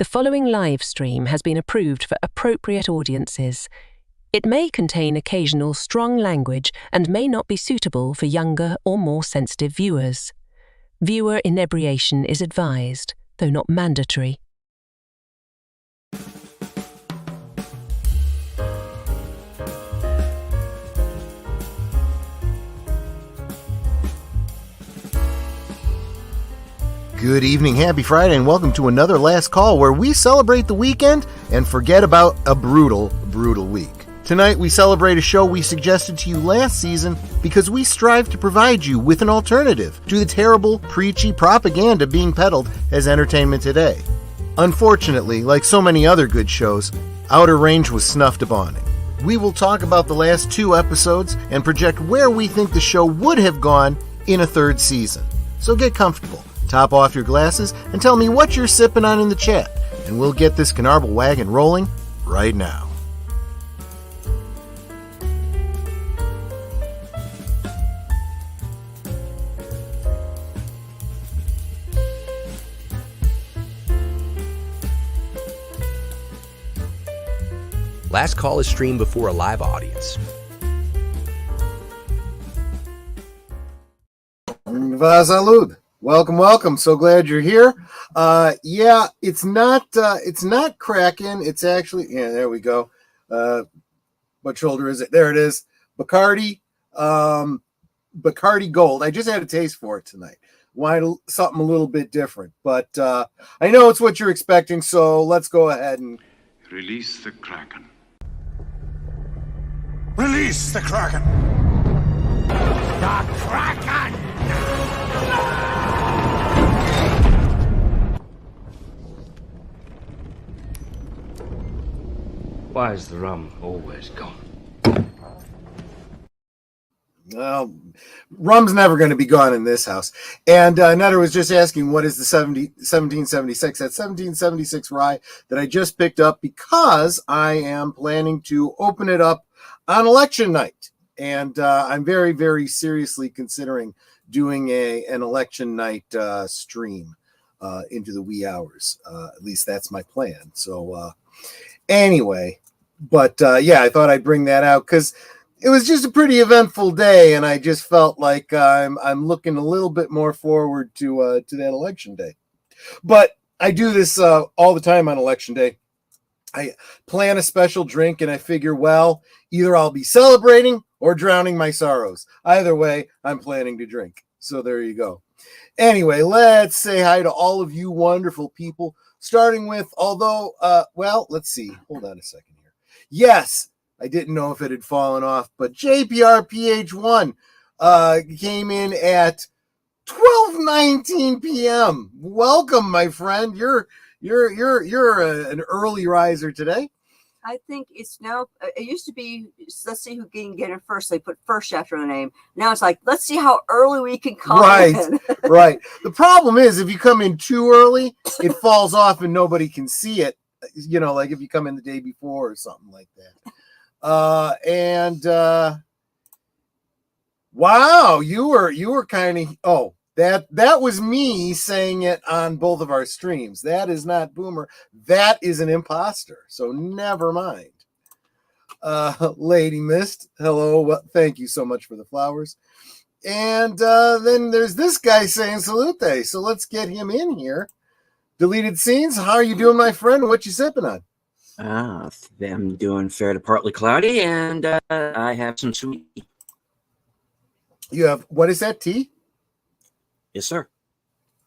The following live stream has been approved for appropriate audiences. It may contain occasional strong language and may not be suitable for younger or more sensitive viewers. Viewer inebriation is advised, though not mandatory. Good evening, happy Friday, and welcome to another Last Call where we celebrate the weekend and forget about a brutal, brutal week. Tonight we celebrate a show we suggested to you last season because we strive to provide you with an alternative to the terrible, preachy propaganda being peddled as entertainment today. Unfortunately, like so many other good shows, Outer Range was snuffed upon. We will talk about the last 2 episodes and project where we think the show would have gone in a 3rd season. So get comfortable. Top off your glasses and tell me what you're sipping on in the chat, and we'll get this Canarble Wagon rolling right now. Last Call is streamed before a live audience. Salud. Welcome. So glad you're here. It's not Kraken. It's actually, there we go. What shoulder is it? There it is. Bacardi Gold. I just had a taste for it tonight. Wanted something a little bit different, but I know it's what you're expecting. So let's go ahead and release the Kraken. Release the Kraken. The Kraken. Why is the rum always gone? Well, rum's never going to be gone in this house. And Nutter was just asking, what is the 1776? That's 1776 rye that I just picked up because I am planning to open it up on election night. And I'm very, very seriously considering doing an election night stream into the wee hours. At least that's my plan. So anyway, but I thought I'd bring that out because it was just a pretty eventful day, and I just felt like I'm looking a little bit more forward to that election day. But I do this all the time on election day. I plan a special drink, and I figure, well, either I'll be celebrating or drowning my sorrows. Either way, I'm planning to drink. So there you go. Anyway, let's say hi to all of you wonderful people. Starting with, let's see. Hold on a second here. Yes, I didn't know if it had fallen off, but JPRPH1 came in at 12:19 p.m. Welcome, my friend. You're an early riser today. I think it's now, it used to be, let's see who can get it first. They put first after the name. Now it's like, let's see how early we can come in. Right. The problem is if you come in too early, it falls off and nobody can see it. You know, like if you come in the day before or something like that. Wow, you were kind of, that was me saying it on both of our streams. That is not Boomer. That is an imposter. So never mind. Lady Mist, hello. Thank you so much for the flowers. And then there's this guy saying salute. So let's get him in here. Deleted Scenes, how are you doing, my friend? What you sipping on? I'm doing fair to partly cloudy, and I have some sweet. You have, what is that, tea? Yes, sir.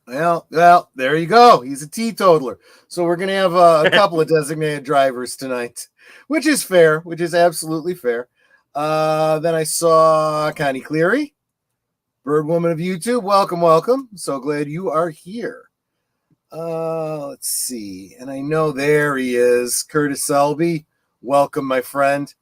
Well, there you go. He's a teetotaler. So we're going to have a couple of designated drivers tonight, which is fair, which is absolutely fair. Then I saw Connie Cleary, Bird Woman of YouTube. Welcome. So glad you are here. Let's see. And I know there he is, Curtis Selby. Welcome, my friend.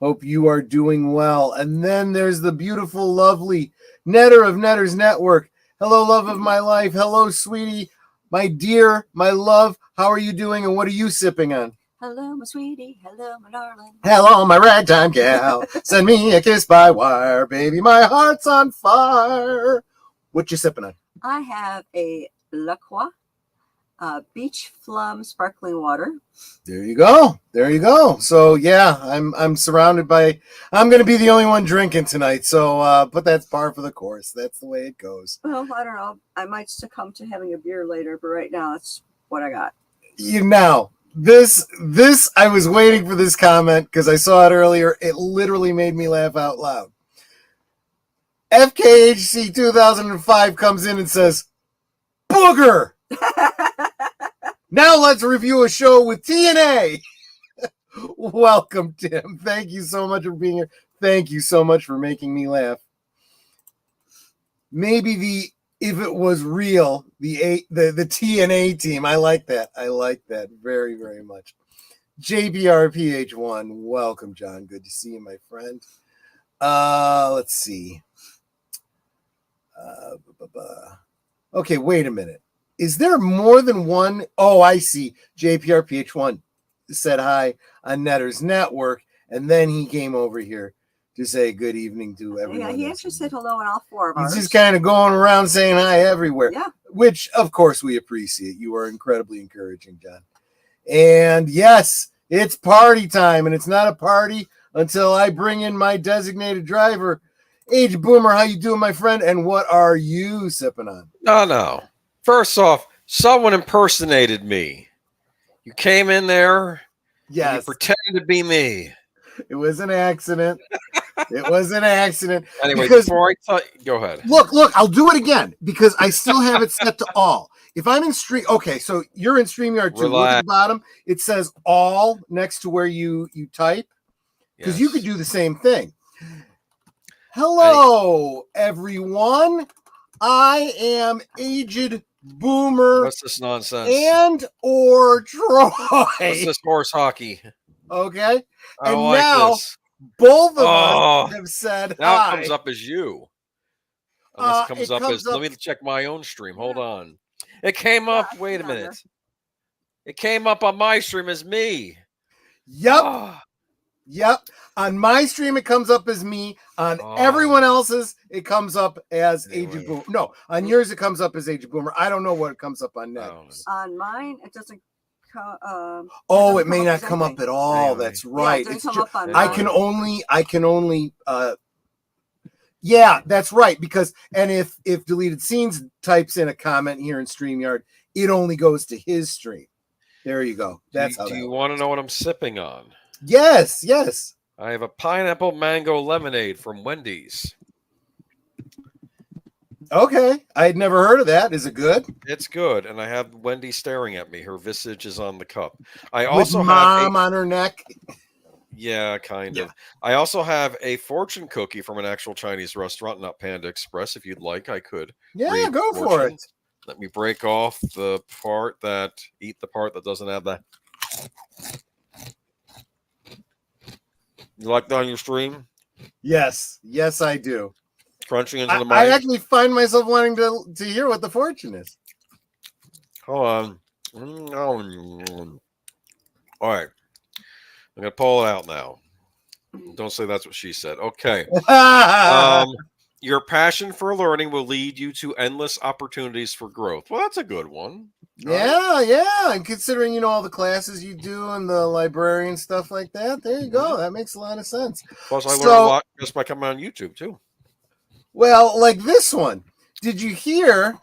Hope you are doing well. And then there's the beautiful, lovely Netter of Netters Network. Hello, love of my life. Hello, sweetie. My dear, my love. How are you doing and what are you sipping on? Hello, my sweetie. Hello, my darling. Hello, my ragtime gal. Send me a kiss by wire, baby. My heart's on fire. What you sipping on? I have a La Croix Beach Flum sparkling water. There you go. There you go. So yeah, I'm surrounded by. I'm going to be the only one drinking tonight. So, but that's par for the course. That's the way it goes. Well, I don't know. I might succumb to having a beer later, but right now that's what I got. This I was waiting for this comment because I saw it earlier. It literally made me laugh out loud. FKHC 2005 comes in and says, "Booger." Now let's review a show with TNA. Welcome, Tim. Thank you so much for being here. Thank you so much for making me laugh. Maybe if it was real, the TNA team. I like that. I like that very, very much. JBRPH1. Welcome, John. Good to see you, my friend. Let's see. Okay, wait a minute. Is there more than one? Oh, I see. JPRPH1 said hi on Netter's Network, and then he came over here to say good evening to everyone. Yeah, he actually said hello in all four of ours. He's just kind of going around saying hi everywhere. Yeah. Which, of course, we appreciate. You are incredibly encouraging, John. And yes, it's party time, and it's not a party until I bring in my designated driver. Age Boomer, how you doing, my friend? And what are you sipping on? No. First off, someone impersonated me. You came in there. Yes. You pretended to be me. It was an accident. It was an accident. Anyway, because, before I tell you, go ahead. Look, I'll do it again because I still have it set to all. If I'm in stream, okay, so you're in StreamYard too. Look at the bottom. It says all next to where you type because you could do the same thing. Hello, everyone. I am Aged Boomer. What's this nonsense? And or Troy. What's this horse hockey? Okay. I and don't like now this. both of us have said now hi. It comes up as you. Unless it comes up. Let me check my own stream. Hold on. It came up. Wait a minute. It came up on my stream as me. Yep. Yep. On my stream, it comes up as me. On everyone else's, it comes up as Aged Boomer. No, on yours, it comes up as Aged Boomer. I don't know what it comes up on next. On mine, it doesn't. It may not come up at all. Anyway. That's right. Yeah, come up on I can only. Yeah, that's right. Because if Deleted Scenes types in a comment here in StreamYard, it only goes to his stream. There you go. That's how. Do you want to know what I'm sipping on? Yes. I have a pineapple mango lemonade from Wendy's. Okay. I had never heard of that. Is it good? It's good. And I have Wendy staring at me. Her visage is on the cup. I also With have mom on her neck. Yeah, kind of. I also have a fortune cookie from an actual Chinese restaurant, not Panda Express. If you'd like, I could. Yeah, go for it. Let me break off the part that doesn't have that. You like that on your stream? Yes, I do. Crunching into the mic. I actually find myself wanting to hear what the fortune is. Hold on. All right. I'm going to pull it out now. Don't say that's what she said. Okay. Your passion for learning will lead you to endless opportunities for growth. Well, that's a good one. Yeah. And considering, all the classes you do and the librarian stuff like that, there you go. That makes a lot of sense. Plus, I learned a lot just by coming on YouTube, too. Well, like this one. Did you hear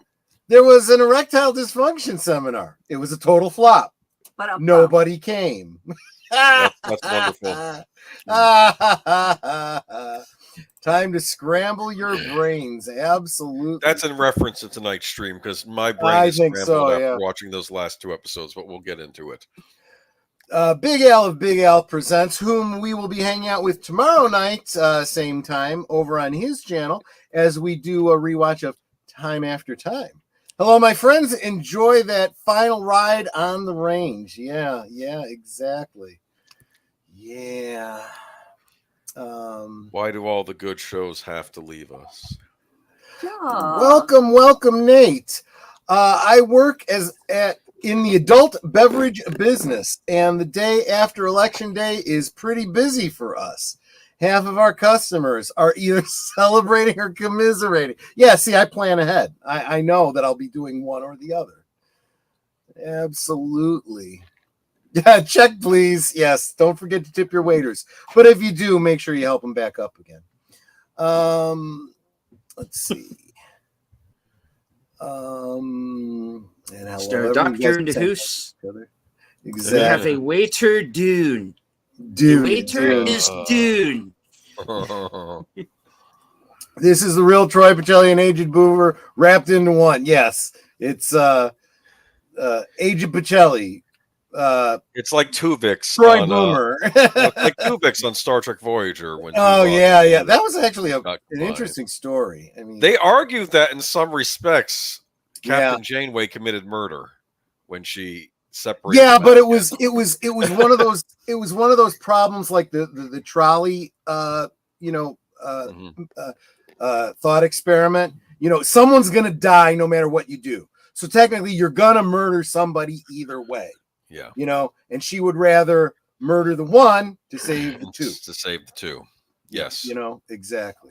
there was an erectile dysfunction seminar? It was a total flop. But nobody came. That's wonderful. Time to scramble your brains. Absolutely. That's in reference to tonight's stream because my brain is scrambled after watching those last two episodes, but we'll get into it. Big Al of Big Al Presents, whom we will be hanging out with tomorrow night, same time, over on his channel, as we do a rewatch of Time After Time. Hello, my friends. Enjoy that final ride on the range. Yeah, exactly. Yeah. Why do all the good shows have to leave us? Welcome, Nate. I work in the adult beverage business, and the day after Election Day is pretty busy for us. Half of our customers are either celebrating or commiserating. Yeah, see, I plan ahead. I know that I'll be doing one or the other. Absolutely. Yeah, check, please. Yes, don't forget to tip your waiters. But if you do, make sure you help them back up again. Let's see. And hello, Star everyone. Doctor and the Hughes. Exactly. We have a waiter, Dune. Dude, The waiter is Dune. This is the real Troy Pacelli and Agent Boomer wrapped into one. Yes, it's Agent Pacelli. It's like Tuvix. Troy Boomer. Like Tuvix on Star Trek Voyager. When yeah. That was actually an combined. interesting story. I mean, They argued that in some respects, Captain Janeway committed murder when she separated. Yeah, but it was one of those problems like the trolley thought experiment. Someone's gonna die no matter what you do. So technically you're gonna murder somebody either way. Yeah. And she would rather murder the one to save the two. To save the two. Yes. Exactly.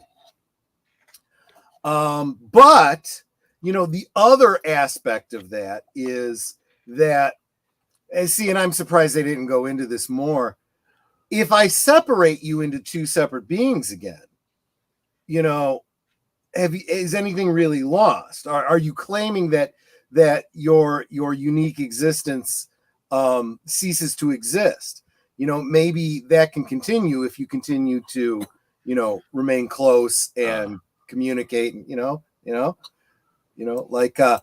But the other aspect of that is that, and I'm surprised they didn't go into this more. If I separate you into two separate beings again, is anything really lost? Are you claiming that your unique existence ceases to exist? Maybe that can continue if you continue to, remain close and communicate, and like a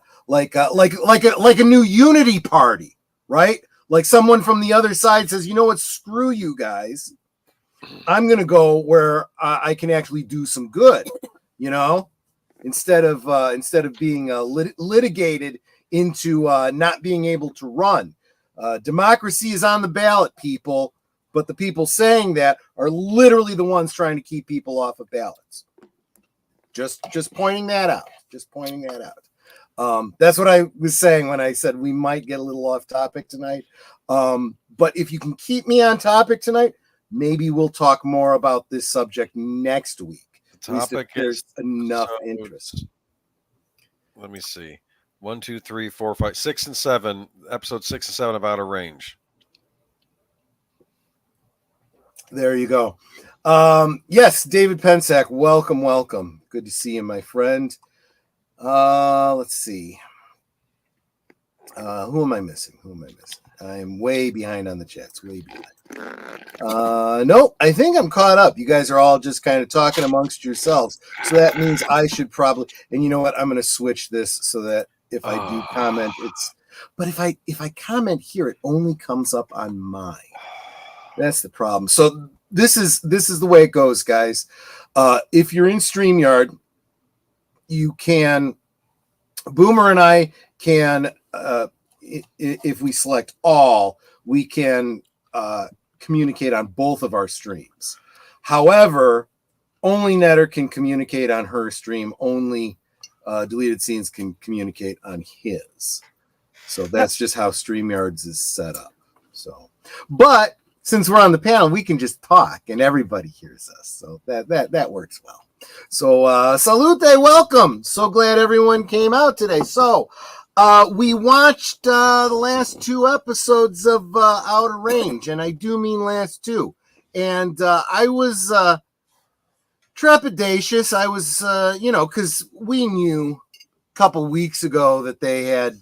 new unity party, right? Like someone from the other side says, you know what, screw you guys. I'm going to go where I can actually do some good, instead of being litigated into not being able to run. Democracy is on the ballot, people, but the people saying that are literally the ones trying to keep people off of ballots. Just pointing that out. That's what I was saying when I said we might get a little off topic tonight. But if you can keep me on topic tonight, maybe we'll talk more about this subject next week. The topic there's enough interest. Let me see. 1, 2, 3, 4, 5, 6, and 7. Episode 6 and 7 of Out of Range. There you go. Yes, David Pensack, welcome. Good to see you, my friend. Let's see. Who am I missing? I am way behind on the chats. Way behind. Nope. I think I'm caught up. You guys are all just kind of talking amongst yourselves. So that means I should probably. And you know what? I'm going to switch this so that if I do comment, it's. But if I comment here, it only comes up on mine. That's the problem. So this is the way it goes, guys. If you're in StreamYard, you can. Boomer and I can. If we select all, we can communicate on both of our streams. However, only Netter can communicate on her stream. Only Deleted Scenes can communicate on his. So that's just how StreamYards is set up. So, but since we're on the panel, we can just talk and everybody hears us. So that works well. So salute, welcome. So glad everyone came out today. So we watched the last 2 episodes of Out of Range, and I do mean last 2. And I was trepidatious. I was, because we knew a couple weeks ago that they had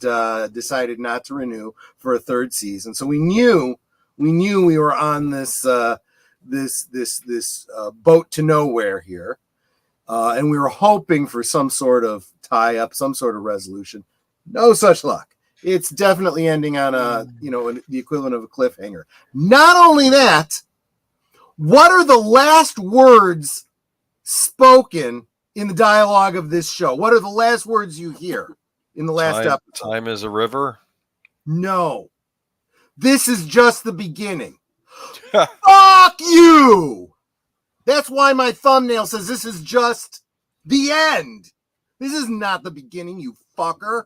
decided not to renew for a 3rd season. So we knew we were on this boat to nowhere here, and we were hoping for some sort of tie-up, some sort of resolution. No such luck. It's definitely ending on the equivalent of a cliffhanger. Not only that, what are the last words spoken in the dialogue of this show? What are the last words you hear in the last episode? Time is a river? No. This is just the beginning. Fuck you! That's why my thumbnail says this is just the end. This is not the beginning, you fucker.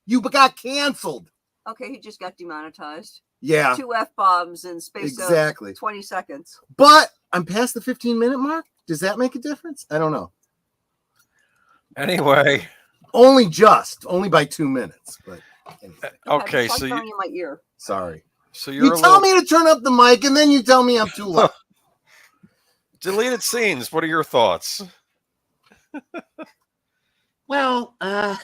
You got canceled. Okay, he just got demonetized. Yeah. 2 F-bombs in space of 20 seconds. But I'm past the 15-minute mark. Does that make a difference? I don't know. Anyway. Only by 2 minutes. But anything. Okay, Stop so throwing you, in my ear. Sorry. so you're You a tell little me to turn up the mic, and then you tell me I'm too loud. deleted scenes. What are your thoughts? Well, it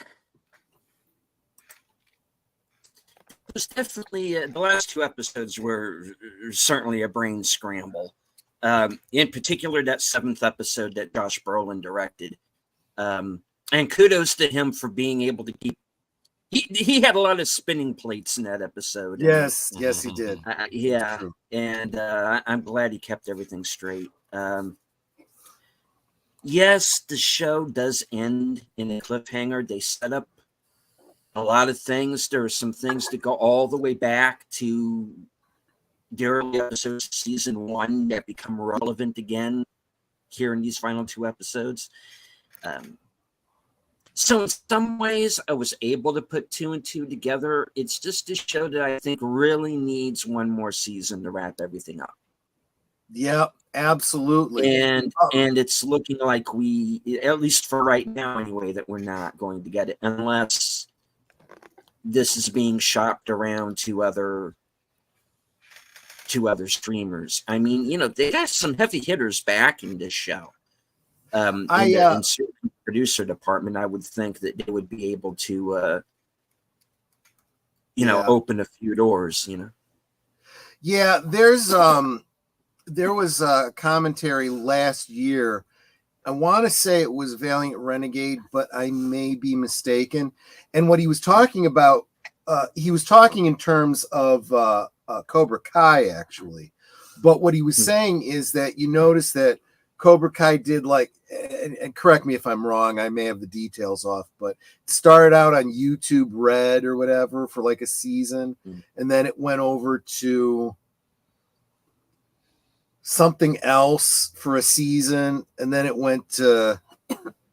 was definitely the last two episodes were certainly a brain scramble. In particular, that 7th episode that Josh Brolin directed. And kudos to him for being able to keep. He had a lot of spinning plates in that episode. Yes, yes, he did. Yeah, True. and I'm glad he kept everything straight. Yes, the show does end in a cliffhanger. They set up a lot of things. There are some things that go all the way back to the early episodes of season 1 that become relevant again here in these final 2 episodes. So in some ways, I was able to put 2 and 2 together. It's just a show that I think really needs one more season to wrap everything up. Yep, absolutely. And it's looking like we, at least for right now anyway, that we're not going to get it unless this is being shopped around to other streamers. I mean, you know, they got some heavy hitters back in this show. In certain producer department, I would think that they would be able to, open a few doors. You know. Yeah, there was a commentary last year. I want to say it was Valiant Renegade, but I may be mistaken. And what he was talking about, he was talking in terms of Cobra Kai, actually. But what he was saying is that you notice that Cobra Kai did and correct me if I'm wrong, I may have the details off, but it started out on YouTube Red or whatever for like a season. And then it went over to something else for a season. And then it went to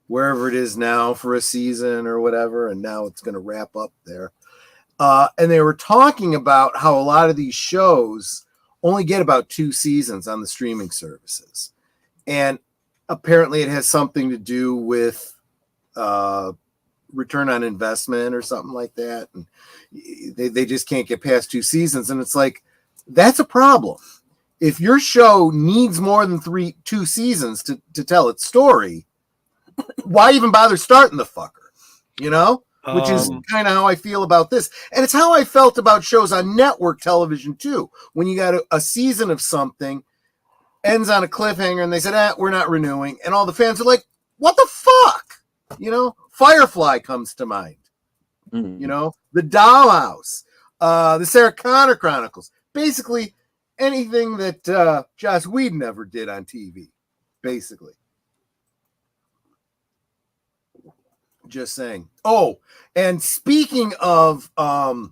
wherever it is now for a season or whatever. And now it's going to wrap up there. And they were talking about how a lot of these shows only get about 2 seasons on the streaming services. And apparently it has something to do with return on investment or something like that. And they just can't get past 2 seasons. And it's like, that's a problem. If your show needs more than 2 seasons to tell its story, why even bother starting the fucker? You know? Which is kind of how I feel about this. And it's how I felt about shows on network television, too. When you got a season of something, ends on a cliffhanger, and they said, we're not renewing. And all the fans are like, what the fuck? You know? Firefly comes to mind. You know? The Dollhouse. The Sarah Connor Chronicles. Basically, anything that Joss Whedon ever did on TV. Basically. Just saying. Oh, and speaking of the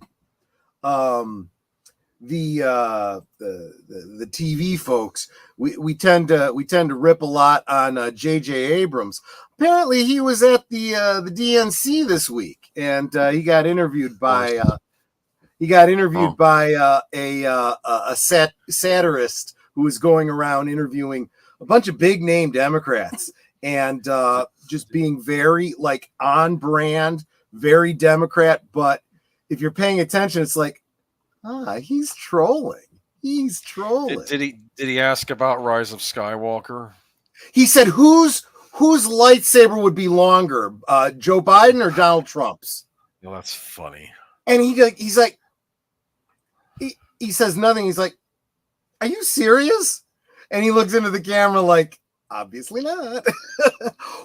TV folks, we tend to rip a lot on J.J. Abrams. Apparently, he was at the DNC this week, and he got interviewed by a satirist who was going around interviewing a bunch of big name Democrats. And just being very on brand, very Democrat. But if you're paying attention, it's like, he's trolling. He's trolling. Did he ask about Rise of Skywalker? He said, whose lightsaber would be longer, Joe Biden or Donald Trump's? Well, that's funny. And he says nothing. He's like, are you serious? And he looks into the camera like, obviously not.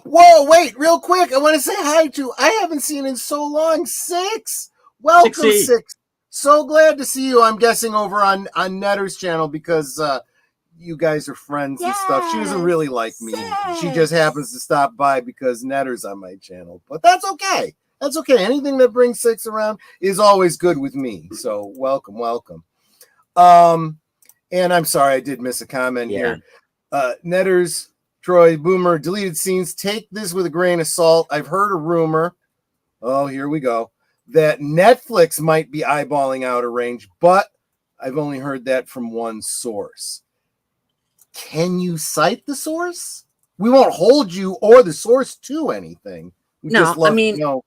Whoa, wait, real quick. I want to say hi to, I haven't seen in so long, Six. Welcome, Six. So glad to see you. I'm guessing over on Netter's channel because you guys are friends and stuff. She doesn't really like me. She just happens to stop by because Netter's on my channel. But that's okay. That's okay. Anything that brings Six around is always good with me. So welcome. And I'm sorry, I did miss a comment here. Netter's Troy Boomer, deleted scenes. Take this with a grain of salt. I've heard a rumor. Oh, here we go. That Netflix might be eyeballing Outer Range, but I've only heard that from one source. Can you cite the source? We won't hold you or the source to anything. We just love to know.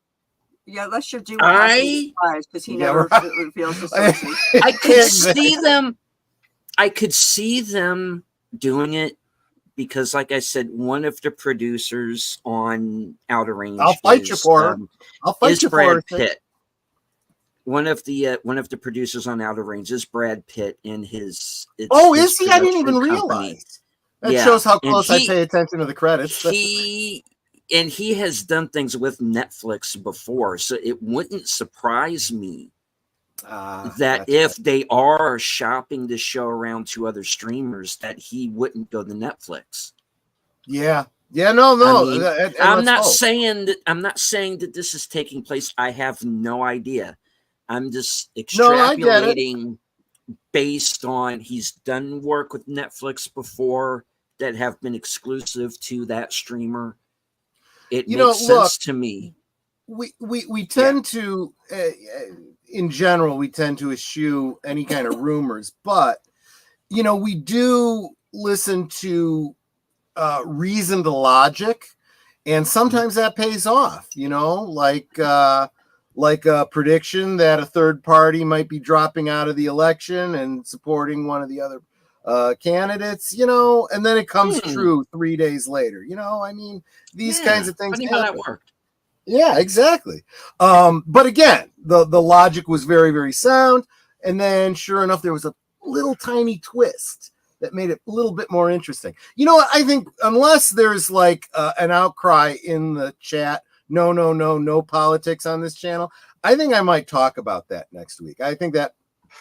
Yeah, let's should do because he Yeah, never right. reveals the sources. I could see them. I could see them doing it because, like I said, one of the producers on Outer Range I'll fight you for her. I'll fight you Brad for her. Pitt. One of the producers on Outer Range is Brad Pitt in his. Is he? I didn't even company. realize. That shows how close I pay attention to the credits. He has done things with Netflix before, so it wouldn't surprise me that if they are shopping the show around to other streamers, that he wouldn't go to Netflix. Yeah. No. I mean, I'm not saying that this is taking place. I have no idea. I'm just extrapolating based on he's done work with Netflix before that have been exclusive to that streamer. It makes sense to me. We tend to, in general, we tend to eschew any kind of rumors, but we do listen to reasoned logic, and sometimes that pays off. Like a prediction that a third party might be dropping out of the election and supporting one of the other candidates, and then it comes true 3 days later. I mean, these kinds of things. Funny how that worked. Yeah, exactly. But again, the logic was very, very sound. And then sure enough, there was a little tiny twist that made it a little bit more interesting. I think unless there's like an outcry in the chat, no politics on this channel, I think I might talk about that next week. I think that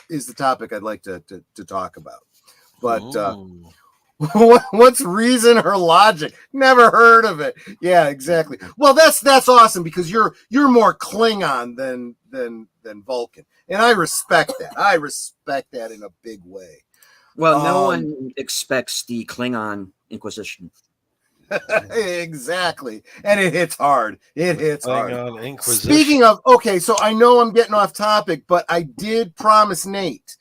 is the topic I'd like to talk about. But what's reason or logic? Never heard of it. Yeah, exactly. Well, that's awesome because you're more Klingon than Vulcan, and I respect that. I respect that in a big way. Well, no one expects the Klingon Inquisition. Exactly, and it hits hard. It hits hard. Inquisition. Speaking of, okay, so I know I'm getting off topic, but I did promise Nate.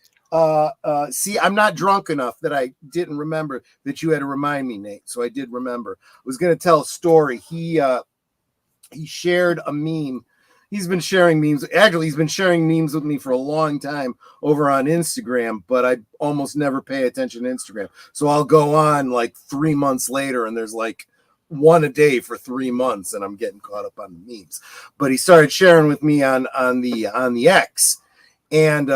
See, I'm not drunk enough that I didn't remember that you had to remind me, Nate. So I did remember. I was going to tell a story. He shared a meme. He's been sharing memes. Actually, he's been sharing memes with me for a long time over on Instagram, but I almost never pay attention to Instagram. So I'll go on like 3 months later, and there's like one a day for 3 months, and I'm getting caught up on the memes. But he started sharing with me on the X, and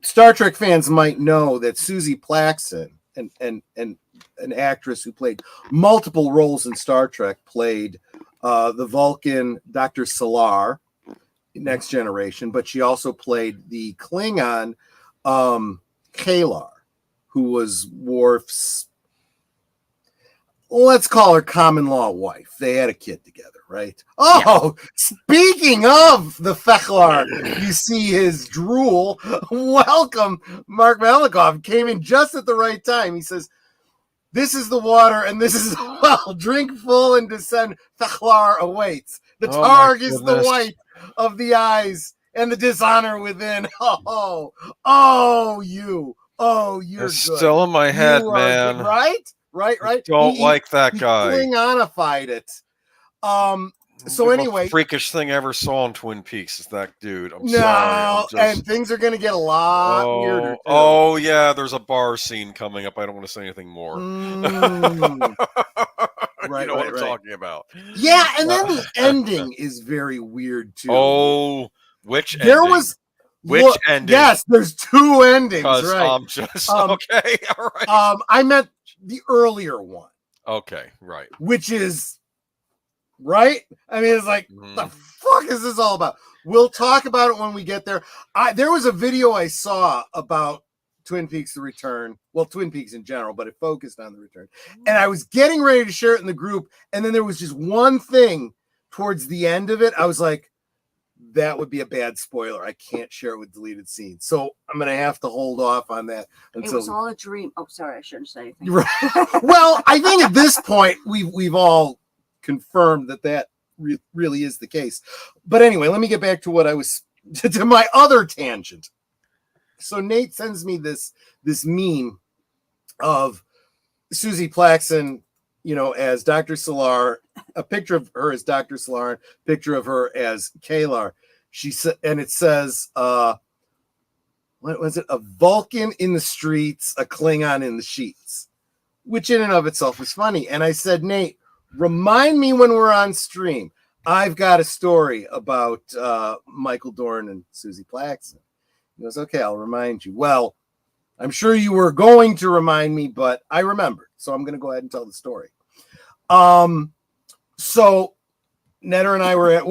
Star Trek fans might know that Susie Plaxton, and an actress who played multiple roles in Star Trek, played the Vulcan Dr. Solar, Next Generation, but she also played the Klingon Kalar, who was Worf's, let's call her common law wife. They had a kid together, right? Oh, yeah. Speaking of the Feklar, you see his drool. Welcome, Mark Malikoff came in just at the right time. He says, "This is the water, and this is the well. Drink full and descend. Feklar awaits. The targ is the white of the eyes, and the dishonor within." You're it's good. Still in my head, man. Good, right? Right. Don't like that guy. He Klingonified it. So anyway, the freakish thing I ever saw on Twin Peaks is that dude. I'm sorry. And things are going to get a lot weirder. Too. Oh yeah, there's a bar scene coming up. I don't want to say anything more. Right, you know what I'm talking about. Yeah, and then the ending is very weird too. Oh, which there ending? Which ending? Yes, there's two endings. Right. I'm just okay. All right. I meant the earlier one. Okay, right. Which is right. I mean, it's like the fuck is this all about? We'll talk about it when we get there. There was a video I saw about Twin Peaks: The Return. Well, Twin Peaks in general, but it focused on The Return. And I was getting ready to share it in the group, and then there was just one thing towards the end of it. I was like, that would be a bad spoiler. I can't share it with deleted scenes. So I'm going to have to hold off on that. It was all a dream. Oh, sorry. I shouldn't say anything. Right. Well, I think at this point, we've all confirmed that really is the case. But anyway, let me get back to what I was, to my other tangent. So Nate sends me this meme of Susie Plaxton as Dr. Solar, a picture of her as Dr. Solar, picture of her as Kalar. She said, and it says, what was it? A Vulcan in the streets, a Klingon in the sheets, which in and of itself was funny. And I said, Nate, remind me when we're on stream. I've got a story about Michael Dorn and Susie Plaxton. He goes, okay, I'll remind you. Well, I'm sure you were going to remind me, but I remembered. So I'm going to go ahead and tell the story. So Netter and I were at,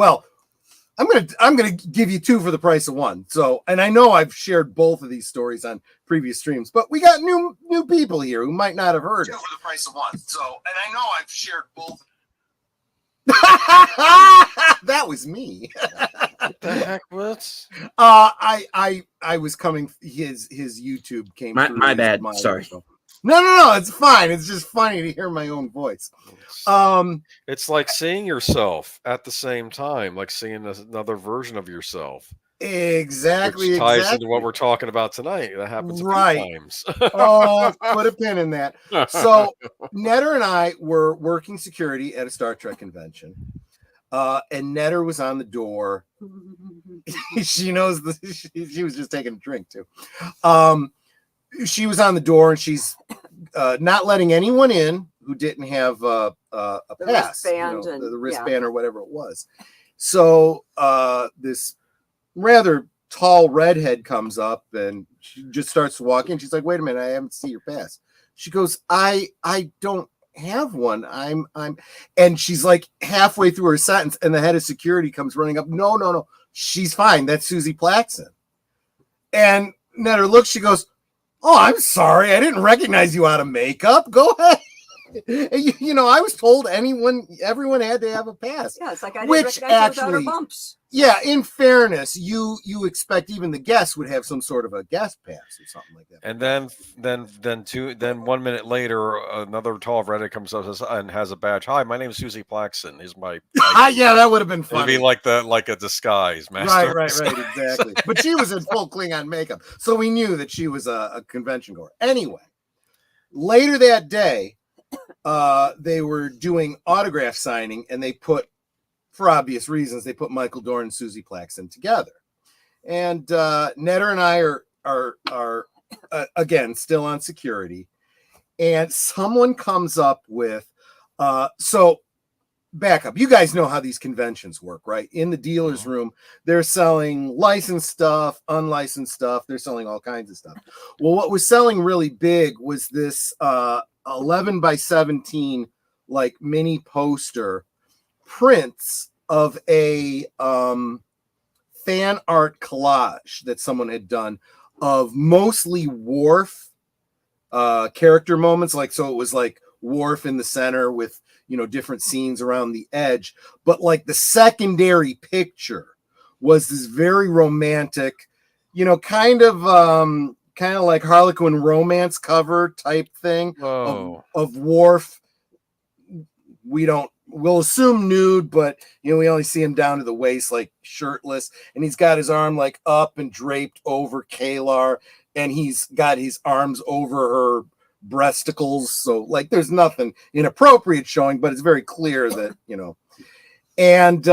I'm gonna give you two for the price of one. So, and I know I've shared both of these stories on previous streams, but we got new people here who might not have heard it. Two for the price of one. So, and I know I've shared both. That was me. What the heck was? I was coming. His YouTube came. My bad. Sorry. No, it's fine. It's just funny to hear my own voice. It's like seeing yourself at the same time, like seeing another version of yourself. Exactly. Which ties exactly. into what we're talking about tonight. That happens right. a few times. Oh, put a pin in that. So Netter and I were working security at a Star Trek convention. And Netter was on the door. She knows she was just taking a drink too. She was on the door and she's not letting anyone in who didn't have a pass, wristband the wristband or whatever it was. So this rather tall redhead comes up and she just starts walking. She's like, "Wait a minute, I haven't seen your pass." She goes, "I don't have one. I'm," and she's like halfway through her sentence, and the head of security comes running up. No, she's fine. That's Susie Plaxton. And Netter looks. She goes, "Oh, I'm sorry. I didn't recognize you out of makeup. Go ahead." I was told everyone had to have a pass. Yeah, it's like I didn't recognize you without her bumps. Yeah, in fairness, you expect even the guests would have some sort of a guest pass or something like that. And then 1 minute later, another tall redhead comes up and has a badge. "Hi, my name is Susie Plaxton. Is my yeah, that would have been funny. It'd be like a disguise, master. Right, exactly. But she was in full Klingon makeup, so we knew that she was a convention goer. Anyway, later that day, they were doing autograph signing, and they put, for obvious reasons, they put Michael Dorn and Susie Plaxton together. And Netter and I are again still on security, and someone comes up with so back up. You guys know how these conventions work, right? In the dealer's room, they're selling licensed stuff, unlicensed stuff. They're selling all kinds of stuff. Well, what was selling really big was this 11 by 17 like mini poster prints of a fan art collage that someone had done of mostly Worf character moments. Like, so it was like Worf in the center with, different scenes around the edge, but like the secondary picture was this very romantic, kind of like Harlequin romance cover type thing of Worf. We'll assume nude, but we only see him down to the waist, like shirtless, and he's got his arm like up and draped over Kalar, and he's got his arms over her breasticles. So like there's nothing inappropriate showing, but it's very clear that, and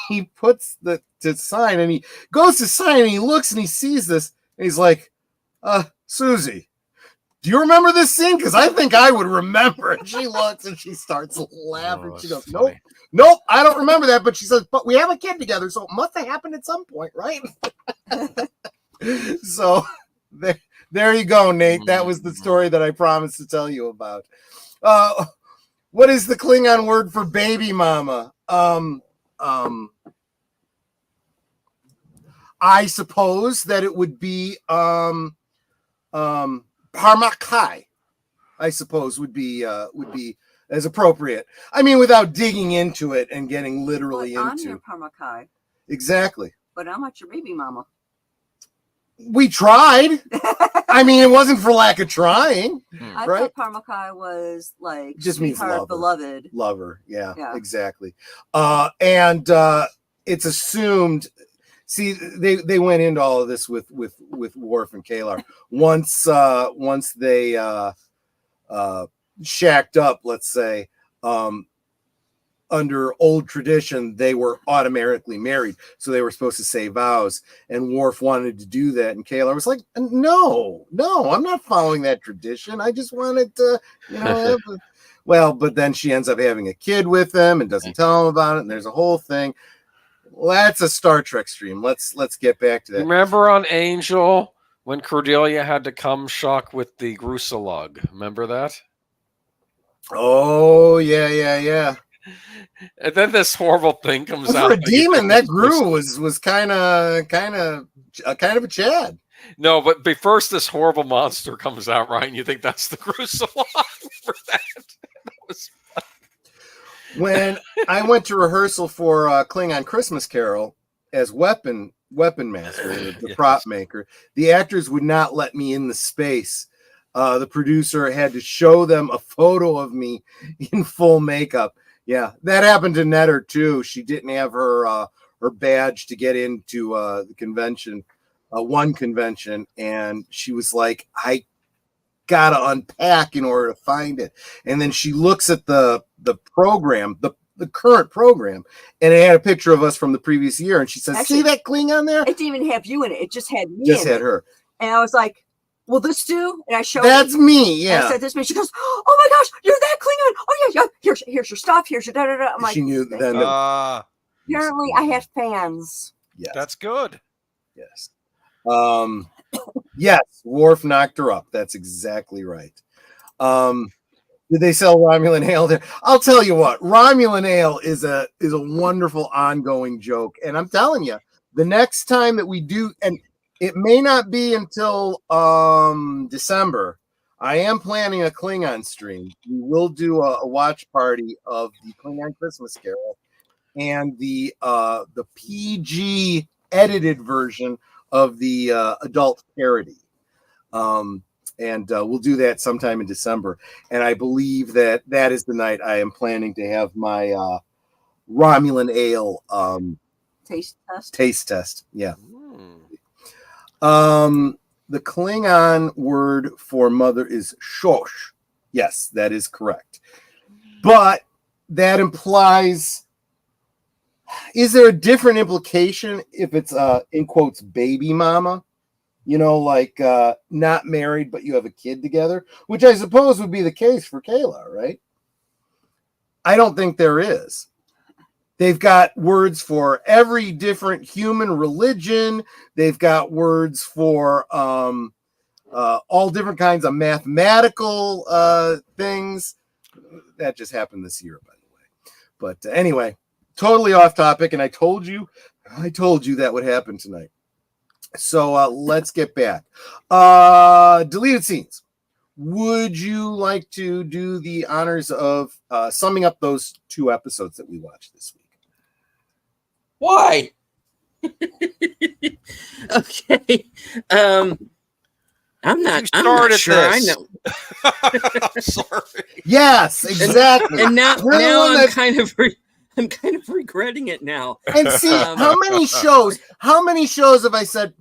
he puts to sign, and he goes to sign, and he looks and he sees this, and he's like, "Susie, do you remember this scene? Because I think I would remember it." She looks and she starts laughing. She goes, Nope, I don't remember that. But she says, "But we have a kid together, so it must have happened at some point, right?" So there you go, Nate. That was the story that I promised to tell you about. What is the Klingon word for baby mama? I suppose that it would be Parmakai, I suppose would be as appropriate. I mean, without digging into it and getting literally into. I'm your Parmakai. Exactly. But I'm not your baby mama. We tried. I mean, it wasn't for lack of trying. I right? thought Parmakai was like just means lover. Beloved. Lover, yeah. Exactly. And it's assumed. See, they went into all of this with Worf and Kalar. Once they shacked up, let's say, under old tradition, they were automatically married, so they were supposed to say vows. And Worf wanted to do that, and Kayla was like, "No, I'm not following that tradition. I just wanted to, have a..." Well, but then she ends up having a kid with him and doesn't tell him about it, and there's a whole thing. Well, that's a Star Trek stream. Let's get back to that. Remember on Angel when Cordelia had to come shock with the Grusalug? Remember that? Oh yeah. And then this horrible thing comes out. For a demon, that Gru was kind of a Chad. No, but first this horrible monster comes out, right? And you think that's the Grusalug for that. When I went to rehearsal for Klingon Christmas Carol as weapon master, the prop maker, the actors would not let me in the space. The producer had to show them a photo of me in full makeup. Yeah, that happened to Netter too. She didn't have her badge to get into the convention, one convention, and she was like, "I gotta unpack in order to find it." And then she looks at the program, the current program, and it had a picture of us from the previous year, and she says, "See that Klingon there? It didn't even have you in it. It just had me. Just had her." And I was like, "Will this do?" And I showed That's me. Yeah. And I said this. She goes, "Oh my gosh, you're that Klingon! Oh yeah. Here's your stuff. Here's your da da da." I'm like, she knew then. Apparently, I had fans. Yes. That's good. Yes. Yes, Worf knocked her up. That's exactly right. Did they sell Romulan ale there? I'll tell you what, Romulan ale is a wonderful ongoing joke. And I'm telling you, the next time that we do, and it may not be until December, I am planning a Klingon stream. We will do a watch party of the Klingon Christmas Carol and the PG edited version of the adult parody. And we'll do that sometime in December. And I believe that is the night I am planning to have my Romulan ale taste test. Yeah. The Klingon word for mother is shosh. Yes, that is correct. But that implies, is there a different implication if it's in quotes baby mama? Like not married, but you have a kid together, which I suppose would be the case for Kayla, right? I don't think there is. They've got words for every different human religion. They've got words for all different kinds of mathematical things. That just happened this year, by the way. But anyway, totally off topic, and I told you that would happen tonight. So let's get back. Deleted scenes. Would you like to do the honors of summing up those 2 episodes that we watched this week? Why? Okay. I'm not sure. I know. Sorry. Yes, exactly. And now I'm kind of regretting it now. And see, how many shows have I said,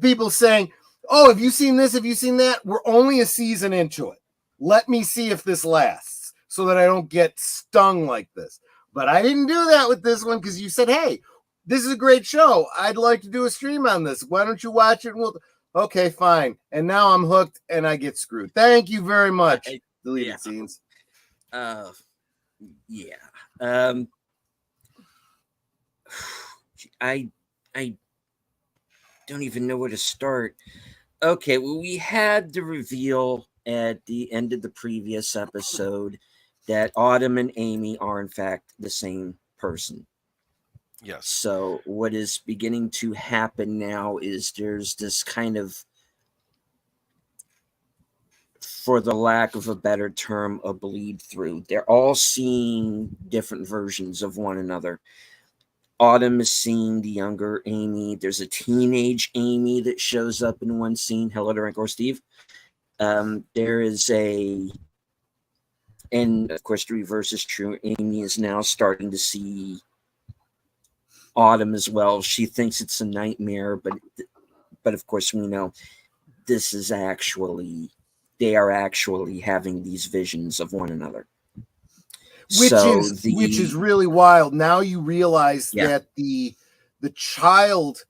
people saying, "Oh, have you seen this? Have you seen that? We're only a season into it. Let me see if this lasts so that I don't get stung like this." But I didn't do that with this one because you said, "Hey, this is a great show. I'd like to do a stream on this. Why don't you watch it?" And okay, fine. And now I'm hooked and I get screwed. Thank you very much. Deleted scenes. Yeah. I don't even know where to start. Okay, well, we had the reveal at the end of the previous episode that Autumn and Amy are in fact the same person. Yes. So what is beginning to happen now is there's this kind of, for the lack of a better term, a bleed through. They're all seeing different versions of one another. Autumn is seeing the younger Amy. There's a teenage Amy that shows up in one scene. Hello, Drink or Steve. There is and of course the reverse is true. Amy is now starting to see Autumn as well. She thinks it's a nightmare, but of course we know this is actually they are actually having these visions of one another. Which is really wild. Now you realize that the child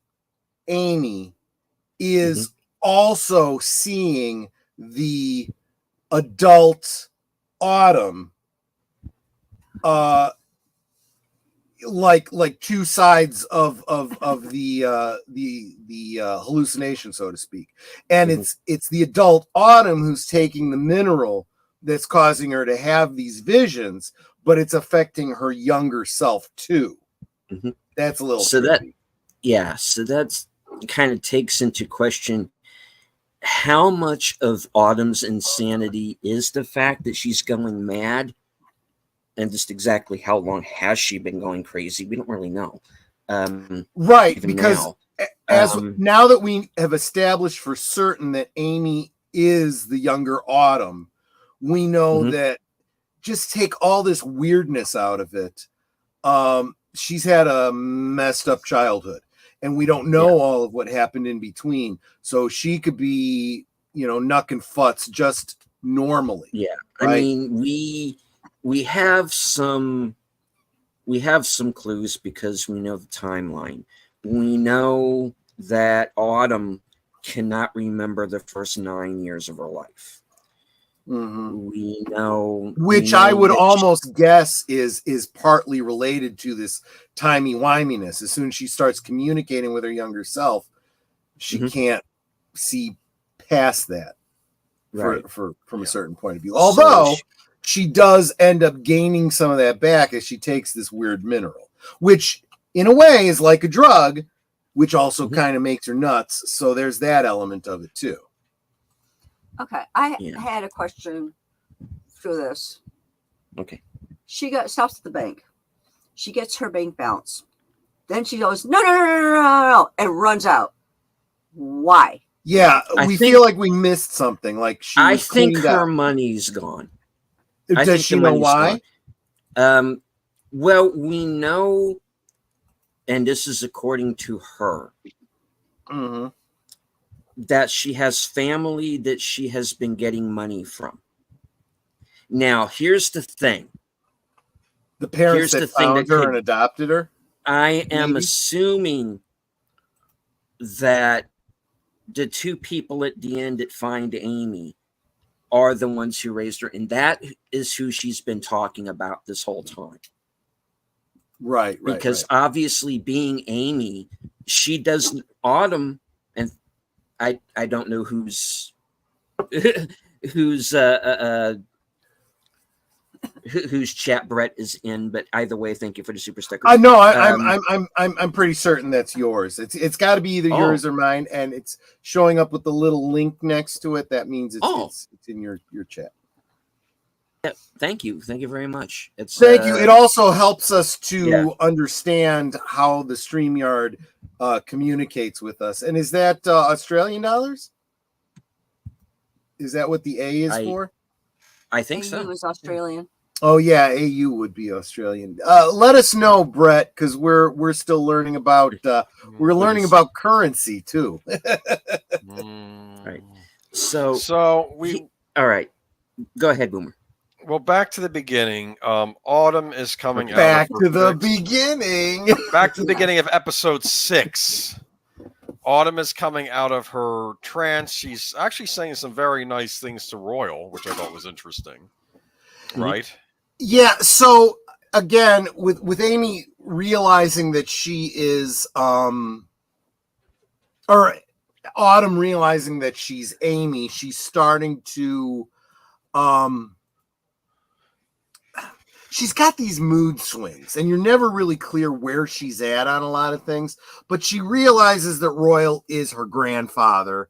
Amy is also seeing the adult Autumn, like two sides of the hallucination, so to speak. And it's the adult Autumn who's taking the mineral that's causing her to have these visions, but it's affecting her younger self too. That's a little trippy. So that's kind of takes into question how much of Autumn's insanity is the fact that she's going mad, and just exactly how long has she been going crazy? We don't really know. Right, because now that we have established for certain that Amy is the younger Autumn, we know that just take all this weirdness out of it. She's had a messed up childhood, and we don't know all of what happened in between. So she could be, knuck and futz just normally. Yeah. Right? I mean, we have some clues because we know the timeline. We know that Autumn cannot remember the first 9 years of her life. We know, which I would almost guess is partly related to this timey-wiminess. As soon as she starts communicating with her younger self, she can't see past that from a certain point of view. Although she does end up gaining some of that back as she takes this weird mineral, which in a way is like a drug, which also kind of makes her nuts. So there's that element of it too. Okay, I had a question for this. Okay. She stops at the bank. She gets her bank balance. Then she goes, no, and runs out. Why? Yeah, we feel like we missed something. Like I think her money's gone. Does she know why? Well, we know, and this is according to her, that she has family that she has been getting money from. Now, here's the thing. The parents that found her and adopted her? I am assuming that the two people at the end that find Amy are the ones who raised her, and that is who she's been talking about this whole time. Right. Because obviously being Amy, she doesn't, Autumn, and I don't know whose chat Brett is in, but either way, thank you for the super sticker. I know. I'm pretty certain that's yours. It's got to be either yours or mine, and it's showing up with the little link next to it. That means it's in your chat. Yeah, thank you very much. Thank you. It also helps us to understand how the StreamYard communicates with us. And is that Australian dollars? Is that what the A is for? I think so. It was Australian. Oh yeah, AU would be Australian. Let us know, Brett, because we're still learning about about currency too. Right. So all right. Go ahead, Boomer. Well, back to the beginning. Autumn is coming back to the beginning. Back to the beginning of episode 6. Autumn is coming out of her trance. She's actually saying some very nice things to Royal, which I thought was interesting. Right? Yeah. So again, with Amy realizing that she is, or Autumn realizing that she's Amy, she's starting to, she's got these mood swings, and you're never really clear where she's at on a lot of things, but she realizes that Royal is her grandfather.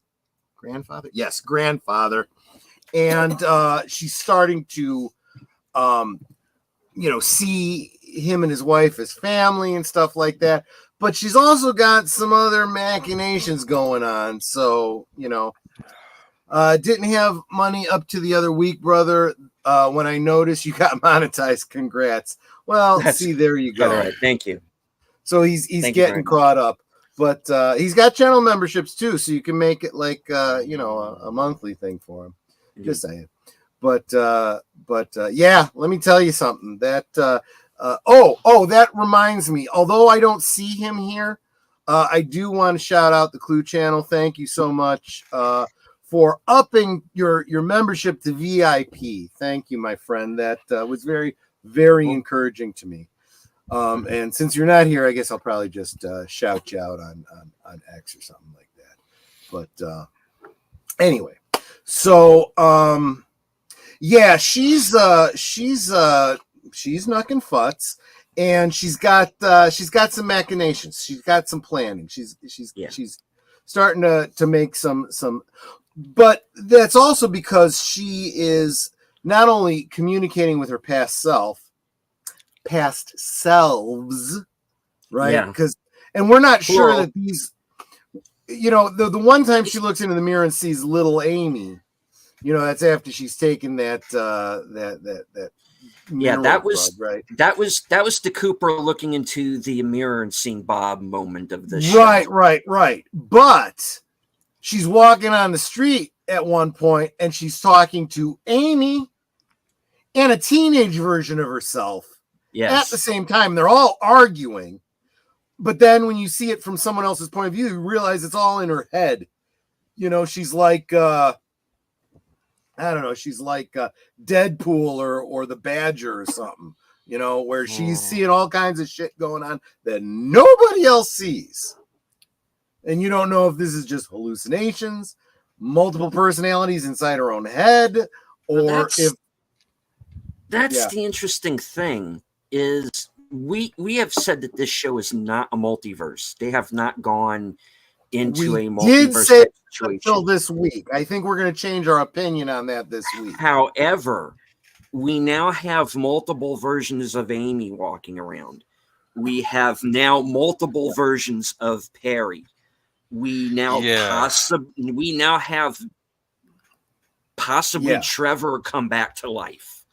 Grandfather? Yes, grandfather. And she's starting to, see him and his wife as family and stuff like that. But she's also got some other machinations going on. So, didn't have money up to the other week, brother. When I noticed you got monetized, congrats. Well, there you go. All right, thank you. So he's getting caught up, but he's got channel memberships too, so you can make it like a monthly thing for him. Just saying. But yeah, let me tell you something. That that reminds me. Although I don't see him here, I do want to shout out the Cluu Channel. Thank you so much for upping your membership to VIP. Thank you, my friend. That was very, very encouraging to me. And since you're not here, I guess I'll probably just shout you out on X or something like that. But anyway, so yeah, she's knucking futs, and she's got some machinations. She's got some planning. She's starting to make some, but that's also because she is not only communicating with her past selves, right? Because and we're not sure that these, the one time she looks into the mirror and sees little Amy, that's after she's taken that that was drug, right. That was the Cooper looking into the mirror and seeing Bob moment of the show. Right. But she's walking on the street at one point, and she's talking to Amy and a teenage version of herself at the same time. They're all arguing, but then when you see it from someone else's point of view, you realize it's all in her head. She's like I don't know, she's like Deadpool or the Badger or something, where she's seeing all kinds of shit going on that nobody else sees. And you don't know if this is just hallucinations, multiple personalities inside her own head, or that's the interesting thing is we have said that this show is not a multiverse. They have not gone into a multiverse situation until this week. I think we're going to change our opinion on that this week. However, we now have multiple versions of Amy walking around. We have now multiple versions of Perry. We now have possibly Trevor come back to life.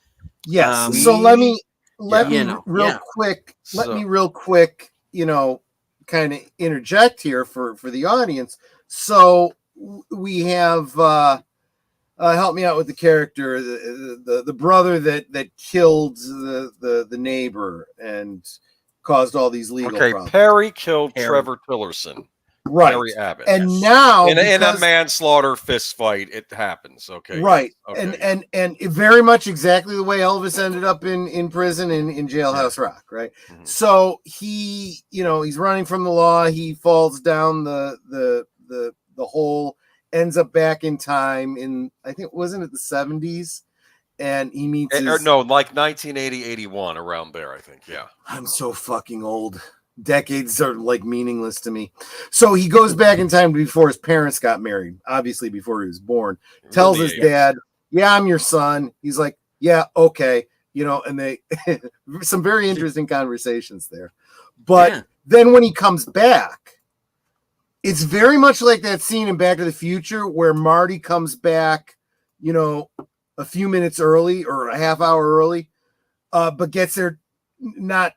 Yes. So let me real quick, kind of interject here for the audience. So we have help me out with the character, the brother that killed the neighbor and caused all these legal problems. Perry killed Trevor Tillerson. Right. Perry Abbott. And now in a manslaughter fist fight, it happens. Okay. Right. Okay. And very much exactly the way Elvis ended up in prison in Jailhouse Rock, right? Mm-hmm. So he, he's running from the law, he falls down the hole, ends up back in time in, I think, wasn't it the 70s? And he meets like 1980, 81, around there, I think. Yeah. I'm so fucking old. Decades are like meaningless to me. So he goes back in time before his parents got married, obviously before he was born. Tells his dad, "Yeah, I'm your son." He's like, "Yeah, okay." And they some very interesting conversations there. But then when he comes back, it's very much like that scene in Back to the Future where Marty comes back, a few minutes early or a half hour early, but gets there not.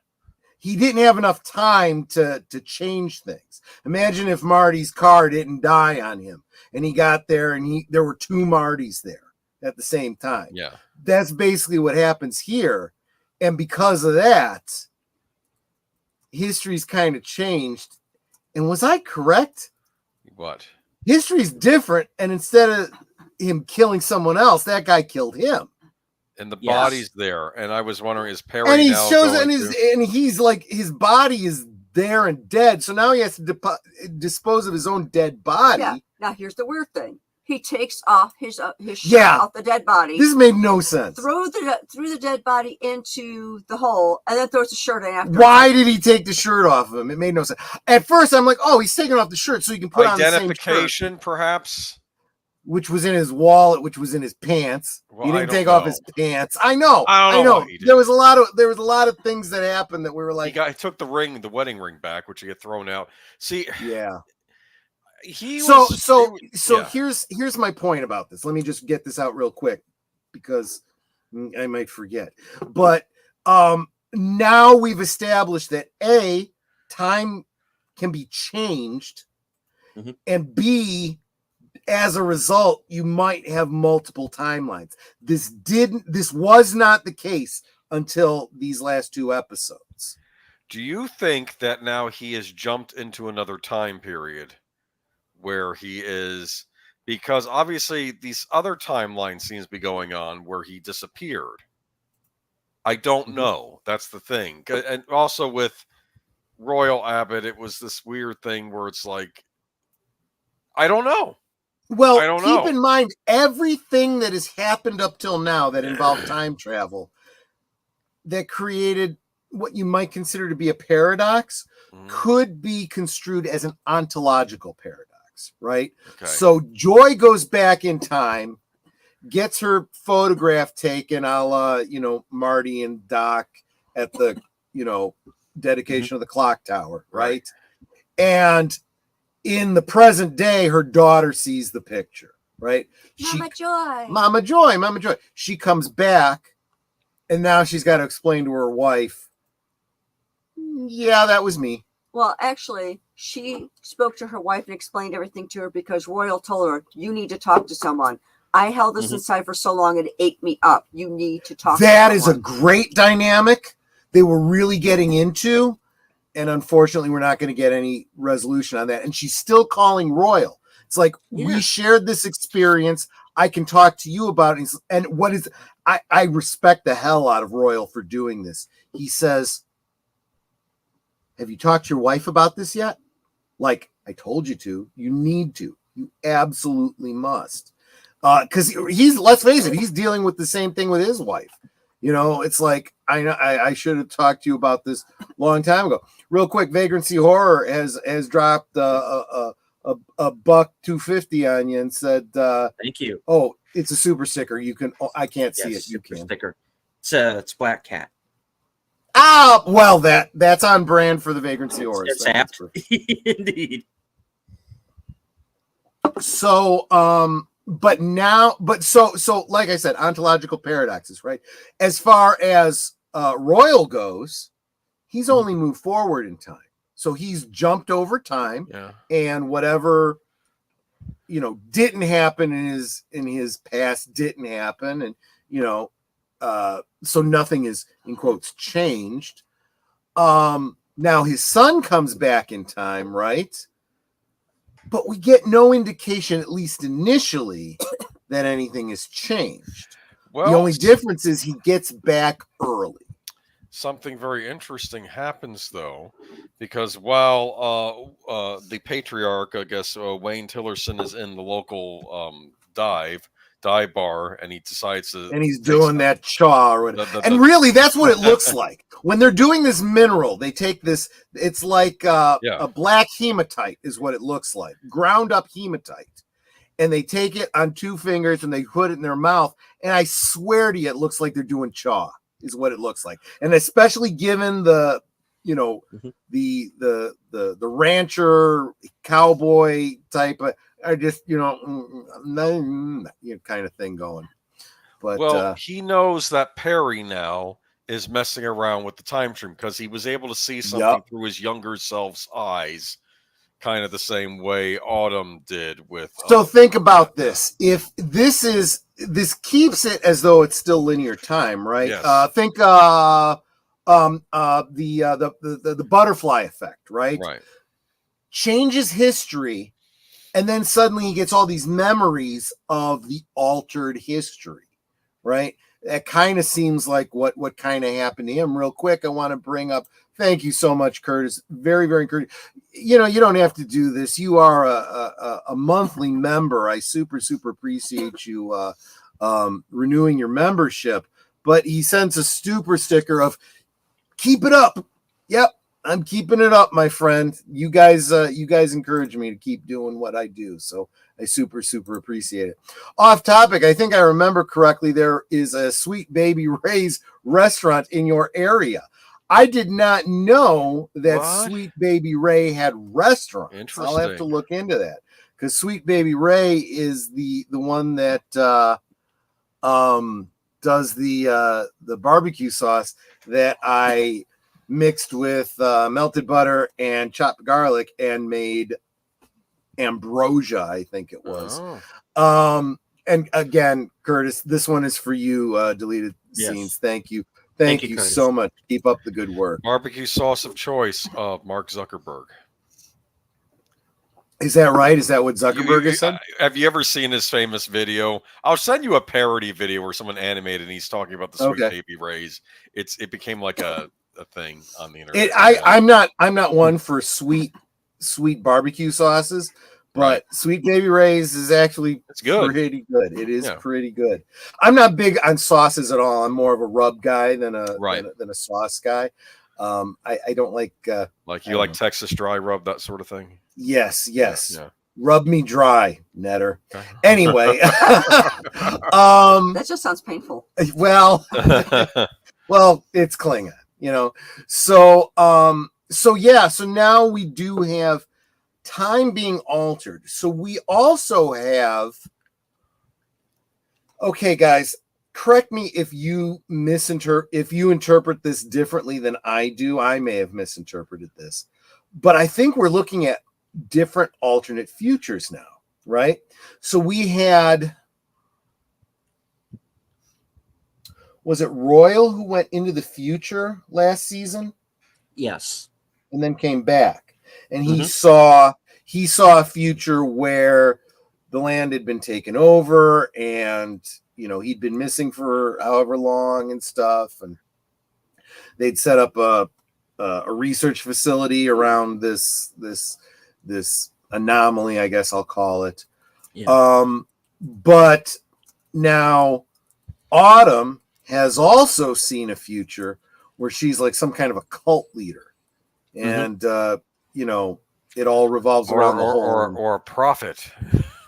He didn't have enough time to change things. Imagine if Marty's car didn't die on him and he got there and there were two Martys there at the same time. Yeah. That's basically what happens here. And because of that, history's kind of changed. And was I correct? What? History's different. And instead of him killing someone else, that guy killed him. And the body's there, and I was wondering, is Perry and he now shows going and he's like, his body is there and dead, so now he has to dispose of his own dead body. Yeah. Now here's the weird thing: he takes off his shirt off the dead body. This made no sense. Threw the dead body into the hole, and then throws the shirt in after. Why did he take the shirt off of him? It made no sense. At first, I'm like, oh, he's taking off the shirt so he can put on the same shirt. Identification, perhaps. Which was in his wallet, which was in his pants. Well, he didn't take off his pants. I know. There was a lot of things that happened that we were like. He took the wedding ring back, which he had thrown out. See, here's my point about this. Let me just get this out real quick because I might forget. But now we've established that time can be changed, and B, as a result, you might have multiple timelines. This was not the case until these last 2 episodes. Do you think that now he has jumped into another time period where he is, because obviously these other timelines seems to be going on where he disappeared. I don't know. That's the thing. And also with Royal Abbott, it was this weird thing where it's like, I don't know. Well, I don't keep know. in mind, everything that has happened up till now that involved time travel that created what you might consider to be a paradox could be construed as an ontological paradox, right? Okay. So Joy goes back in time, gets her photograph taken a la, Marty and Doc at the, dedication of the clock tower, right? And in the present day, her daughter sees the picture, right? Mama Joy. She comes back, and now she's got to explain to her wife, yeah, that was me. Well, actually, she spoke to her wife and explained everything to her because Royal told her, you need to talk to someone. I held this inside for so long, it ate me up. You need to talk to someone. That is a great dynamic they were really getting into. And unfortunately, we're not going to get any resolution on that. And she's still calling Royal. It's like, we shared this experience. I can talk to you about it. And what is, I respect the hell out of Royal for doing this. He says, have you talked to your wife about this yet? Like, I told you to. You need to. You absolutely must. Because let's face it, he's dealing with the same thing with his wife. It's like, I should have talked to you about this a long time ago. Real quick, Vagrancy Horror has dropped a $1.250 on you and said, thank you. Oh, it's a super sticker. You can, I can't see it. You can. Sticker. It's Black Cat. Ah, well, that's on brand for the Vagrancy Horror. It's apt. Indeed. So, so like I said, ontological paradoxes, right? As far as Royal goes, he's only moved forward in time. So he's jumped over time, and whatever didn't happen in his past didn't happen, and so nothing is, in quotes, changed. Now his son comes back in time, right? But we get no indication, at least initially, that anything has changed. Well, the only difference is he gets back early. Something very interesting happens, though, because while the patriarch, I guess, Wayne Tillerson, is in the local dive bar, and he decides to... And he's doing that chaw. And really, that's what it looks like. When they're doing this mineral, they take this... It's like a black hematite is what it looks like. Ground up hematite. And they take it on 2 fingers, and they put it in their mouth. And I swear to you, it looks like they're doing chaw, is what it looks like. And especially given the... the rancher cowboy type of... I just, kind of thing going. But he knows that Perry now is messing around with the time stream because he was able to see something through his younger self's eyes, kind of the same way Autumn did with. So think about this. If this keeps it as though it's still linear time, right? Yes. Think the butterfly effect, right? Right. Changes history. And then suddenly he gets all these memories of the altered history, right? That kind of seems like what kind of happened to him. Real quick, I want to bring up, thank you so much, Curtis. Very, very encouraging. You don't have to do this. You are a monthly member. I super, super appreciate you renewing your membership. But he sends a super sticker of, keep it up. Yep. I'm keeping it up, my friend. You guys encourage me to keep doing what I do. So I super, super appreciate it. Off topic, I think I remember correctly, there is a Sweet Baby Ray's restaurant in your area. I did not know that Sweet Baby Ray had restaurants. Interesting. I'll have to look into that because Sweet Baby Ray is the one that does the barbecue sauce that I mixed with melted butter and chopped garlic and made Ambrosia, I think it was. Oh. And again, Curtis, this one is for you, deleted scenes. Thank you. Thank you Curtis. so much. Keep up the good work. Barbecue sauce of choice of Mark Zuckerberg. Is that right? Is that what Zuckerberg has said? Have you ever seen his famous video? I'll send you a parody video where someone animated and he's talking about the sweet baby rays. It became like a thing on the internet. I'm not one for sweet barbecue sauces, but Sweet Baby Ray's is actually pretty good. It is pretty good. I'm not big on sauces at all. I'm more of a rub guy than a sauce guy. I don't like like Texas dry rub, that sort of thing. Yes. Yeah. Rub me dry, Netter. Anyway, that just sounds painful. Well, it's Klingon, you know. So now we do have time being altered. So we also have. Okay, guys, correct me if you interpret this differently than I do. I may have misinterpreted this, but I think we're looking at different alternate futures now, right? So we had, was it Royal who went into the future last season? Yes. And then came back, and he saw a future where the land had been taken over, and he'd been missing for however long and stuff, and they'd set up a research facility around this anomaly, I guess I'll call it. Yeah. But now Autumn has also seen a future where she's like some kind of a cult leader, and it all revolves around the whole or a prophet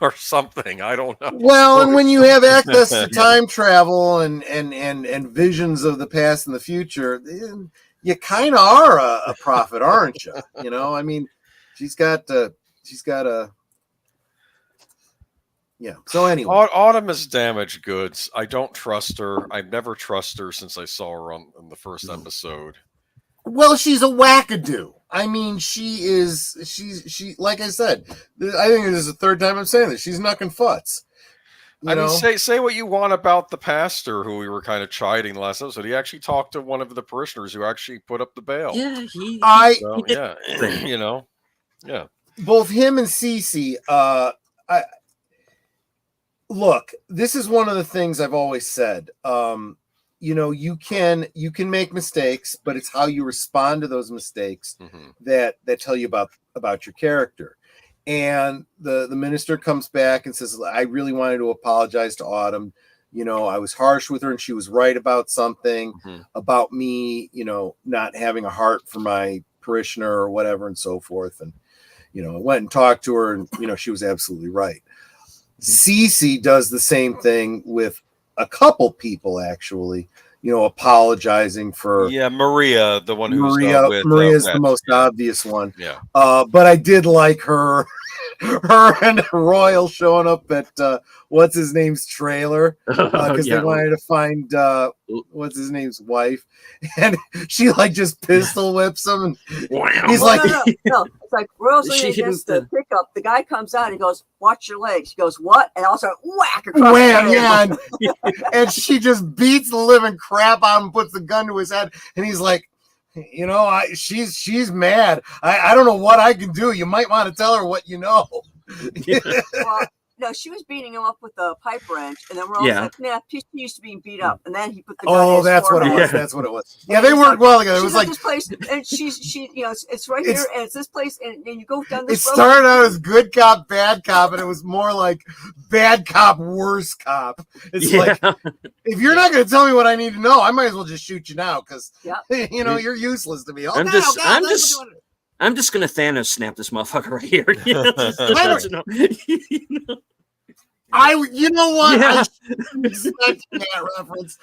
or something. I don't know. Well, and when you have access to time travel and visions of the past and the future, you kind of are a prophet, aren't you? I mean, she's got a. Yeah. So anyway, Autumn is damaged goods. I don't trust her. I've never trusted her since I saw her on the first episode. Well, she's a wackadoo. I mean, she like I said, I think this is the third time I'm saying this. She's knucking futs. I mean, say what you want about the pastor who we were kind of chiding the last episode. He actually talked to one of the parishioners who actually put up the bail. Yeah, yeah. Both him and Cece, look, this is one of the things I've always said. You can make mistakes, but it's how you respond to those mistakes that tell you about your character. And the minister comes back and says, I really wanted to apologize to Autumn. I was harsh with her and she was right about something about me, not having a heart for my parishioner or whatever and so forth. And, I went and talked to her and, she was absolutely right. Cece does the same thing with a couple people, actually, apologizing for Maria, the one who's Maria's the most obvious one. Yeah. But I did like her and Royal showing up at what's his name's trailer because they wanted to find what's his name's wife, and she like just pistol whips him, and he's like, no. It's like Royal's leaning against the pickup. The guy comes out and he goes, "Watch your legs." He goes, "What?" And also whack across wham, and she just beats the living crap out of him and puts the gun to his head, and he's like, she's mad. I don't know what I can do. You might want to tell her what you know. Well, no, she was beating him up with a pipe wrench, and then we're all like, "Nah, she's used to being beat up." And then he put the gun in his that's what it forehead. was. That's what it was. Yeah, they worked well together. It was like this place, and it's right here, and it's this place, and you go down this road. It started out as good cop, bad cop, and it was more like bad cop, worse cop. It's like, if you're not going to tell me what I need to know, I might as well just shoot you now because you're useless to me. I'm just gonna Thanos snap this motherfucker right here. You know what? Yeah. I expect that reference.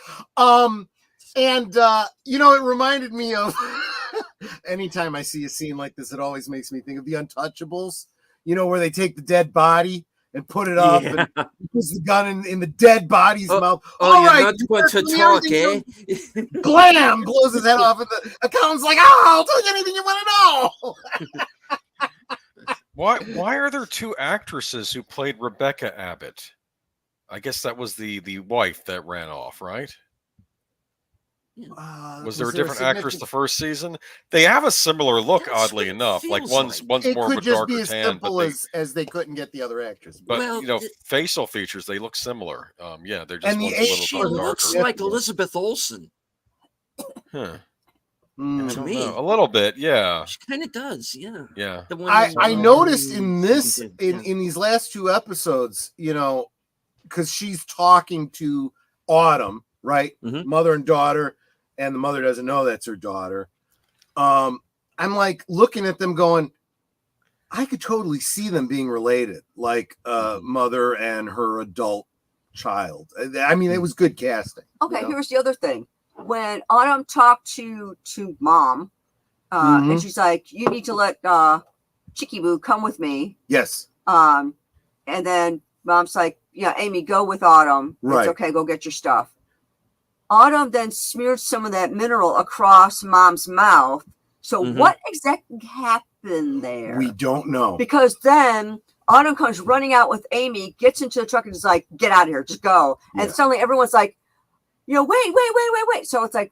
It reminded me of anytime I see a scene like this, it always makes me think of the Untouchables, where they take the dead body and put it up and puts the gun in the dead body's mouth. All right, not going to talk, eh? Glam! Blows his head off, and the accountant's like, I'll tell you anything you want to know. Why are there two actresses who played Rebecca Abbott? I guess that was the wife that ran off, right? Was there a different actress the first season? They have a similar look, oddly enough. Like one's it more could of a just darker be as tan, simple but as they couldn't get the other actress. but Well, facial features, they look similar. Yeah, they're just And the one's a age- little she bit looks darker. like Elizabeth Olsen. Huh. Mm. I To don't me. know. A little bit, yeah. She kind of does, yeah. Yeah. The one I noticed in this she did, yeah. in these last two episodes, because she's talking to Autumn, right? Mhm. Mother and daughter, and the mother doesn't know that's her daughter. I'm like looking at them going, I could totally see them being related, like mother and her adult child. I mean, it was good casting. Okay, here's the other thing. When Autumn talked to mom, and she's like, "You need to let Chicky Boo come with me." Yes. And then mom's like, "Yeah, Amy, go with Autumn. Right. It's okay. Go get your stuff." Autumn then smeared some of that mineral across mom's mouth. So what exactly happened there? We don't know. Because then Autumn comes running out with Amy, gets into the truck and is like, "Get out of here, just go." And suddenly everyone's like, wait. So it's like,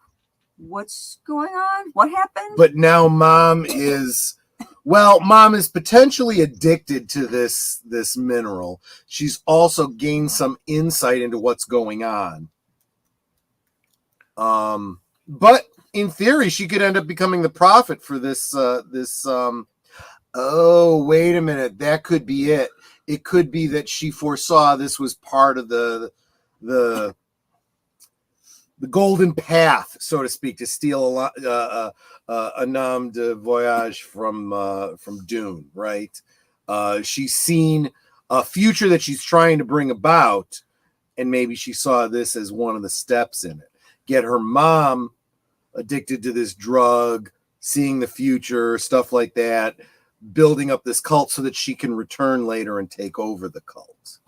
what's going on? What happened? But now mom is potentially addicted to this mineral. She's also gained some insight into what's going on. But in theory, she could end up becoming the prophet for this. Oh, wait a minute. That could be it. It could be that she foresaw this was part of the golden path, so to speak, to steal a nom de voyage from Dune, right? She's seen a future that she's trying to bring about, and maybe she saw this as one of the steps in it. Get her mom addicted to this drug, seeing the future, stuff like that, building up this cult so that she can return later and take over the cult.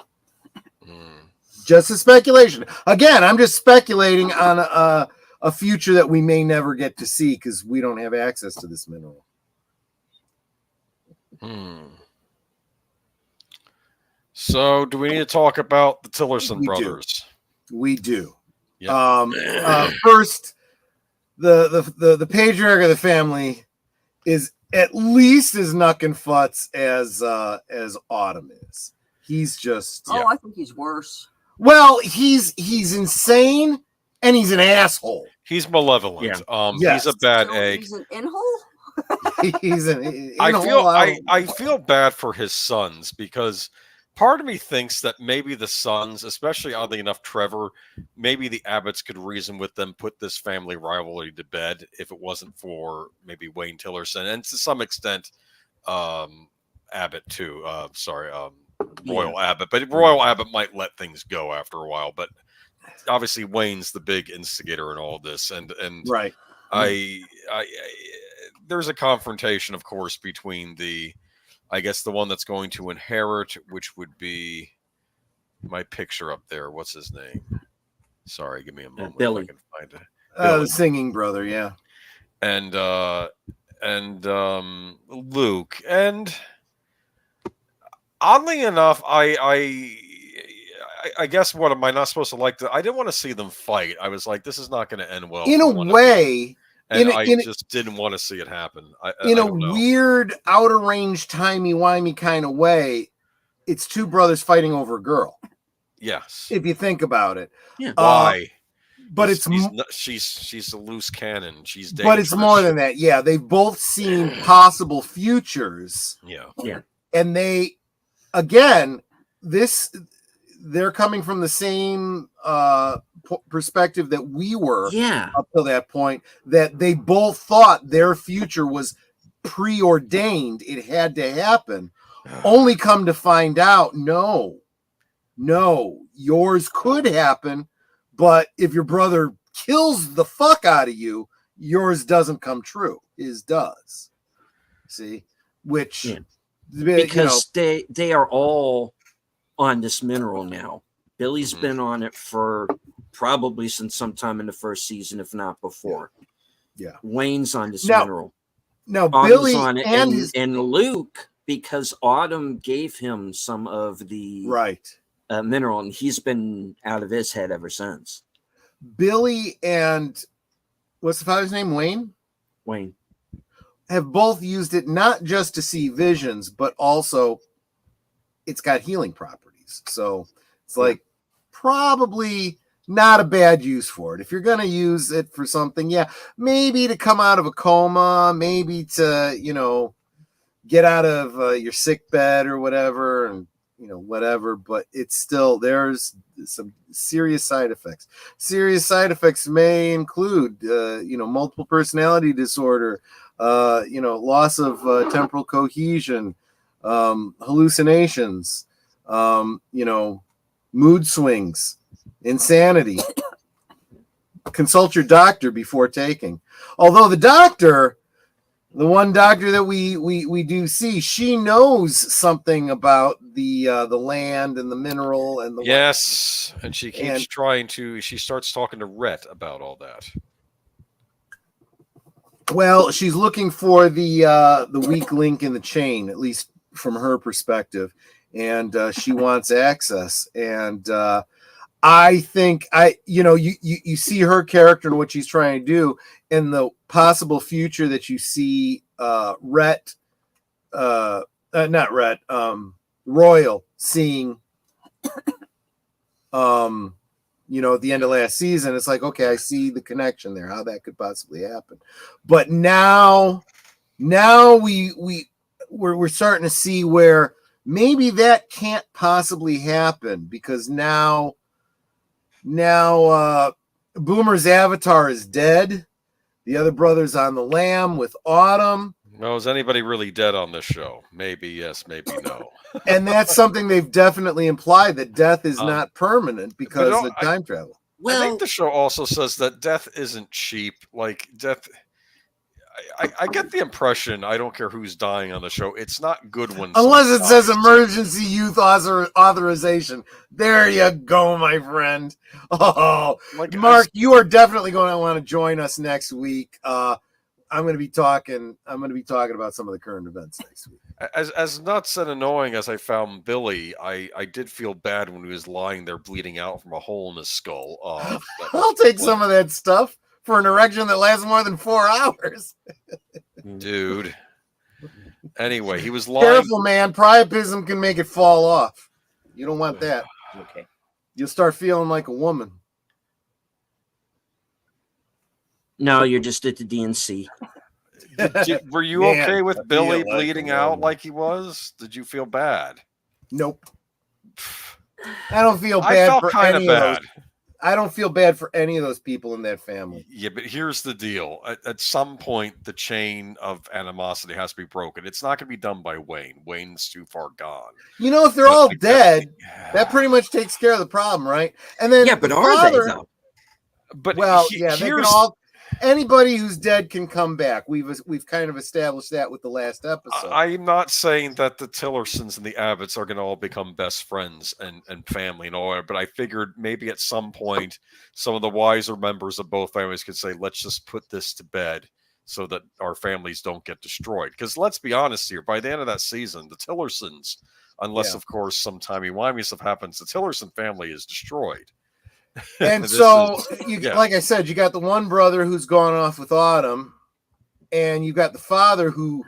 Just a speculation. Again, I'm just speculating on a future that we may never get to see because we don't have access to this mineral. So, do we need to talk about the Tillerson brothers? We do. Yep. First, the patriarch of the family is at least as knuck and futz as Autumn is. He's just I think he's worse. Well, he's insane and he's an asshole. He's malevolent. Yeah. He's a bad egg. He's an in-hole? He's an in I feel bad for his sons because part of me thinks that maybe the sons, especially oddly enough, Trevor, maybe the Abbotts could reason with them, put this family rivalry to bed if it wasn't for maybe Wayne Tillerson and to some extent Abbott too. Royal Abbott, but Royal Abbott might let things go after a while. But obviously, Wayne's the big instigator in all this, and right. I there's a confrontation, of course, between I guess the one that's going to inherit, which would be my picture up there. What's his name? Sorry, give me a moment. Billy. If I can find it. The singing brother, yeah. And Luke. And oddly enough, I guess what am I not supposed to like? I didn't want to see them fight. I was like, this is not going to end well. In a way. And I just didn't want to see it happen. In a weird, outer range, timey-wimey kind of way, it's two brothers fighting over a girl. Yes. If you think about it. Yeah. Why? But she's a loose cannon. She's but it's more than that. Yeah, they've both seen possible futures. Yeah. And they, again, they're coming from the same perspective that we were up till that point, that they both thought their future was preordained. It had to happen. Only come to find out, no, yours could happen, but if your brother kills the fuck out of you, yours doesn't come true. His does. See? Which because they are all on this mineral now. Billy's been on it for probably since sometime in the first season, if not before. Yeah. Wayne's on this mineral. No, Autumn's Billy on it, and and Luke because Autumn gave him some of the mineral, and he's been out of his head ever since. Billy and what's the father's name? Wayne have both used it not just to see visions, but also it's got healing properties. So it's like probably not a bad use for it. If you're going to use it for something, maybe to come out of a coma, maybe to, get out of your sick bed or whatever, and, whatever, but it's still, there's some serious side effects. Serious side effects may include, multiple personality disorder, loss of temporal cohesion, hallucinations, mood swings, insanity. Consult your doctor before taking. Although the one doctor that we do see, she knows something about the land and the mineral and the and she keeps she starts talking to Rhett about all that. Well, she's looking for the weak link in the chain, at least from her perspective, and she wants access. And I think you see her character and what she's trying to do, in the possible future that you see Royal seeing at the end of last season. It's like, okay, I see the connection there, how that could possibly happen. But now we're starting to see where maybe that can't possibly happen, because now Boomer's avatar is dead. The other brother's on the lam with Autumn. No, is anybody really dead on this show? Maybe yes, maybe no. And that's something they've definitely implied, that death is not permanent because of time travel. Well, I think the show also says that death isn't cheap. Like death, I get the impression, I don't care who's dying on the show, it's not good when unless it says emergency youth authorization. There you go, my friend. Oh, Mark, you are definitely going to want to join us next week. I'm going to be talking about some of the current events next week. As nuts and annoying as I found Billy, I did feel bad when he was lying there bleeding out from a hole in his skull. I'll take some of that stuff for an erection that lasts more than 4 hours. Dude. Anyway, he was lying. Careful, man. Priapism can make it fall off. You don't want that. Okay. You'll start feeling like a woman. No, you're just at the DNC. Were you okay with Billy bleeding out like he was? Did you feel bad? Nope. I don't feel bad for any of those. I don't feel bad for any of those people in that family. Yeah, but here's the deal. At some point, the chain of animosity has to be broken. It's not going to be done by Wayne. Wayne's too far gone. If they're all dead, that pretty much takes care of the problem, right? And then but are they though? But they can all. Anybody who's dead can come back. We've kind of established that with the last episode. I'm not saying that the Tillersons and the Abbotts are going to all become best friends and family and all that, but I figured maybe at some point some of the wiser members of both families could say, let's just put this to bed so that our families don't get destroyed. Because let's be honest here, by the end of that season, the Tillersons, unless of course some timey-wimey stuff happens, the Tillerson family is destroyed. And so, like I said, you got the one brother who's gone off with Autumn, and you got the father who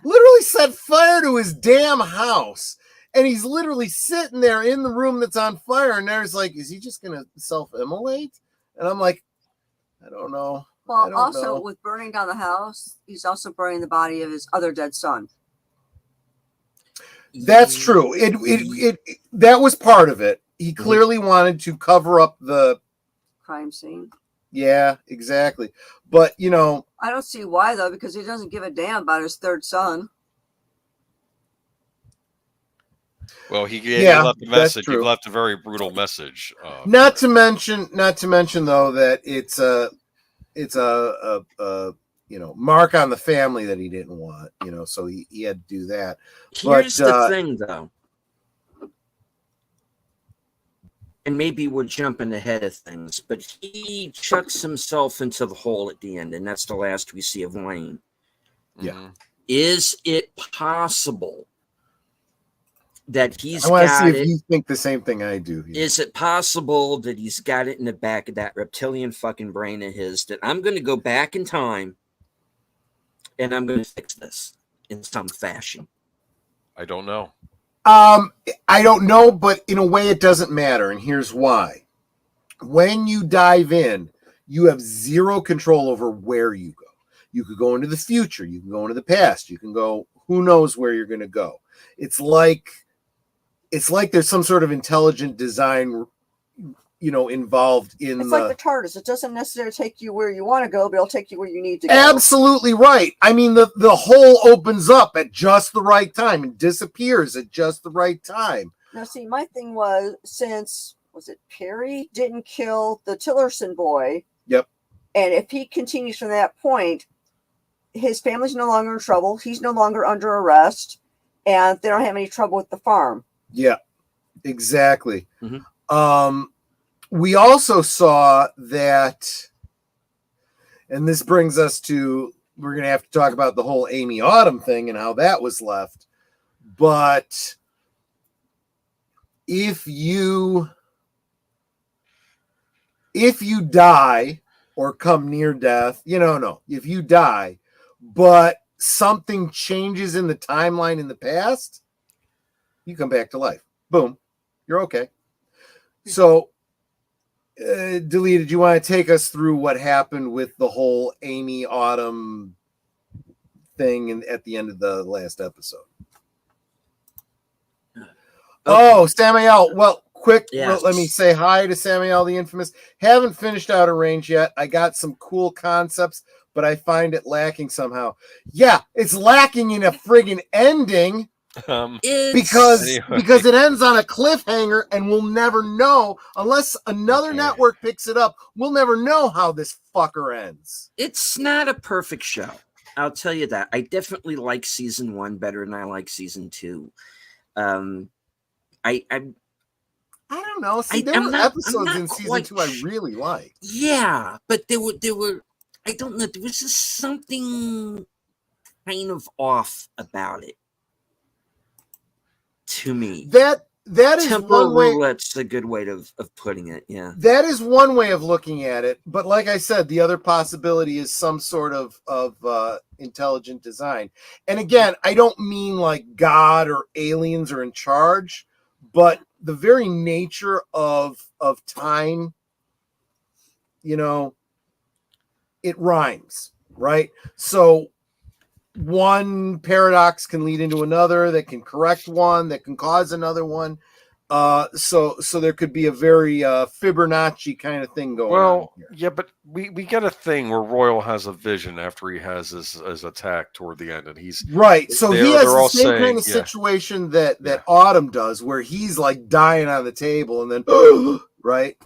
literally set fire to his damn house. And he's literally sitting there in the room that's on fire, and there's like, is he just going to self-immolate? And I'm like, I don't know. Well, also with burning down the house, he's also burning the body of his other dead son. That's true. That was part of it. He clearly wanted to cover up the crime scene. Yeah, exactly. But, I don't see why, though, because he doesn't give a damn about his third son. Well, he left a message. He left a very brutal message. Not to mention, though, that it's a mark on the family that he didn't want. So he had to do that. Here's the thing, though. And maybe we're jumping ahead of things, but he chucks himself into the hole at the end, and that's the last we see of Wayne. Yeah. Is it possible that he's I want to see got if it. you think the same thing I do. Here. Is it possible that he's got it in the back of that reptilian fucking brain of his that I'm going to go back in time and I'm going to fix this in some fashion? I don't know. I don't know, but in a way it doesn't matter, and here's why. When you dive in, you have zero control over where you go. You could go into the future, you can go into the past, you can go, who knows where you're going to go. It's like there's some sort of intelligent design, involved in It's like the TARDIS. It doesn't necessarily take you where you want to go, but it'll take you where you need to go. Absolutely right. I mean, the hole opens up at just the right time and disappears at just the right time. Now, see, my thing was, since, was it Perry didn't kill the Tillerson boy? Yep. And if he continues from that point, his family's no longer in trouble. He's no longer under arrest, and they don't have any trouble with the farm. Yeah, exactly. Mm-hmm. We also saw that, and this brings us to, we're going to have to talk about the whole Amy Autumn thing and how that was left. But if you die or come near death, if you die, but something changes in the timeline in the past, you come back to life. Boom. You're okay. So, Delia, did you want to take us through what happened with the whole Amy Autumn thing at the end of the last episode? Okay. Oh, Samael. Well, quick, Yes. Let me say hi to Samael the Infamous. Haven't finished Outer Range yet. I got some cool concepts, but I find it lacking somehow. Yeah, it's lacking in a friggin' ending. Because it ends on a cliffhanger, and we'll never know unless another network picks it up. We'll never know how this fucker ends. It's not a perfect show. I'll tell you that. I definitely like season 1 better than I like season 2. I don't know. See, there were episodes in season 2 I really liked. Yeah, but there were. I don't know. There was just something kind of off about it. To me, that is one way. Roulette's a good way of putting it. Yeah, that is one way of looking at it. But like I said, the other possibility is some sort of intelligent design. And again, I don't mean like God or aliens are in charge, but the very nature of time. It rhymes, right? So one paradox can lead into another that can correct one that can cause another one. So there could be a very Fibonacci kind of thing going on here. Yeah, but we get a thing where Royal has a vision after he has his attack toward the end, and he's right. So he has the same kind of situation that Autumn does, where he's like dying on the table, and then right.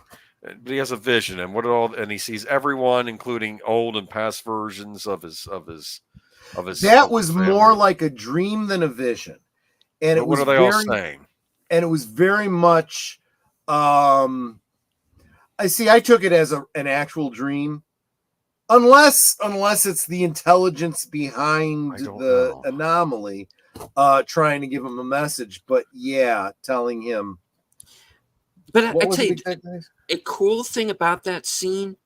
But he has a vision, and he sees everyone, including old and past versions of his. That was more like a dream than a vision, and what are they all saying? And it was very much. I took it as an actual dream, unless it's the intelligence behind the anomaly, trying to give him a message. But yeah, telling him. But I tell you, a cool thing about that scene,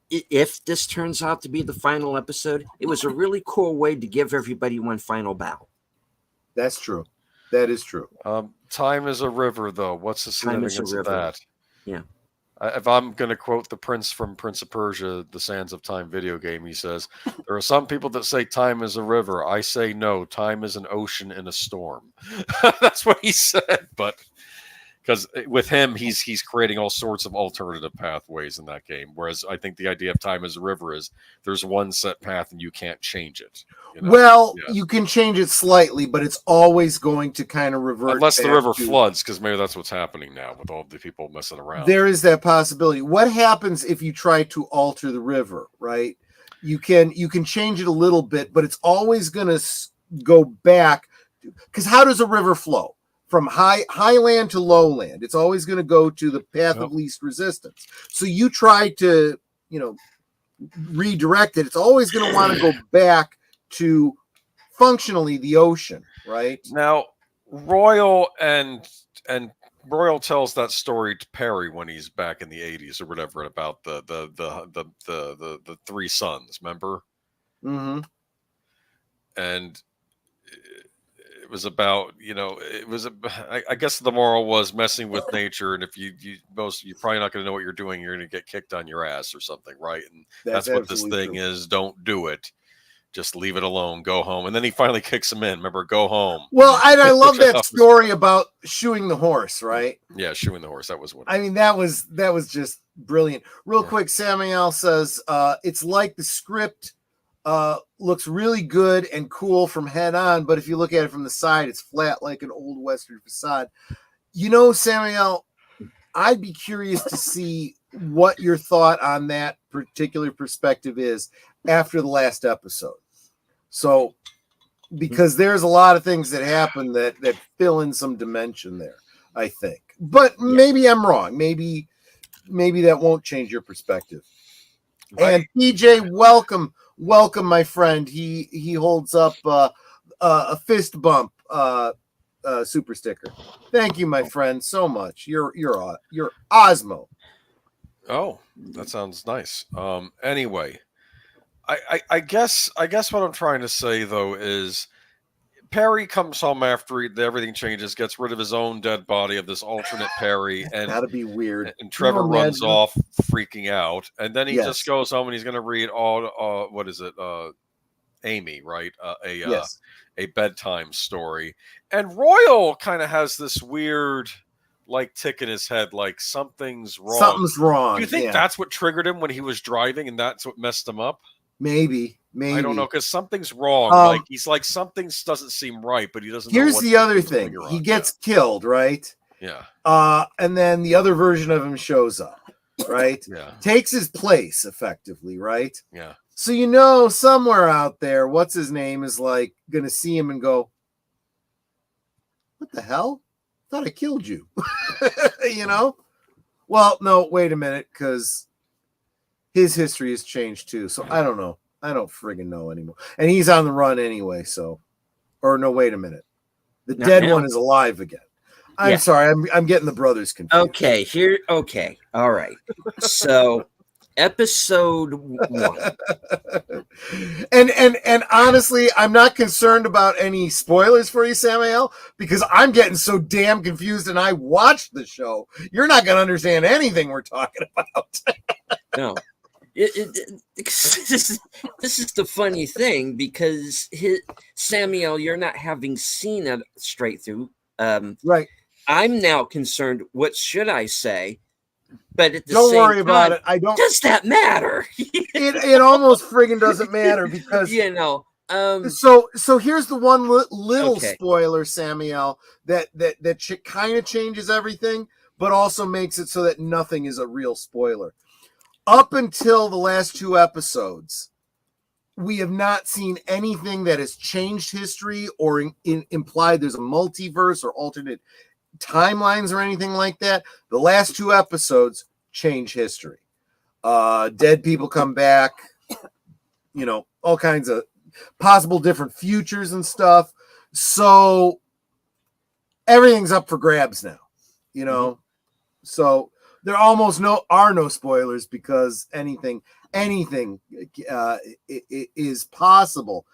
if this turns out to be the final episode, it was a really cool way to give everybody one final bow. That's true. That is true. Time is a river, though. What's the significance of that? Yeah. If I'm going to quote the prince from Prince of Persia, the Sands of Time video game, he says, there are some people that say time is a river. I say no, time is an ocean in a storm. That's what he said. But because with him, he's creating all sorts of alternative pathways in that game. Whereas I think the idea of time as a river is there's one set path and you can't change it. Well, you can change it slightly, but it's always going to kind of revert. Unless the river floods, because maybe that's what's happening now with all the people messing around. There is that possibility. What happens if you try to alter the river, right? You can change it a little bit, but it's always going to go back. Because how does a river flow? From highland to lowland, it's always going to go to the path of least resistance. So you try to, redirect it. It's always going to want to go back to functionally the ocean, right? Now, Royal and Royal tells that story to Perry when he's back in the 80s or whatever about the three sons, remember? Mm-hmm. And it was about, I guess the moral was messing with nature, and if you're probably not going to know what you're doing, you're going to get kicked on your ass or something, right? And that's what this thing is. Don't do it. Just leave it alone. Go home. And then he finally kicks him in. Remember, go home. Well, I love that story about shoeing the horse, right? Yeah, shoeing the horse. That was one. I mean, that was just brilliant. Real quick, Samuel says it's like the script looks really good and cool from head on, but if you look at it from the side, it's flat like an old Western facade. Samuel, I'd be curious to see what your thought on that particular perspective is after the last episode. So, because there's a lot of things that happen that fill in some dimension there, I think. But maybe I'm wrong. Maybe that won't change your perspective. Right. And PJ, welcome, my friend. He holds up a fist bump super sticker. Thank you, my friend, so much. You're Osmo. Oh, that sounds nice. Anyway, I guess what I'm trying to say though is Perry comes home after everything changes, gets rid of his own dead body of this alternate Perry, and that'd be weird. And Trevor runs off freaking out, and then he just goes home and he's going to read all what is it? Amy, right? A bedtime story, and Royal kind of has this weird tick in his head, like something's wrong. Something's wrong. Do you think that's what triggered him when he was driving, and that's what messed him up? Maybe. I don't know, because something's wrong. He's like something doesn't seem right, but he doesn't. Here's the other thing: he gets killed, right? Yeah. And then the other version of him shows up, right? Yeah. Takes his place effectively, right? Yeah. So somewhere out there, what's his name is gonna see him and go, "What the hell? Thought I killed you." Well, no, wait a minute, because his history has changed too. So I don't know. I don't friggin' know anymore. And he's on the run anyway, no, wait a minute. The dead one is alive again. I'm sorry, I'm getting the brothers confused. Okay, all right. So episode 1. and honestly, I'm not concerned about any spoilers for you, Samuel, because I'm getting so damn confused, and I watched the show. You're not gonna understand anything we're talking about. No. This is the funny thing, because Samuel, you're not having seen it straight through. Right. I'm now concerned. What should I say? But at the don't same worry time, about it. I don't. Does that matter? it almost friggin' doesn't matter because So here's the one little spoiler, Samuel, that kind of changes everything, but also makes it so that nothing is a real spoiler. Up until the last 2 episodes, we have not seen anything that has changed history or implied there's a multiverse or alternate timelines or anything like that. The last 2 episodes change history. Dead people come back, all kinds of possible different futures and stuff. So everything's up for grabs now, Mm-hmm. So there almost are no spoilers because anything is possible.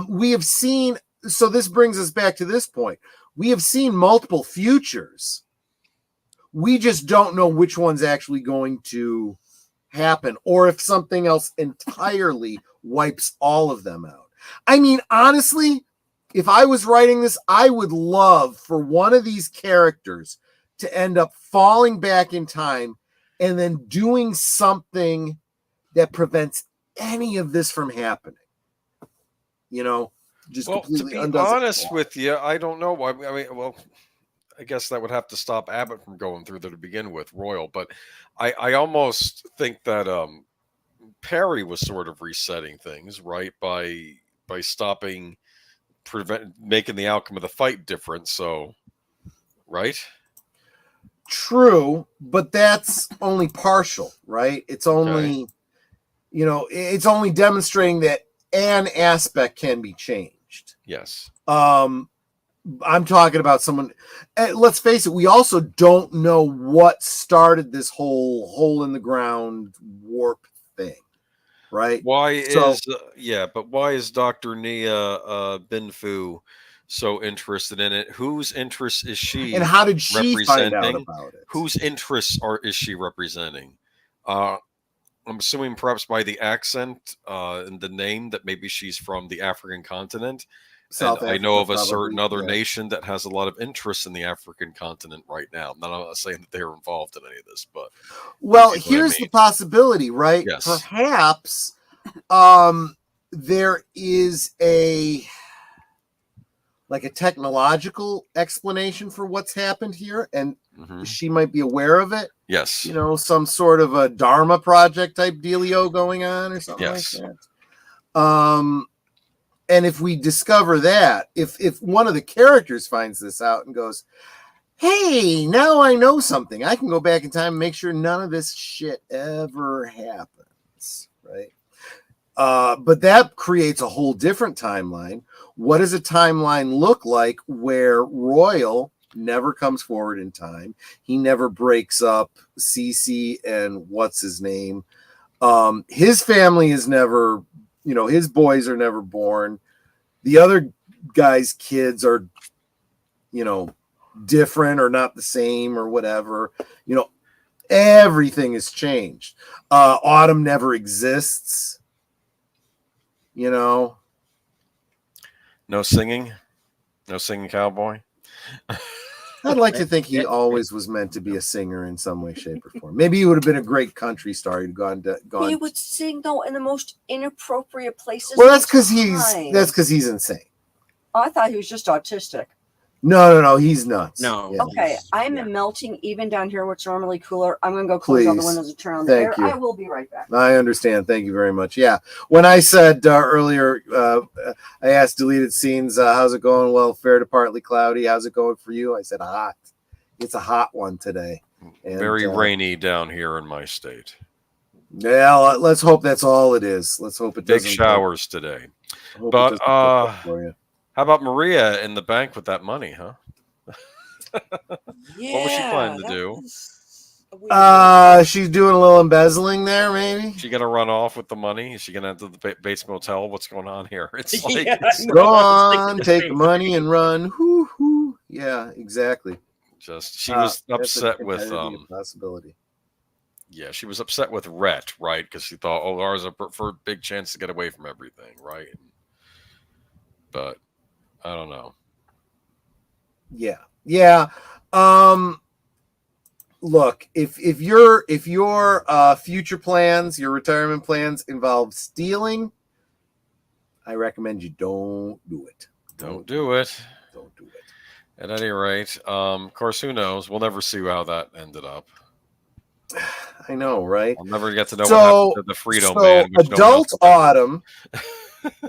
We have seen, so this brings us back to this point. We have seen multiple futures. We just don't know which one's actually going to happen, or if something else entirely wipes all of them out. I mean, honestly, if I was writing this, I would love for one of these characters to end up falling back in time and then doing something that prevents any of this from happening. Just completely to be honest with you, I don't know. I mean, I guess that would have to stop Abbott from going through there to begin with, Royal. But I almost think that Perry was sort of resetting things, right, by stopping, making the outcome of the fight different. So, right. True, but that's only partial, right? It's only, it's only demonstrating that an aspect can be changed. Yes. I'm talking about someone. Let's face it. We also don't know what started this whole hole in the ground warp thing, right? Why is but why is Dr. Nia Binfu so interested in it? Whose interest is she And how did she find out representing? about it? Whose interests is she representing? I'm assuming perhaps by the accent and the name that maybe she's from the African continent. South And I know of Africa, a certain probably, other yeah. nation that has a lot of interest in the African continent right now. I'm not saying that they're involved in any of this, but Well, you know what I here's the mean. possibility, right? Yes. Perhaps there is a technological explanation for what's happened here, and she might be aware of it. Yes. You know, some sort of a Dharma project type dealio going on or something like that. And if we discover that, if one of the characters finds this out and goes, hey, now I know something, I can go back in time and make sure none of this shit ever happens, right? But that creates a whole different timeline. What does a timeline look like where Royal never comes forward in time? He never breaks up Cece and what's his name? His family is never, his boys are never born. The other guy's kids are, different or not the same or whatever. Everything has changed. Autumn never exists. No singing cowboy. I'd like to think he always was meant to be a singer in some way, shape, or form. Maybe he would have been a great country star. He'd gone. He would sing though in the most inappropriate places. Well, that's because he's insane. Oh, I thought he was just autistic. No, he's nuts. No. Yeah, Okay, I'm melting even down here, which is normally cooler. I'm going to go close all the windows and turn on the air. You. I will be right back. I understand. Thank you very much. Yeah. When I said earlier, I asked deleted scenes, how's it going? Well, fair to partly cloudy. How's it going for you? I said hot. It's a hot one today. And, very rainy down here in my state. Yeah, let's hope that's all it is. Let's hope it doesn't. Big showers today. But for you. How about Maria in the bank with that money, huh? Yeah, what was she planning to do? She's doing a little embezzling there, maybe. She gonna run off with the money? Is she gonna enter the Bates Motel? What's going on here? It's like go on, take the money and run. Hoo hoo. Yeah, exactly. She was upset with possibility. Yeah, she was upset with Rhett, right? Because she thought, ours a big chance to get away from everything, right? But I don't know. Yeah. Look, if your future plans, your retirement plans involve stealing, I recommend you don't do it. Don't do it. Don't do it. At any rate, of course, who knows? We'll never see how that ended up. I know, right? I'll never get to know what happened to the Frito Man.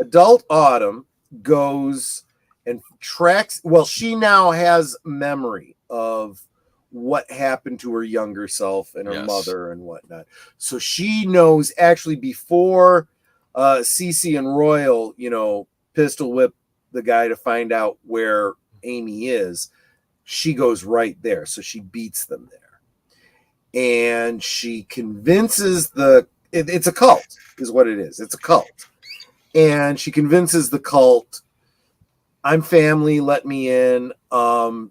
Adult Autumn goes and tracks. Well, she now has memory of what happened to her younger self and her mother and whatnot. So she knows actually before Cece and Royal, pistol whip the guy to find out where Amy is. She goes right there. So she beats them there. And she convinces it's a cult is what it is. It's a cult. And she convinces the cult, I'm family, let me in.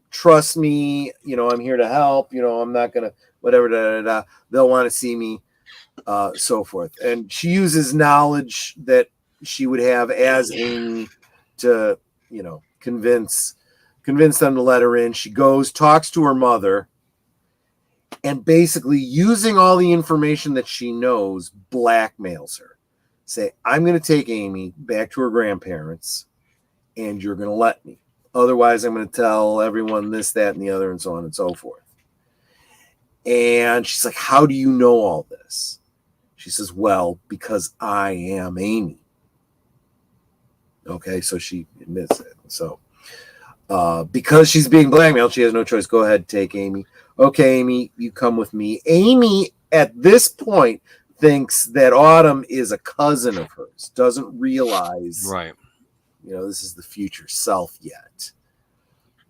Trust me, I'm here to help. I'm not gonna whatever. They'll want to see me, so forth. And she uses knowledge that she would have as Amy to, convince them to let her in. She goes, talks to her mother, and basically using all the information that she knows, blackmails her. Say, I'm going to take Amy back to her grandparents, and you're going to let me. Otherwise, I'm going to tell everyone this, that, and the other, and so on and so forth. And she's like, how do you know all this? She says, well, because I am Amy. Okay, so she admits it. So because she's being blackmailed, she has no choice. Go ahead, take Amy. Okay, Amy, you come with me. Amy, at this point, thinks that Autumn is a cousin of hers, doesn't realize, right? This is the future self yet.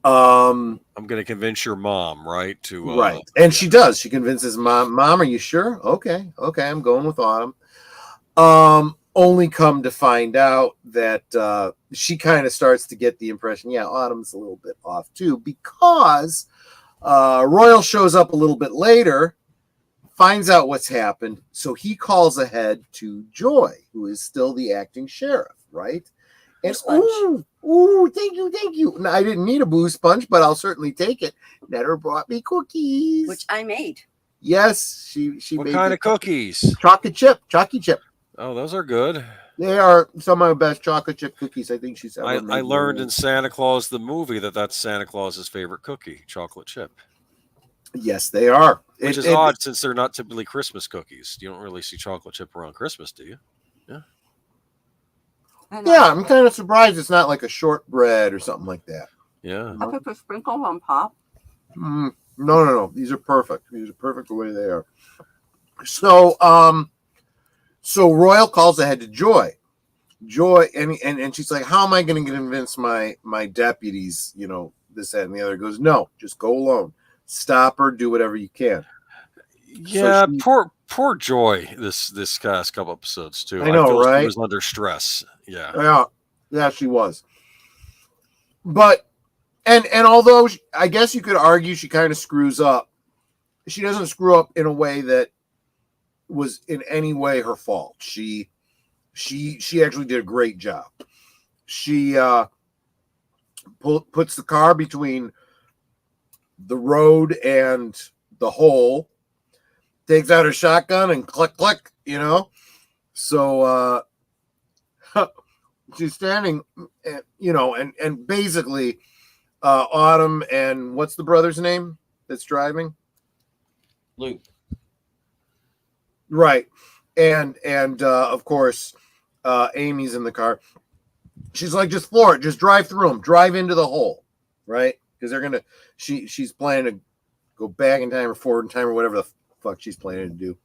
I'm going to convince your mom, right? Right. And she does. She convinces Mom, are you sure? Okay, I'm going with Autumn. Only come to find out that she kind of starts to get the impression, yeah, Autumn's a little bit off too, because Royal shows up a little bit later, finds out what's happened, so he calls ahead to Joy, who is still the acting sheriff, right? And thank you. Now, I didn't need a booze punch, but I'll certainly take it. Netter brought me cookies, which I made. Yes, she what made kind of cookies? Chocolate chip. Oh, those are good. They are some of the best chocolate chip cookies I think she's ever made. I learned in Santa Claus the movie that's Santa Claus's favorite cookie, chocolate chip. Yes, they are. Which is odd since they're not typically Christmas cookies. You don't really see chocolate chip around Christmas, do you? Yeah. Yeah, I'm kind of surprised it's not like a shortbread or something like that. Yeah. I put a sprinkle on top. No. These are perfect. These are perfect the way they are. So, so Royal calls ahead to Joy. And she's like, how am I going to convince my deputies, this, that, and the other? Goes, no, just go alone. Stop her, do whatever you can. Yeah, so poor Joy this past couple episodes too. I know, feel right? She was under stress. Yeah. Yeah, she was. But and although I guess you could argue she kind of screws up, she doesn't screw up in a way that was in any way her fault. She actually did a great job. She puts the car between the road and the hole, takes out her shotgun and click, So she's standing, and basically Autumn and what's the brother's name that's driving? Luke. Right. And of course, Amy's in the car. She's like, just floor it, just drive through them, drive into the hole, right? Because she's planning to go back in time or forward in time or whatever the fuck she's planning to do.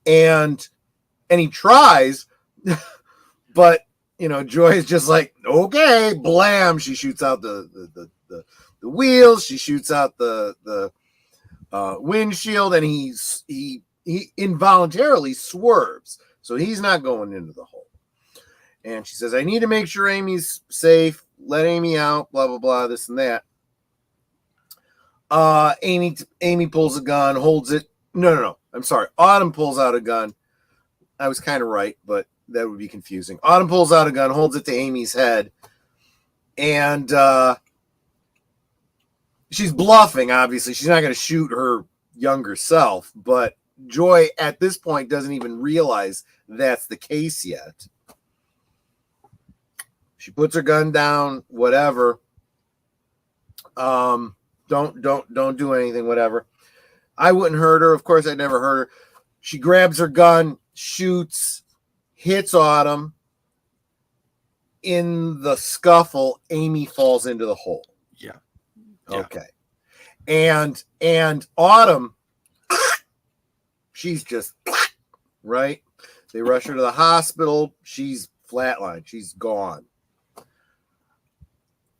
And he tries, but Joy is just like, okay, blam. She shoots out the wheels, she shoots out the windshield, and he involuntarily swerves, so he's not going into the hole. And she says, I need to make sure Amy's safe, let Amy out, blah blah blah, this and that. Amy pulls a gun, holds it. No, I'm sorry, Autumn pulls out a gun. I was kind of right, but that would be confusing. Autumn pulls out a gun, holds it to Amy's head, and she's bluffing, obviously. She's not going to shoot her younger self, but Joy at this point doesn't even realize that's the case yet. She puts her gun down, whatever. Don't do anything, whatever. I wouldn't hurt her. Of course, I'd never hurt her. She grabs her gun, shoots, hits Autumn. In the scuffle, Amy falls into the hole. Yeah. Okay. And Autumn, she's just right. They rush her to the hospital. She's flatlined. She's gone.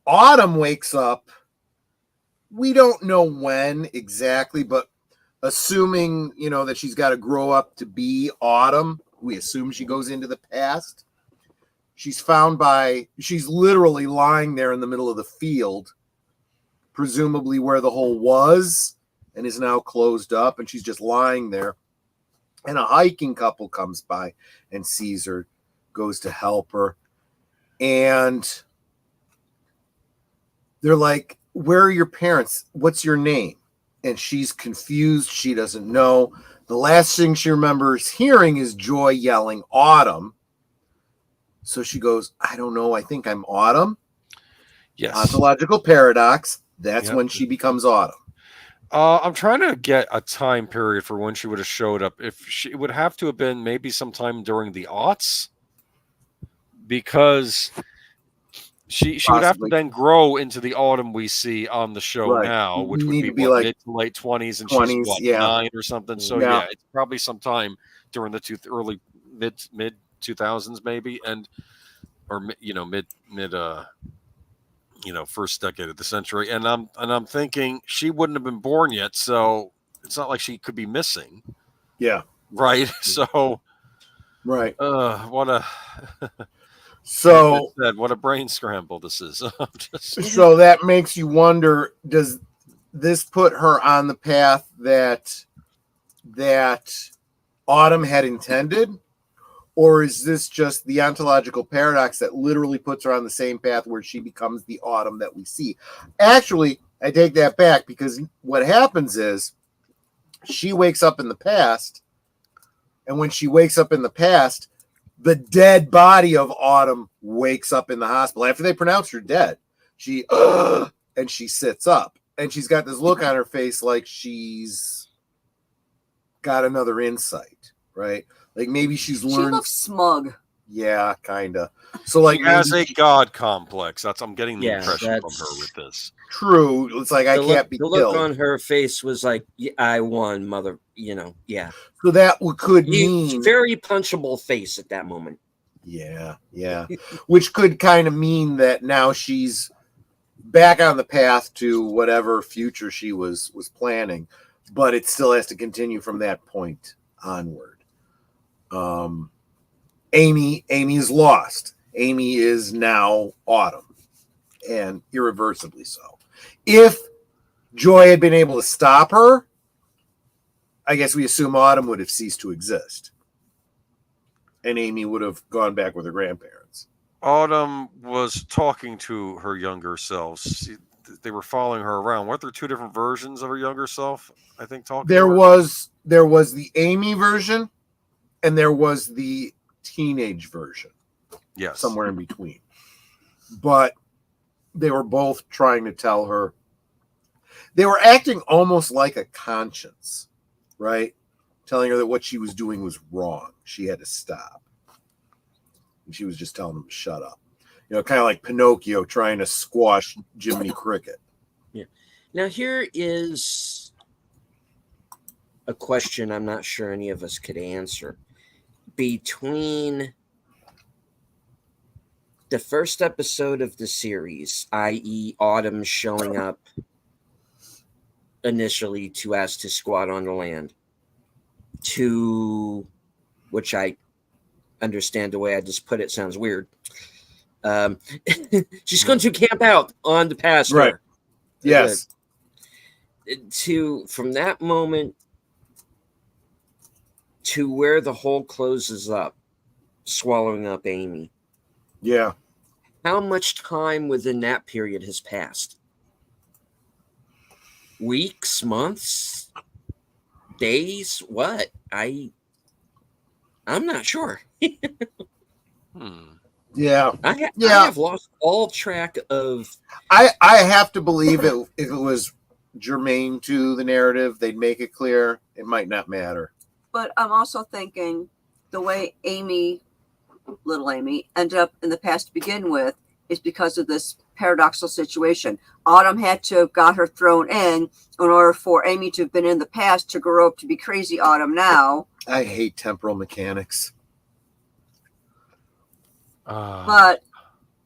Autumn wakes up. We don't know when exactly, but assuming, that she's got to grow up to be Autumn, we assume she goes into the past. She's literally lying there in the middle of the field, presumably where the hole was, and is now closed up, and she's just lying there. And a hiking couple comes by and sees her, goes to help her, and they're like, where are your parents? What's your name? And she's confused. She doesn't know. The last thing she remembers hearing is Joy yelling, Autumn. So she goes, I don't know. I think I'm Autumn. Yes. Ontological paradox. That's when she becomes Autumn. I'm trying to get a time period for when she would have showed up. It would have to have been maybe sometime during the aughts, because she would have to then grow into the Autumn we see on the show now, which would be like mid to late 20s, and 20s, she's 9 or something. So yeah, it's probably sometime during the early mid 2000s maybe, or mid first decade of the century, and I'm thinking she wouldn't have been born yet, so it's not like she could be missing. Yeah. Right. So. Right. What a. So. What a brain scramble this is. So that makes you wonder: does this put her on the path that Autumn had intended? Or is this just the ontological paradox that literally puts her on the same path where she becomes the Autumn that we see? Actually, I take that back, because what happens is she wakes up in the past, and when she wakes up in the past, the dead body of Autumn wakes up in the hospital. After they pronounce her dead, she and she sits up, and she's got this look on her face like she's got another insight, right? Like maybe she's learned. She looks smug. Yeah, kind of. So like, she has a god complex. I'm getting the impression from that's her with this. True. It's like I can't be killed. The look on her face was like, I won, mother. Yeah. So that could mean very punchable face at that moment. Yeah. Which could kind of mean that now she's back on the path to whatever future she was planning, but it still has to continue from that point onward. Amy is lost. Amy is now Autumn, and irreversibly so. If Joy had been able to stop her, I guess we assume Autumn would have ceased to exist, and Amy would have gone back with her grandparents. Autumn was talking to her younger selves. They were following her around. Weren't there two different versions of her younger self? I think talking. There was the Amy version, and there was the teenage version. Yes. Somewhere in between. But they were both trying to tell her. They were acting almost like a conscience, right? Telling her that what she was doing was wrong. She had to stop. And she was just telling them to shut up. Kind of like Pinocchio trying to squash Jiminy Cricket. Yeah. Now here is a question I'm not sure any of us could answer. Between the first episode of the series, i.e. Autumn showing up initially to ask to squat on the land, to which I understand the way I just put it sounds weird. She's going to camp out on the pasture. Right. Yes. From that moment to where the hole closes up, swallowing up Amy. Yeah. How much time within that period has passed? Weeks, months, days? What? I'm not sure. Yeah. I have lost all track of. I have to believe it. If it was germane to the narrative, they'd make it clear. It might not matter. But I'm also thinking the way little Amy, ended up in the past to begin with is because of this paradoxical situation. Autumn had to have got her thrown in order for Amy to have been in the past to grow up to be crazy Autumn now. I hate temporal mechanics. But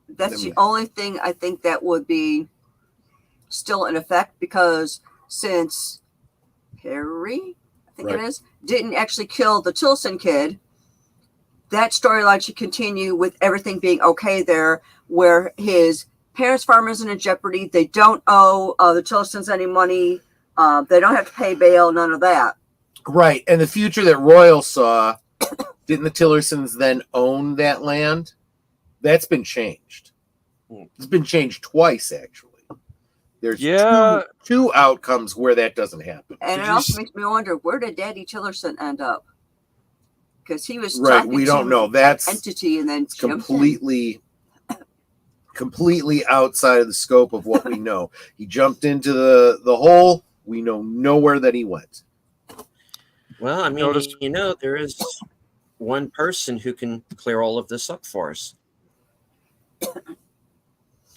that's the only thing I think that would be still in effect, because since Perry, I think it is, didn't actually kill the Tilson kid, that storyline should continue with everything being okay there, where his parents' farm isn't in jeopardy. They don't owe the Tilsons any money. They don't have to pay bail, none of that. Right. And the future that Royal saw, didn't the Tillersons then own that land? That's been changed. It's been changed twice, actually. There's two outcomes where that doesn't happen. And it also makes me wonder, where did Daddy Tillerson end up? Because he was right. We don't know. That's entity, and then completely outside of the scope of what we know. He jumped into the hole. We know nowhere that he went. Well, I mean, there is one person who can clear all of this up for us.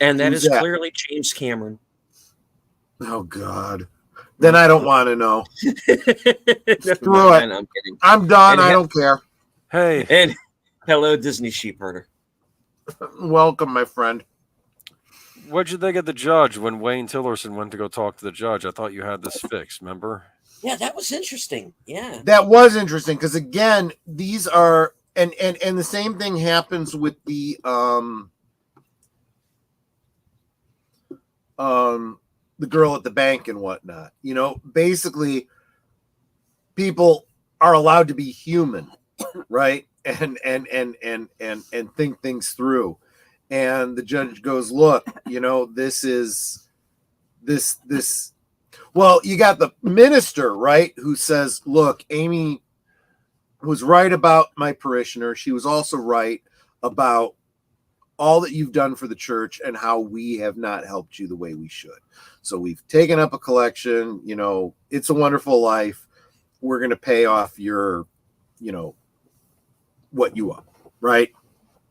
And that is clearly James Cameron. Oh, God. Then I don't want to know. Screw it. I'm kidding. I'm done. I don't care. Hey. And hello, Disney Sheepherder. Welcome, my friend. What'd you think of the judge when Wayne Tillerson went to go talk to the judge? I thought you had this fixed, remember? Yeah, that was interesting. Yeah. That was interesting because again, these are and the same thing happens with the girl at the bank and whatnot. You know, basically people are allowed to be human, right? And think things through. And the judge goes, look, you know, this. Well, you got the minister, right, who says, look, Amy was right about my parishioner. She was also right about all that you've done for the church and how we have not helped you the way we should. So we've taken up a collection, you know, It's a Wonderful Life. We're going to pay off your, you know, what you owe, right?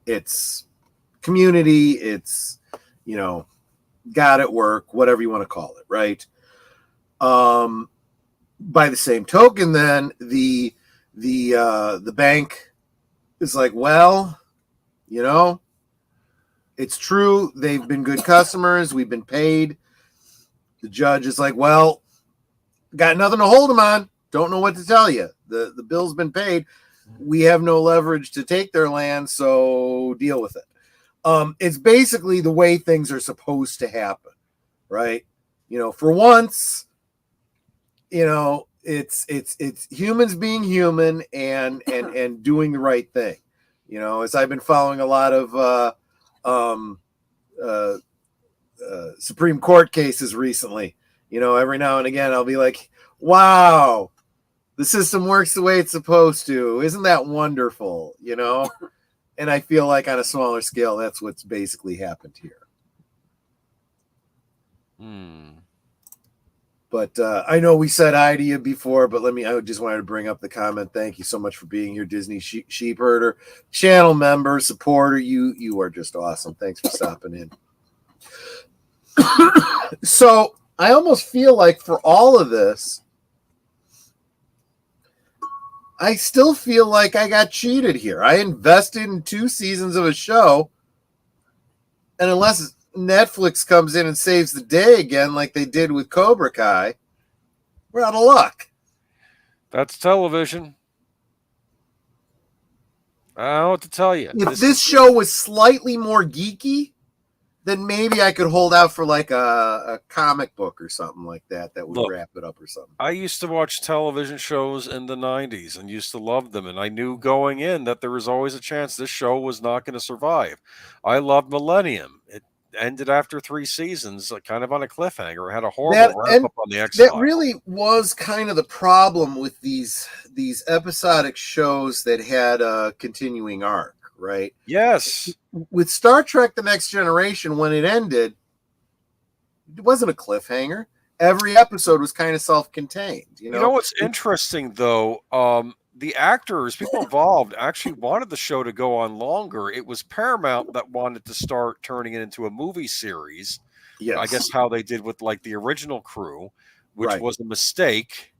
It's community, it's, you know, God at work, whatever you want to call it, right? By the same token, then the bank is like, well, you know, it's true, they've been good customers, we've been paid. The judge is like, well, got nothing to hold them on, don't know what to tell you. The bill's been paid, we have no leverage to take their land, so deal with it. It's basically the way things are supposed to happen, right? You know, for once, you know, it's humans being human and doing the right thing. You know, as I've been following a lot of Supreme Court cases recently, you know, every now and again I'll be like, wow, the system works the way it's supposed to. Isn't that wonderful? You know? And I feel like on a smaller scale, that's what's basically happened here. But I know we said hi to you before, but I just wanted to bring up the comment. Thank you so much for being here, Disney Sheepherder, channel member, supporter. You are just awesome. Thanks for stopping in. So I almost feel like for all of this, I still feel like I got cheated here. I invested in 2 seasons of a show, and unless Netflix comes in and saves the day again like they did with Cobra Kai, we're out of luck. That's television. I don't know what to tell you. If this show was slightly more geeky, then maybe I could hold out for like a comic book or something like that would wrap it up or something. I used to watch television shows in the 90s and used to love them, and I knew going in that there was always a chance this show was not going to survive. I loved Millennium. It ended after 3 seasons, kind of on a cliffhanger. It had a horrible wrap-up on the X-Files. That really was kind of the problem with these episodic shows that had a continuing arc. Right? Yes. With Star Trek The Next Generation, when it ended, it wasn't a cliffhanger. Every episode was kind of self-contained. You know what's interesting, though? The actors, people involved, actually wanted the show to go on longer. It was Paramount that wanted to start turning it into a movie series. Yes. I guess how they did with, like, the original Crew, which was a mistake.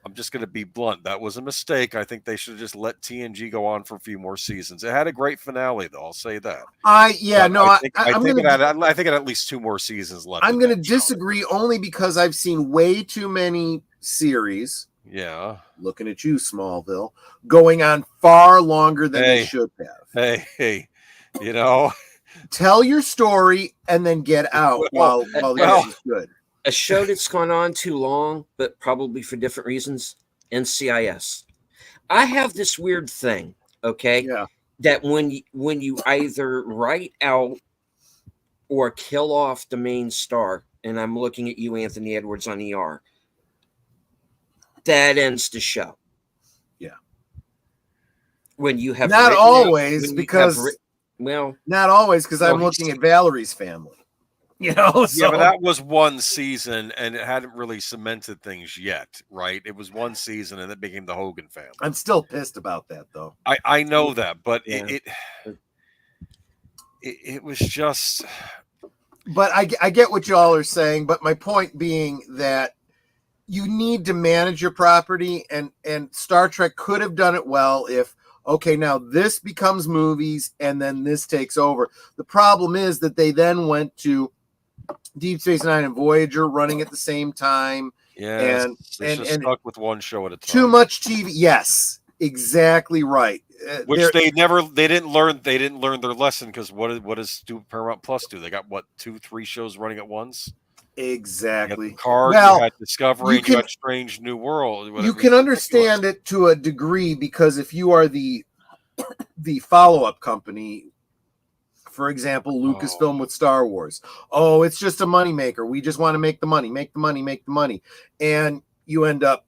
I'm just going to be blunt. That was a mistake. I think they should have just let TNG go on for a few more seasons. It had a great finale, though. I'll say that. I think it had at least 2 more seasons left. I'm going to disagree only because I've seen way too many series. Yeah. Looking at you, Smallville, going on far longer than they should have. Hey, you know, tell your story and then get out while the is good. A show that's gone on too long, but probably for different reasons, NCIS. I have this weird thing, okay? Yeah. That when you either write out or kill off the main star, and I'm looking at you, Anthony Edwards, on ER, that ends the show. Yeah. When you have not always because I'm looking at Valerie's family. You know, yeah, but that was 1 season, and it hadn't really cemented things yet, right? It was 1 season, and it became the Hogan family. I'm still pissed about that, though. I know that, but it was just. But I get what y'all are saying, but my point being that you need to manage your property, and Star Trek could have done it well if Okay, now this becomes movies, and then this takes over. The problem is that they then went to Deep Space Nine and Voyager running at the same time. Yeah, and they just stuck with one show at a time. Too much TV. Yes, exactly right. Which they didn't learn their lesson, because what does Paramount Plus do? They got 2-3 shows running at once. Exactly. You had Picard, you had Discovery, you had Strange New World. You can understand it to a degree, because if you are the follow-up company, for example, Lucasfilm with Star Wars, it's just a moneymaker. We just want to make the money. And you end up,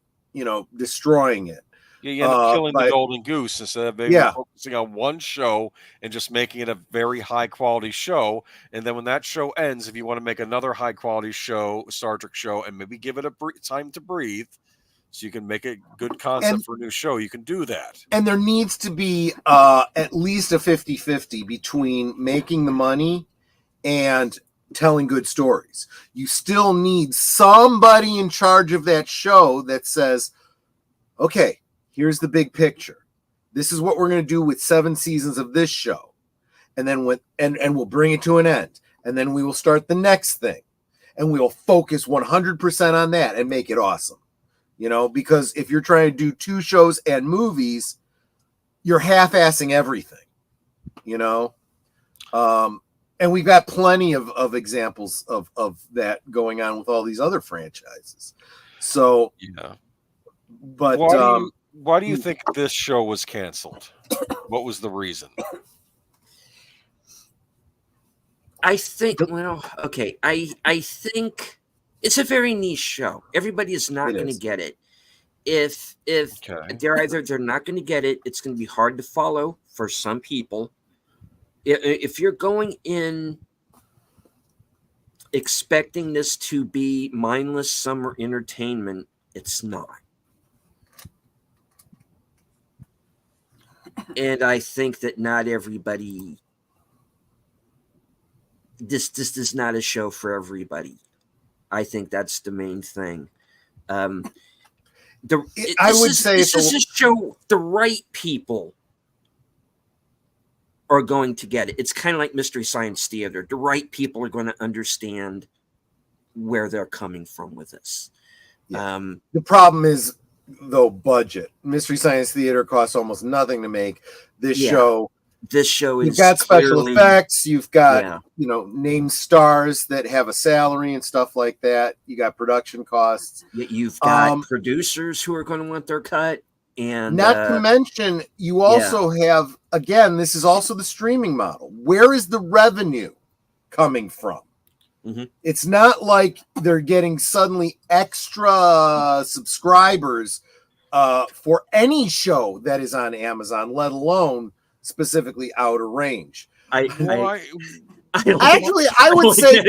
destroying it. Yeah, you end up killing the golden goose instead of maybe focusing on one show and just making it a very high quality show. And then when that show ends, if you want to make another high quality show, Star Trek show, and maybe give it a time to breathe, so you can make a good concept for a new show, you can do that. And there needs to be at least a 50-50 between making the money and telling good stories. You still need somebody in charge of that show that says, okay, here's the big picture. This is what we're going to do with 7 seasons of this show. And then and we'll bring it to an end. And then we will start the next thing. And we will focus 100% on that and make it awesome. Because if you're trying to do 2 shows and movies, you're half-assing everything. And we've got plenty of examples of that going on with all these other franchises. So, yeah. But why do you think this show was canceled? What was the reason? I think, I think it's a very niche show. Everybody is not going to get it. If they're not going to get it, it's going to be hard to follow for some people. If you're going in expecting this to be mindless summer entertainment, it's not. And I think that not everybody, this is not a show for everybody. I think that's the main thing. This is a show the right people are going to get it. It's kind of like Mystery Science Theater. The right people are going to understand where they're coming from with this. Yeah. The problem is, though, budget. Mystery Science Theater costs almost nothing to make. This show you've got special effects, you've got named stars that have a salary and stuff like that. You got production costs. You've got producers who are going to want their cut. And not to mention, you also have, again, this is also the streaming model. Where is the revenue coming from? Mm-hmm. It's not like they're getting suddenly extra subscribers for any show that is on Amazon, let alone specifically Outer Range. I would say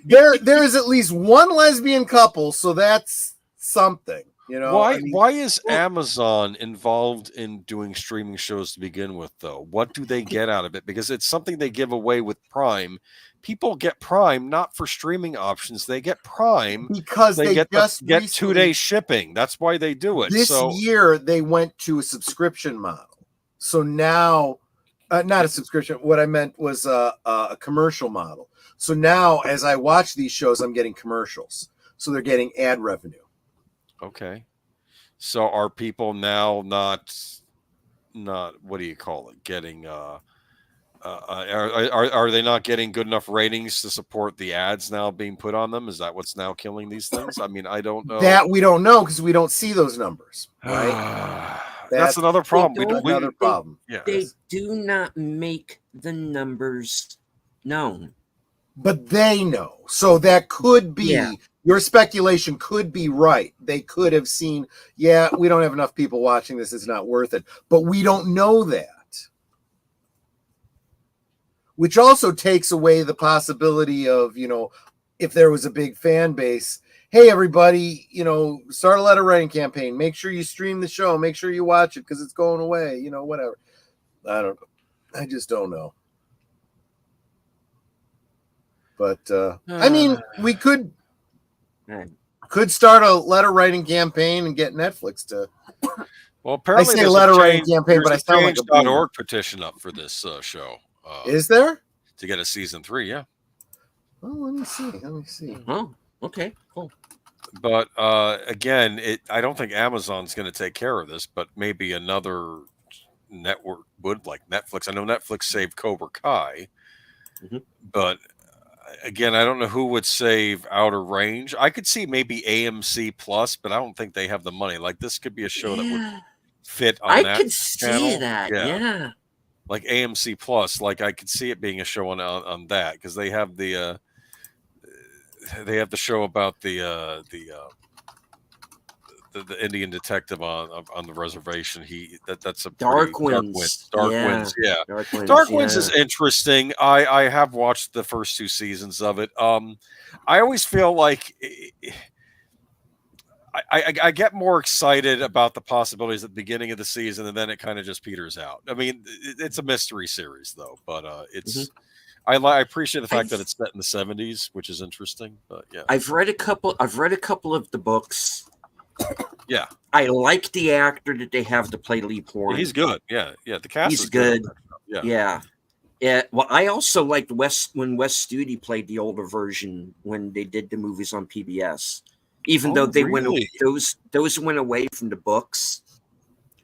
there is at least one lesbian couple, so that's something. Why is Amazon involved in doing streaming shows to begin with, though? What do they get out of it? Because it's something they give away with Prime. People get Prime not for streaming options. They get Prime because they get 2-day shipping. That's why they do it. This year they went to a subscription model. So now, not a subscription. What I meant was a commercial model. So now, as I watch these shows, I'm getting commercials. So they're getting ad revenue. Okay. So are people now not what do you call it? Getting are they not getting good enough ratings to support the ads now being put on them? Is that what's now killing these things? I mean, I don't know. That we don't know because we don't see those numbers, right? That's another problem. Another problem. Yeah. They do not make the numbers known. But they know. So that could be your speculation could be right. They could have seen, we don't have enough people watching this. It's not worth it. But we don't know that. Which also takes away the possibility of, if there was a big fan base, hey, everybody, start a letter writing campaign. Make sure you stream the show. Make sure you watch it because it's going away. Whatever. I don't know. I just don't know. But, I mean, we could start a letter writing campaign and get Netflix to Well, apparently say there's letter a writing change, campaign, but I there's sound like a boomer. change.org petition up for this show. Is there? To get a season 3, yeah. Well, let me see. Oh, okay, cool. But again, I don't think Amazon's going to take care of this, but maybe another network would, like Netflix. I know Netflix saved Cobra Kai, but again, I don't know who would save Outer Range. I could see maybe AMC Plus, but I don't think they have the money. Like, this could be a show that would fit on that I could see channel. that, yeah. Like AMC Plus, like I could see it being a show on that, because they have the show about the Indian detective on the reservation. That's a Dark Winds. Dark Winds, yeah. Dark Winds is interesting. I have watched the first 2 seasons of it. I always feel like I get more excited about the possibilities at the beginning of the season, and then it kind of just peters out. I mean, it's a mystery series though, but it's. I appreciate the fact that it's set in the 70s, which is interesting. But yeah, I've read a couple of the books. Yeah, I like the actor that they have to play Lee Porn. He's good. Yeah. The cast He's is good. Yeah. Well, I also liked when Wes Studi played the older version when they did the movies on PBS. Even though they went away from the books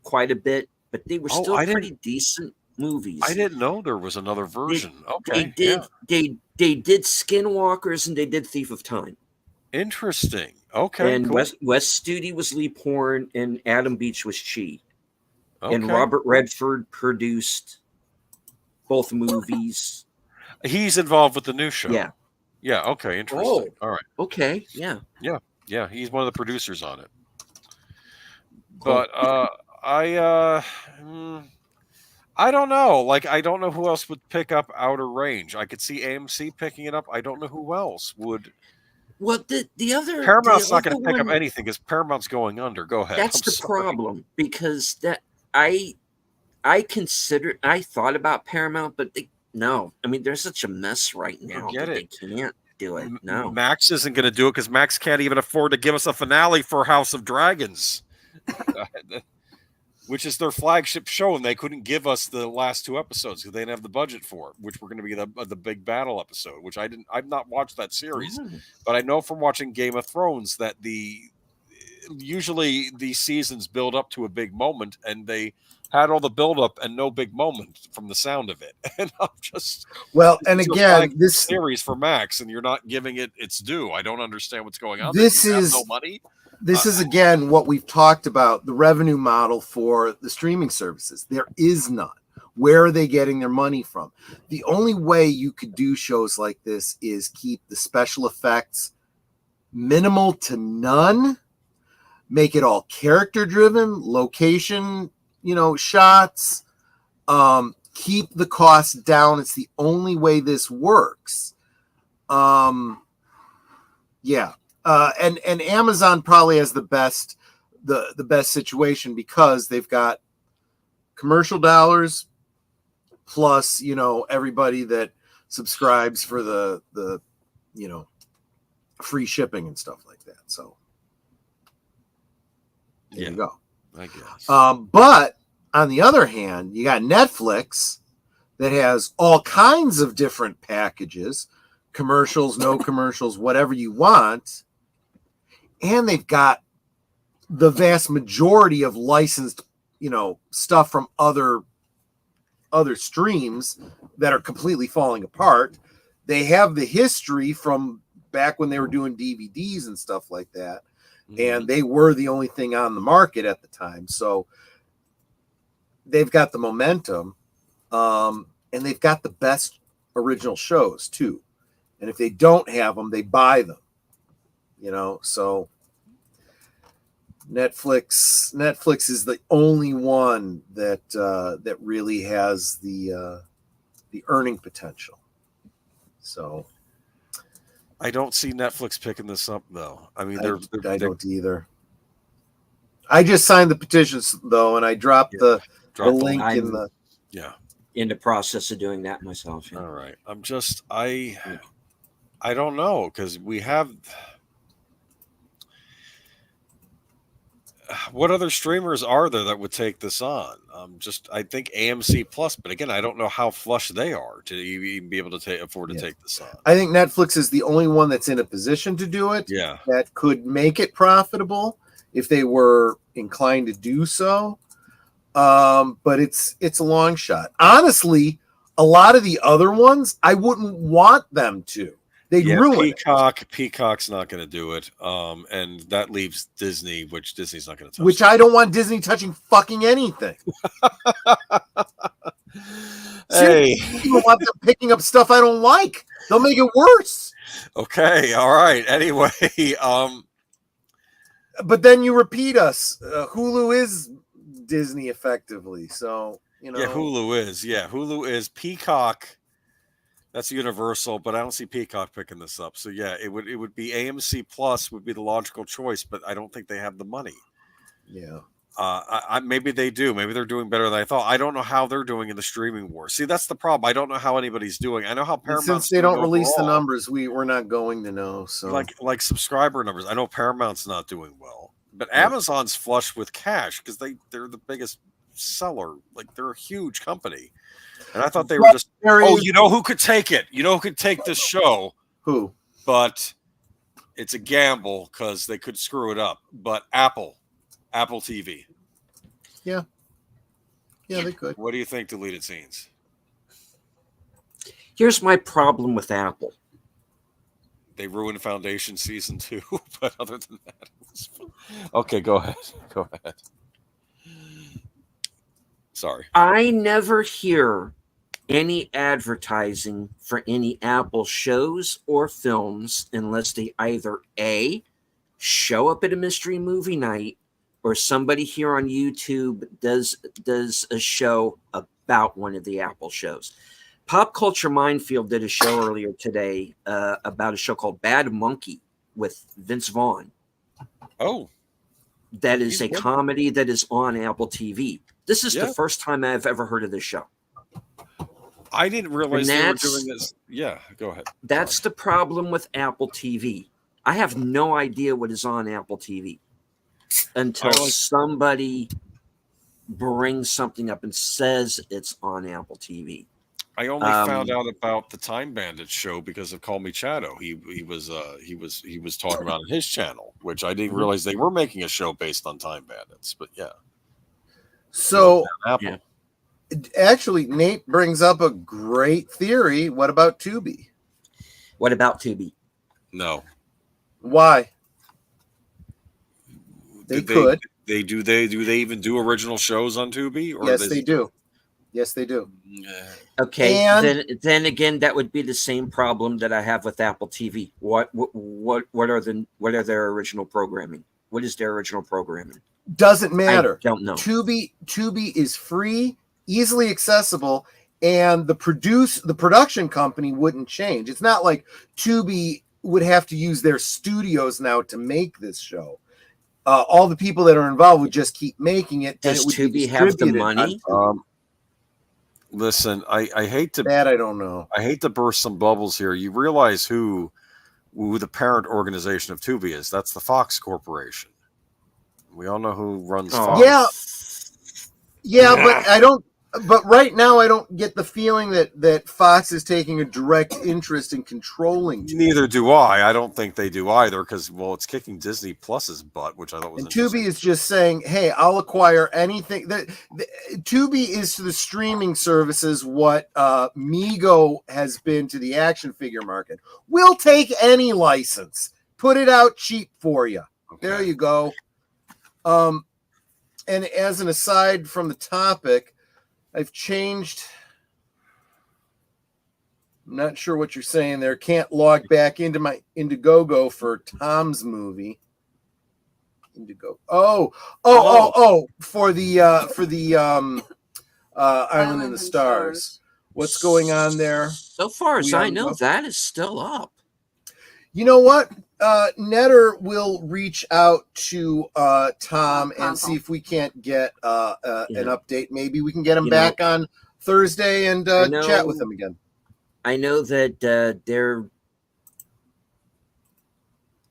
quite a bit, but they were still pretty decent movies. I didn't know there was another version. They did Skinwalkers and they did Thief of Time. Interesting. Okay. And cool. Wes Studi was Lee Porn and Adam Beach was Chi. Okay. And Robert Redford produced both movies. He's involved with the new show. Yeah. Yeah. Okay. Interesting. All right. Okay. Yeah. Yeah. He's one of the producers on it. Cool. But I don't know. Like, I don't know who else would pick up Outer Range. I could see AMC picking it up. I don't know who else would. Well, the other Paramount's not going to pick up anything because Paramount's going under. Go ahead. That's the problem, because that I thought about Paramount, but no. I mean, they're such a mess right now that they can't do it. No, Max isn't going to do it because Max can't even afford to give us a finale for House of Dragons, which is their flagship show, and they couldn't give us the last 2 episodes because they didn't have the budget for it, which were going to be the big battle episode, which I've not watched that series, but I know from watching Game of Thrones that usually these seasons build up to a big moment, and they had all the build up and no big moment from the sound of it. And I'm just and again, this series for Max, and you're not giving it its due. I don't understand what's going on. This is no money. This is again what we've talked about, the revenue model for the streaming services. There is none. Where are they getting their money from? The only way you could do shows like this is keep the special effects minimal to none, make it all character driven, location, shots, keep the costs down. It's the only way this works. And Amazon probably has the best situation because they've got commercial dollars plus, everybody that subscribes for the free shipping and stuff like that. So there you go. I guess. But on the other hand, you got Netflix that has all kinds of different packages, commercials, no commercials, whatever you want. And they've got the vast majority of licensed, stuff from other streams that are completely falling apart. They have the history from back when they were doing DVDs and stuff like that. And they were the only thing on the market at the time. So they've got the momentum, and they've got the best original shows too. And if they don't have them, they buy them, so Netflix is the only one that really has the earning potential. So I don't see Netflix picking this up though. I mean, I don't either. I just signed the petitions though, and I dropped the link in the in the process of doing that myself. All right. I'm just I don't know, because we have what other streamers are there that would take this on? I think AMC Plus, but again, I don't know how flush they are to even be able to afford to take this on. I think Netflix is the only one that's in a position to do it. Yeah, that could make it profitable if they were inclined to do so. But it's a long shot. Honestly, a lot of the other ones, I wouldn't want them to. They'd ruin it. Peacock's not going to do it. And that leaves Disney, which Disney's not going to touch. Which I don't want Disney touching fucking anything. Hey, I don't want them picking up stuff I don't like. They'll make it worse. Okay, all right. Anyway, but then you repeat us. Hulu is Disney effectively, so you know. Yeah, Hulu is Peacock. That's Universal, but I don't see Peacock picking this up. So yeah, it would be AMC Plus would be the logical choice, but I don't think they have the money. Yeah. Maybe they do. Maybe they're doing better than I thought. I don't know how they're doing in the streaming war. See, that's the problem. I don't know how anybody's doing. I know how Paramount. Since they don't release the numbers, we're not going to know. So like subscriber numbers, I know Paramount's not doing well, but Amazon's flush with cash because they're the biggest seller. Like they're a huge company, and I thought they were just. Oh, you know who could take it? You know who could take this show? Who? But it's a gamble because they could screw it up. But Apple TV. Yeah, they could. What do you think? Deleted scenes. Here's my problem with Apple. They ruined Foundation season 2, but other than that, it was fun. Okay, go ahead. Sorry. I never hear any advertising for any Apple shows or films unless they either A, show up at a mystery movie night, or somebody here on YouTube does a show about one of the Apple shows. Pop Culture Minefield did a show earlier today about a show called Bad Monkey with Vince Vaughn. Oh. That is a comedy that is on Apple TV. This is the first time I've ever heard of this show. I didn't realize they were doing this. Yeah, go ahead. That's the problem with Apple TV. I have no idea what is on Apple TV until somebody brings something up and says it's on Apple TV. I only found out about the Time Bandits show because of Call Me Chado. He was talking about on his channel, which I didn't realize they were making a show based on Time Bandits. But yeah. So Apple. Actually, Nate brings up a great theory. What about Tubi? What about Tubi? No. Why? They could. Do they even do original shows on Tubi? Or yes, they do. Yes, they do. Okay, and then again, that would be the same problem that I have with Apple TV. What are their original programming? What is their original programming? Doesn't matter. I don't know. Tubi is free, easily accessible, and the production company wouldn't change. It's not like Tubi would have to use their studios now to make this show. All the people that are involved would just keep making it. Does Tubi have the money? Listen, I hate to that I don't know. I hate to burst some bubbles here. You realize who the parent organization of Tubi is? That's the Fox Corporation. We all know who runs Fox. Yeah, but I don't. But right now, I don't get the feeling that Fox is taking a direct interest in controlling Tubi. Neither do I. I don't think they do either because, well, it's kicking Disney Plus's butt, which I thought was interesting. Tubi is just saying, hey, I'll acquire anything. Tubi is to the streaming services what Mego has been to the action figure market. We'll take any license. Put it out cheap for you. Okay. There you go. And as an aside from the topic, I've changed. I'm not sure what you're saying there. Can't log back into my Indiegogo for Tom's movie. Indigo. Oh! For the Island in the Stars. What's going on there? So far as I know, that is still up. You know what? Netter will reach out to Tom and see if we can't get an update. Maybe we can get him back on Thursday and chat with him again. I know that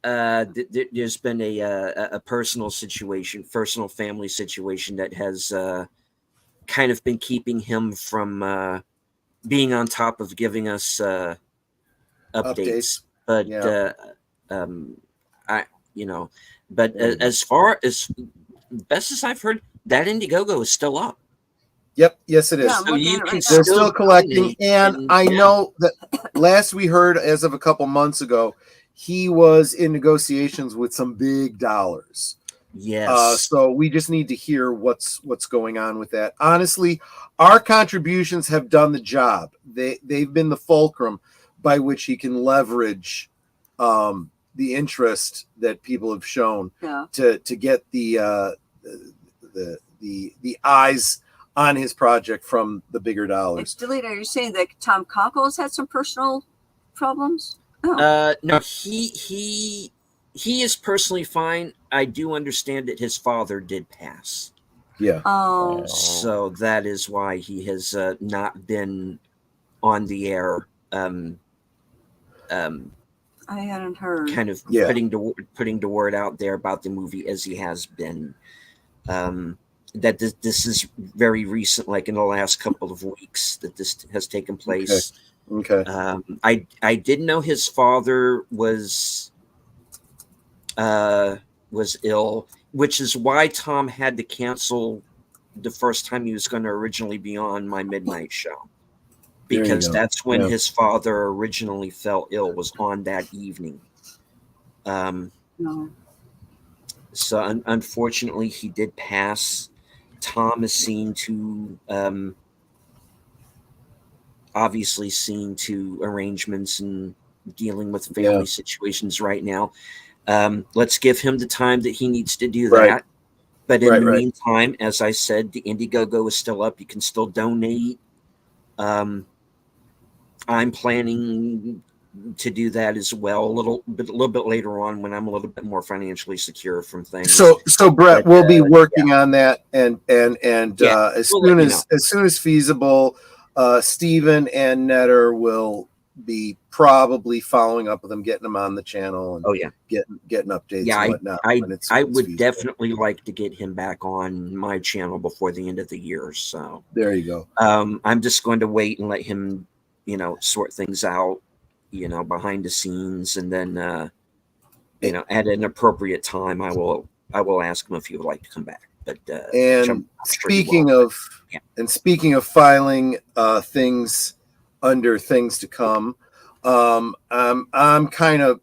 there's been a personal family situation that has kind of been keeping him from being on top of giving us updates. But as far as best as I've heard, that Indiegogo is still up. Yep. Yes, it is. Yeah, So you can They're still collecting, donate, and I know that last we heard, as of a couple months ago, he was in negotiations with some big dollars. Yes. So we just need to hear what's going on with that. Honestly, our contributions have done the job. They've been the fulcrum by which he can leverage the interest that people have shown to get the eyes on his project from the bigger dollars. It's deleted. Are you saying that Tom Cockles had some personal problems? Oh. No, he is personally fine. I do understand that his father did pass. Yeah. Oh. So that is why he has not been on the air. I hadn't heard. Kind of putting the word out there about the movie as he has been. That this is very recent, like in the last couple of weeks, that this has taken place. Okay. I didn't know his father was ill, which is why Tom had to cancel the first time he was going to originally be on my midnight show, because that's when his father originally fell ill, was on that evening. So unfortunately, he did pass. Tom is obviously seen to arrangements and dealing with family situations right now. Let's give him the time that he needs to do that. But in the meantime, as I said, the Indiegogo is still up. You can still donate. I'm planning to do that as well a little bit later on when I'm a little bit more financially secure from things. So Brett, we'll be working on that, and as soon as feasible, Stephen and Netter will be probably following up with them, getting them on the channel, and getting updates and whatnot. I would definitely like to get him back on my channel before the end of the year. So there you go. I'm just going to wait and let him, sort things out, behind the scenes, and then at an appropriate time I will ask him if he would like to come back. But speaking of filing things under things to come, I'm kind of,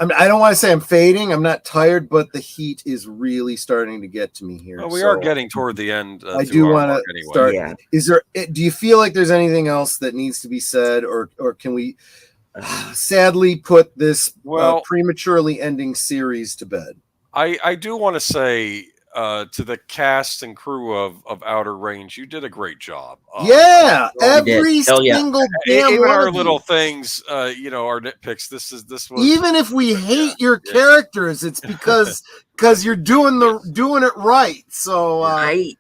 I don't want to say I'm fading. I'm not tired, but the heat is really starting to get to me here. Well, we are getting toward the end. I do want to start. Yeah. Do you feel like there's anything else that needs to be said, or can we sadly put this prematurely ending series to bed? I do want to say to the cast and crew of Outer Range, you did a great job. Every single damn even one our of little you. Things, our nitpicks. This was even if we hate your characters, it's because you're doing it right. So I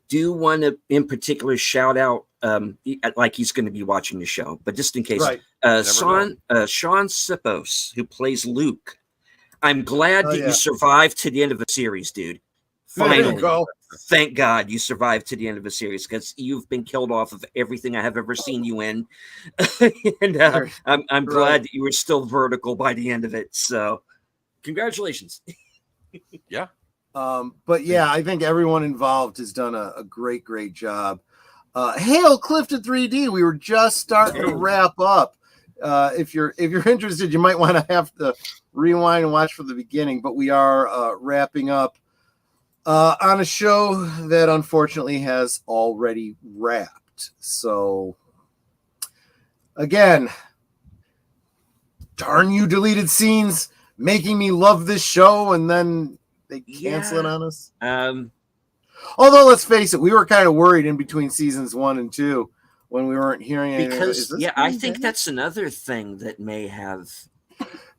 do want to in particular shout out, like he's going to be watching the show, but just in case, Sean Sipos, who plays Luke. I'm glad that you survived to the end of a series, dude. Finally. Thank God you survived to the end of a series, because you've been killed off of everything I have ever seen you in. And I'm glad that you were still vertical by the end of it. So congratulations. Yeah. But yeah, I think everyone involved has done a great job. Hail Clifton 3D. We were just starting to wrap up. If you're interested, you might want to have to rewind and watch from the beginning, but we are wrapping up on a show that unfortunately has already wrapped. So again, darn you deleted scenes making me love this show, and then they cancel it on us. Although let's face it, we were kind of worried in between seasons 1 and 2 when we weren't hearing anything. Because I think that's another thing that may have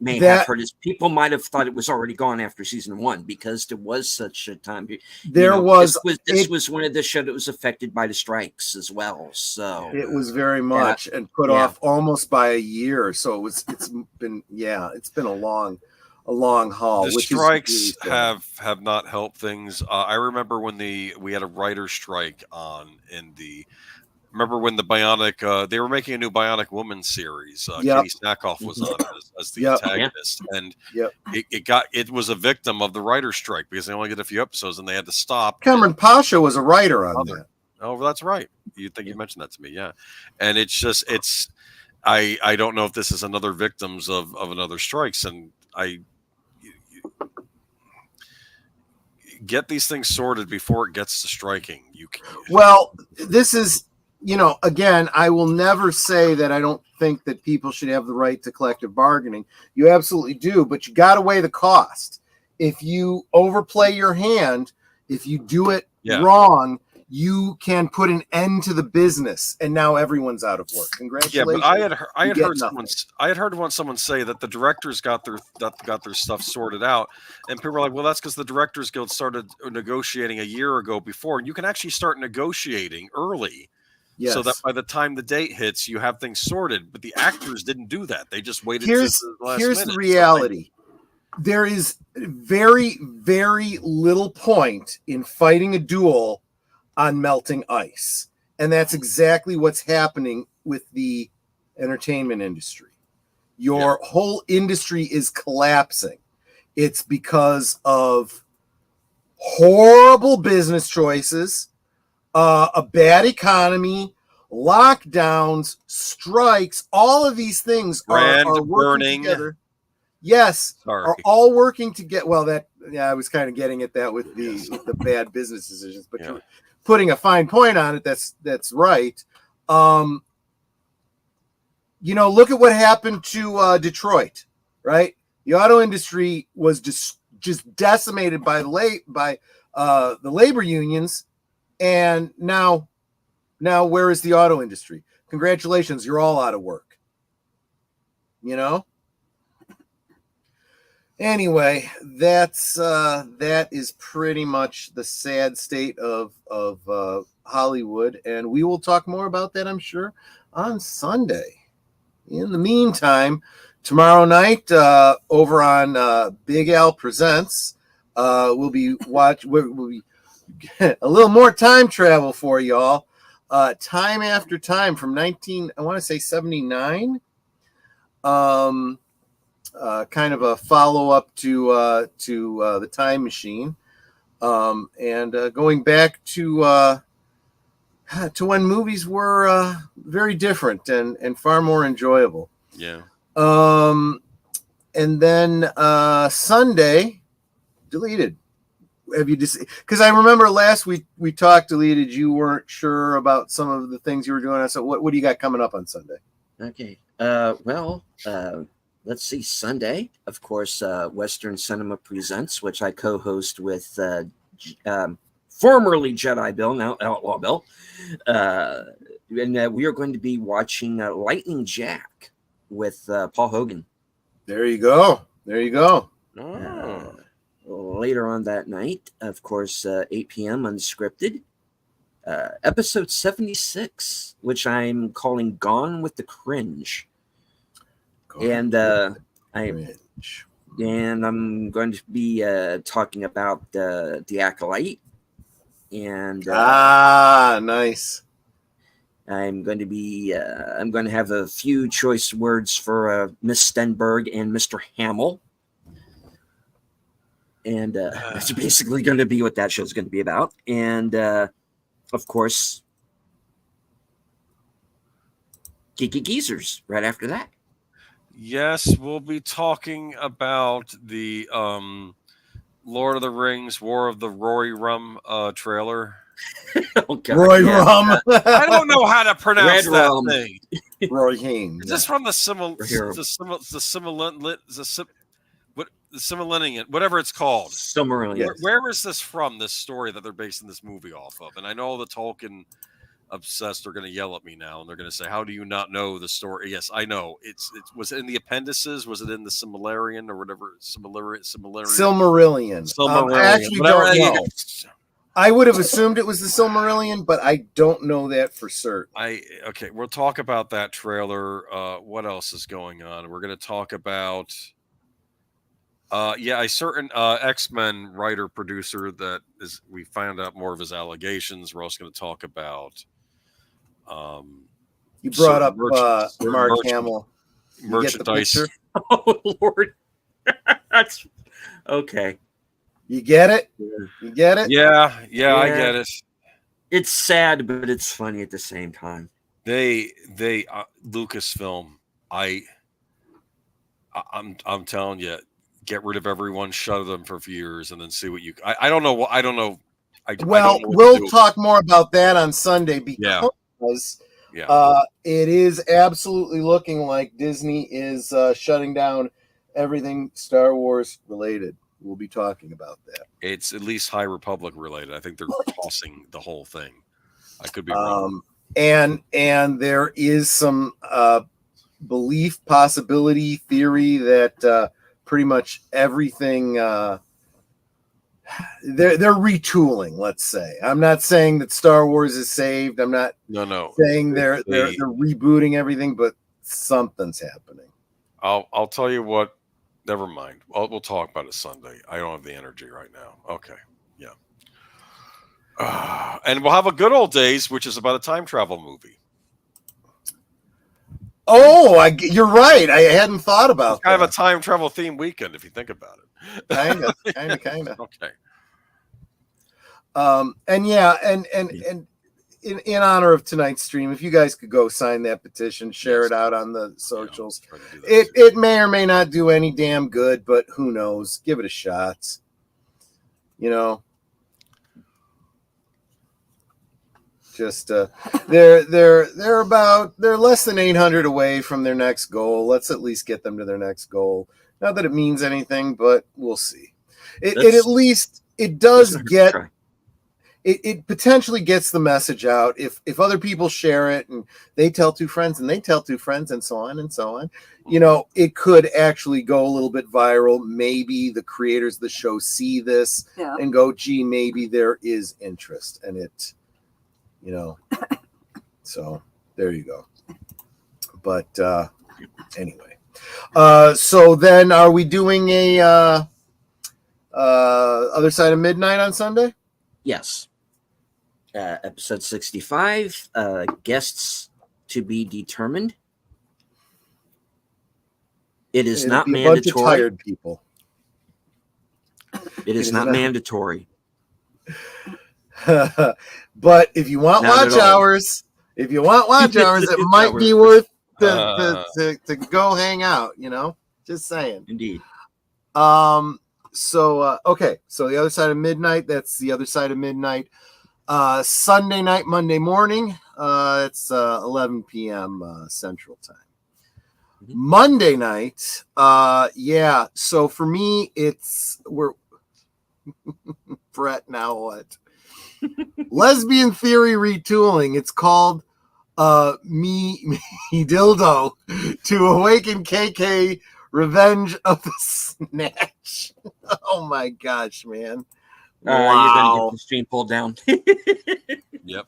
may have heard is people might have thought it was already gone after season 1 because there was such a time. This was one of the show that was affected by the strikes as well. So it was very much and put off almost by a year. So it's been a long haul. The strikes have not helped things. I remember when we had a writer's strike on in the. Remember when the Bionic, they were making a new Bionic Woman series. Katie Snackoff was on it as the antagonist, and it was a victim of the writer's strike because they only did a few episodes and they had to stop. Cameron Pasha was a writer on that. Oh, that's right. You mentioned that to me, yeah. And I don't know if this is another victims of another strikes, and get these things sorted before it gets to striking. This is. Again, I will never say that I don't think that people should have the right to collective bargaining. You absolutely do, but you got to weigh the cost. If you overplay your hand, if you do it wrong, you can put an end to the business, and now everyone's out of work. Congratulations. Yeah, but I had heard someone say that the directors got their stuff sorted out, and people were like, "Well, that's because the Directors Guild started negotiating a year ago before, and you can actually start negotiating early." Yes. So that by the time the date hits, you have things sorted. But the actors didn't do that. They just waited. Here's the reality. There is very, very little point in fighting a duel on melting ice. And that's exactly what's happening with the entertainment industry. Your whole industry is collapsing. It's because of horrible business choices, a bad economy, lockdowns, strikes, all of these things are working together. Yes, are all working together. Well, I was kind of getting at that with the bad business decisions, but you're putting a fine point on it. That's right. Look at what happened to Detroit, right? The auto industry was just decimated by the labor unions. And now where is the auto industry? Congratulations, you're all out of work. Anyway, that is pretty much the sad state of Hollywood, and we will talk more about that, I'm sure, on Sunday. In the meantime, tomorrow night over on Big Al Presents, we'll be a little more time travel for y'all. Time after time from 79. Kind of a follow-up to the Time Machine. And going back to when movies were very different and far more enjoyable. Yeah. And then Sunday, deleted. Have you just because I remember last week we talked, deleted, you weren't sure about some of the things you were doing. So what do you got coming up on Sunday? Okay. Let's see. Sunday, of course, Western Cinema Presents, which I co-host with formerly Jedi Bill, now Outlaw Bill. And we are going to be watching Lightning Jack with Paul Hogan. There you go. Later on that night, of course, 8 p.m. Unscripted, episode 76, which I'm calling Gone with the Cringe. I'm going to be talking about the Acolyte. And nice. I'm going to have a few choice words for Miss Stenberg and Mr. Hamill. And that's basically going to be what that show is going to be about. And, of course, Geeky Geezers right after that. Yes, we'll be talking about the Lord of the Rings, War of the Roy Rum trailer. Roy Rum. I don't know how to pronounce Red that Rum. thing. Roy Hames. Is this from the Similenian, whatever it's called? Silmarillion. Where is this from? This story that they're basing this movie off of? And I know the Tolkien obsessed are going to yell at me now, and they're going to say, "How do you not know the story?" Yes, I know. It was it in the appendices? Was it in the Silmarillion or whatever? Silmarillion. I actually don't know. I would have assumed it was the Silmarillion, but I don't know that for certain. Okay, we'll talk about that trailer. What else is going on? We're going to talk about a certain X-Men writer producer that is. We found out more of his allegations. We're also going to talk about. You brought up Mark Hamill. Merchandise. Oh Lord, that's okay. You get it? You get it? Yeah, I get it. It's sad, but it's funny at the same time. They Lucasfilm. I'm telling you, get rid of everyone, shut them for a few years, and then see what you. I don't know. I don't know. We'll talk more about that on Sunday because it is absolutely looking like Disney is shutting down everything Star Wars related. We'll be talking about that. It's at least High Republic related. I think they're tossing the whole thing. I could be wrong. And there is some belief, possibility, theory that pretty much everything they're retooling. Let's say. I'm not saying that Star Wars is saved. I'm not saying they're rebooting everything, but something's happening. I'll tell you what. Never mind. We'll talk about it Sunday. I don't have the energy right now. Okay. Yeah. And we'll have a Good Old Days, which is about a time travel movie. Oh, you're right. I hadn't thought about it's kind of a time travel theme weekend, if you think about it. Kind of. Okay. And in honor of tonight's stream, if you guys could go sign that petition, share it out on the socials. It may or may not do any damn good, but who knows? Give it a shot. You know, just they're less than 800 away from their next goal. Let's at least get them to their next goal. Not that it means anything, but we'll see. It at least it does get. It potentially gets the message out if other people share it and they tell two friends and they tell two friends and so on and so on. You know, it could actually go a little bit viral. Maybe the creators of the show see this and go, gee, maybe there is interest in it, you know. So there you go. But anyway, so then are we doing a Other Side of Midnight on Sunday? Yes. Episode 65, guests to be determined. It'll not mandatory. A bunch of tired people. It is not mandatory. But if you want watch hours, it might be worth to go hang out, you know? Just saying. Indeed. So the Other Side of Midnight, that's the Other Side of Midnight. Sunday night, Monday morning, it's 11 p.m. Central Time. Mm-hmm. Monday night, so for me, we're Brett, now what? Lesbian Theory retooling. It's called Me Dildo to Awaken KK Revenge of the Snatch. Oh my gosh, man. You're gonna get the stream pulled down. Yep.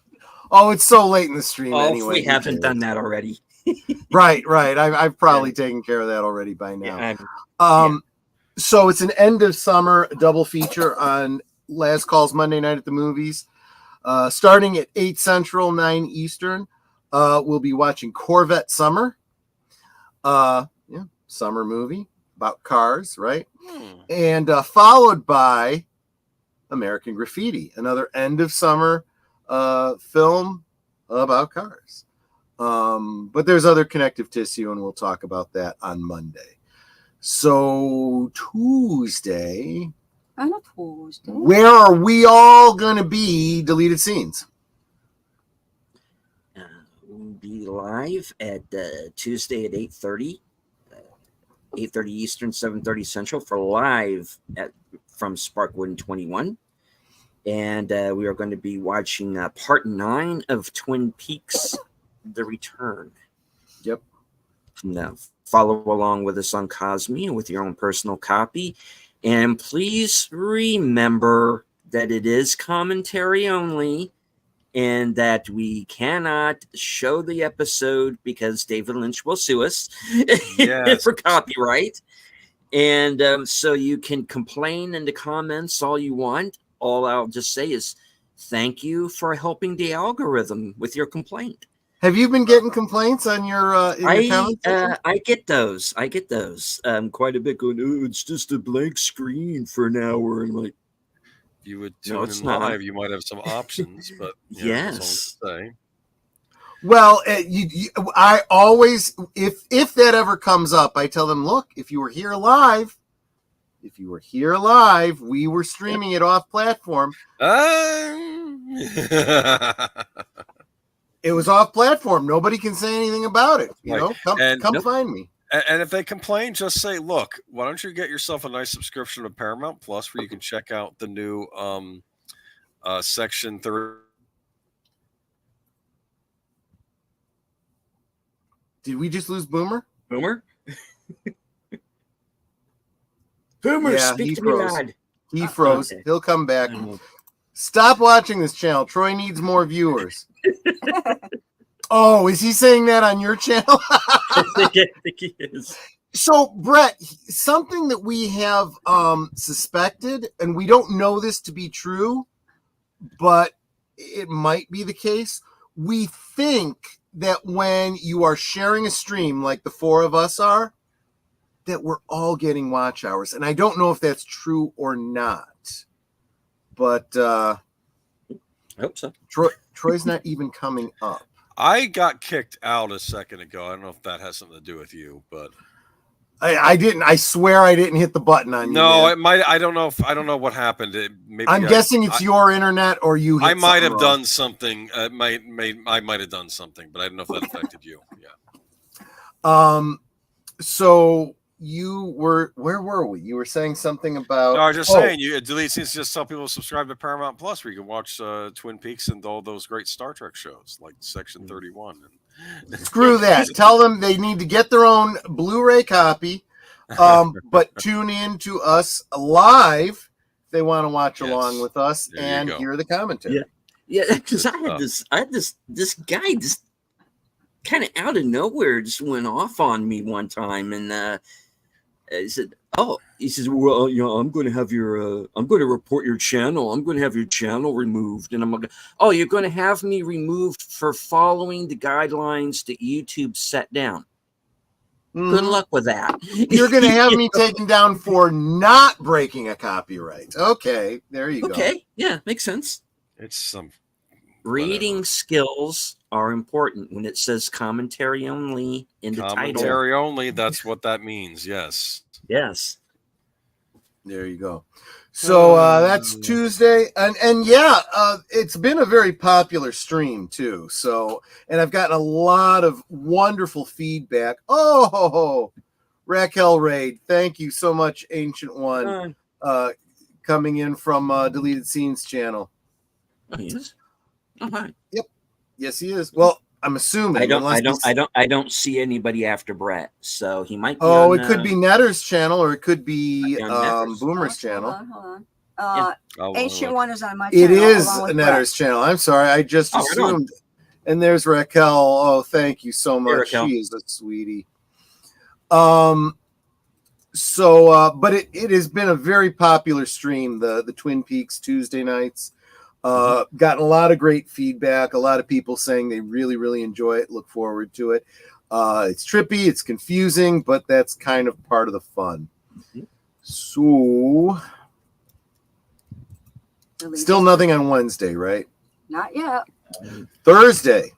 Oh, it's so late in the stream anyway. We haven't done that already. Right. I've probably taken care of that already by now. So it's an end of summer double feature on Last Calls Monday Night at the Movies. Starting at 8 Central, 9 Eastern. We'll be watching Corvette Summer. Summer movie about cars, right? And followed by American Graffiti, another end of summer film about cars. But there's other connective tissue, and we'll talk about that on Monday. So Tuesday, where are we all going to be? Deleted Scenes. We'll be live at Tuesday at 8:30. 8:30 Eastern, 7:30 Central for live from Sparkwood 21. And we are going to be watching part 9 of Twin Peaks: The Return. Yep. Now, follow along with us on Cosme with your own personal copy. And please remember that it is commentary only and that we cannot show the episode because David Lynch will sue us for copyright. And so you can complain in the comments all you want. All I'll just say is thank you for helping the algorithm with your complaint. Have you been getting complaints on your comments? I get those. Quite a bit going, oh, it's just a blank screen for an hour. And like, you would tune in live, you might have some options, but yes. Well, I always, if that ever comes up, I tell them, look, if you were here live, we were streaming it off platform. It was off platform. Nobody can say anything about it. You know, come find me. And if they complain, just say, look, why don't you get yourself a nice subscription to Paramount Plus where you can check out the new Section 30. Did we just lose Boomer? Boomer, speak to me, lad. He froze. Okay. He'll come back. Stop watching this channel. Troy needs more viewers. Oh, is he saying that on your channel? I think he is. So, Brett, something that we have suspected, and we don't know this to be true, but it might be the case. We think that when you are sharing a stream like the four of us are, that we're all getting watch hours. And I don't know if that's true or not. But I hope so. Troy's not even coming up. I got kicked out a second ago. I don't know if that has something to do with you, but I didn't. I swear I didn't hit the button on you. No, it might. I don't know what happened. I'm guessing it's your internet or you. I might have done something. I might have done something, but I don't know if that affected you. Yeah. So you were. Where were we? You were saying something about. No, I was just saying. You delete scenes. Just tell people to subscribe to Paramount Plus, where you can watch Twin Peaks and all those great Star Trek shows like Section 31. Screw that. Tell them they need to get their own Blu-ray copy, but tune in to us live if they want to watch along with us and hear the commentary. Yeah, because I had this guy just kind of out of nowhere just went off on me one time, and he said, well, I'm going to have I'm going to report your channel. I'm going to have your channel removed. And I'm like, oh, you're going to have me removed for following the guidelines that YouTube set down. Good luck with that. You're going to have me taken down for not breaking a copyright. Okay, there you go. Okay, yeah, makes sense. It's some reading skills are important when it says commentary only in the title. Commentary only, that's what that means. Yes. There you go. So that's Tuesday, and it's been a very popular stream too. So, and I've gotten a lot of wonderful feedback. Oh, Raquel Raid, thank you so much, Ancient One, coming in from Deleted Scenes channel. Oh, he is? Oh, hi. Yep. Yes, he is. Well, I'm assuming. I don't see anybody after Brett, so he might be it could be Netter's channel, or it could be Boomer's channel. Hold on. Ancient One is on my channel. It is Netter's channel. I'm sorry, I just assumed. And there's Raquel. Oh, thank you so much. She is a sweetie. But it has been a very popular stream, the Twin Peaks Tuesday nights. Gotten a lot of great feedback. A lot of people saying they really, really enjoy it. Look forward to it. It's trippy. It's confusing, but that's kind of part of the fun. So, still nothing on Wednesday, right? Not yet. Thursday.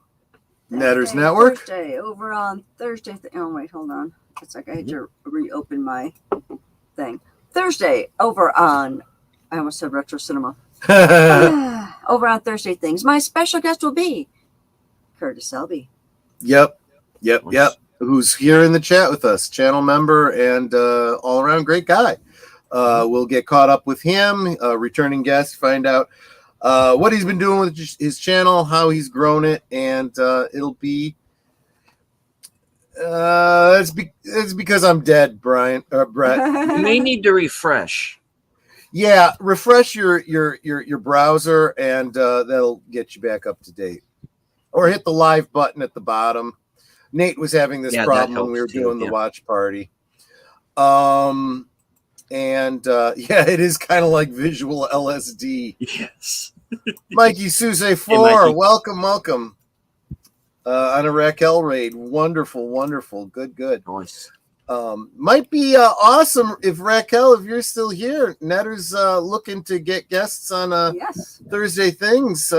Netter's Network. Thursday, over on Thursday. Oh, wait, hold on. It's like I had to reopen my thing. Thursday, over on, I almost said Retro Cinema. Over on Thursday things, my special guest will be Curtis Selby. Yep. Who's here in the chat with us, channel member and all around great guy. We'll get caught up with him, returning guest, find out what he's been doing with his channel, how he's grown it, and it'll be it's because I'm dead, Brett. You may need to refresh. Yeah, refresh your browser, and that'll get you back up to date. Or hit the live button at the bottom. Nate was having this problem when we were doing the watch party. And it is kind of like visual LSD. Yes. Mikey Suse 4, Mikey. welcome. On a Raquel raid. Wonderful. Good. Nice. Might be awesome if Raquel, if you're still here. Netter's looking to get guests on Thursday Things.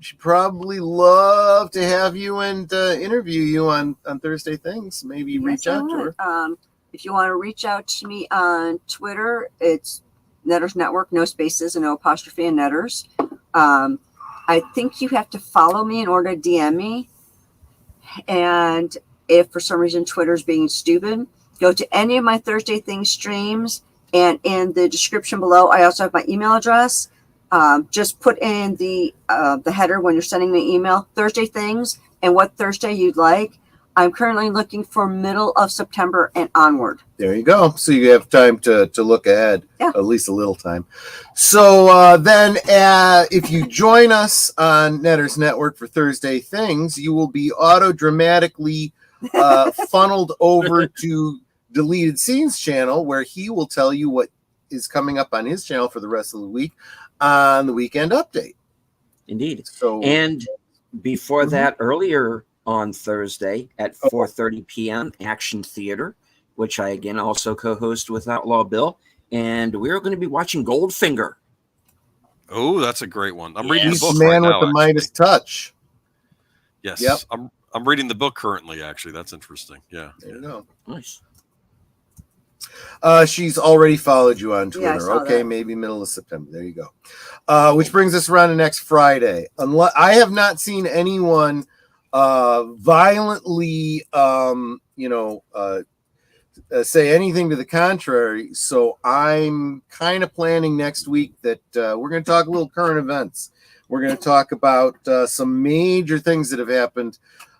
She'd probably love to have you and interview you on Thursday Things. Maybe reach out to her. If you want to reach out to me on Twitter, it's Netters Network, no spaces and no apostrophe in Netters. I think you have to follow me in order to DM me. And if for some reason Twitter's being stupid, go to any of my Thursday Things streams, and in the description below, I also have my email address. Just put in the header when you're sending me email, Thursday Things, and what Thursday you'd like. I'm currently looking for middle of September and onward. There you go. So you have time to look ahead, at least a little time. So then if you join us on Netters Network for Thursday Things, you will be auto-dramatically funneled over to Deleted Scenes channel, where he will tell you what is coming up on his channel for the rest of the week on the Weekend Update. Indeed. So, and before that, earlier on Thursday at 4:30 p.m. Action Theater, which I again also co-host with Outlaw Bill, and we're going to be watching Goldfinger. Oh, that's a great one. I'm reading the He's book the man right with now, the Midas touch. Yes. Yep. I'm reading the book currently, actually. That's interesting. Yeah. There you go. Nice. She's already followed you on Yeah, I Twitter. saw Okay, that. maybe middle of September. There you go. Which brings us around to next Friday. Unless I have not seen anyone violently, say anything to the contrary. So I'm kind of planning next week that we're going to talk a little current events. We're going to talk about some major things that have happened,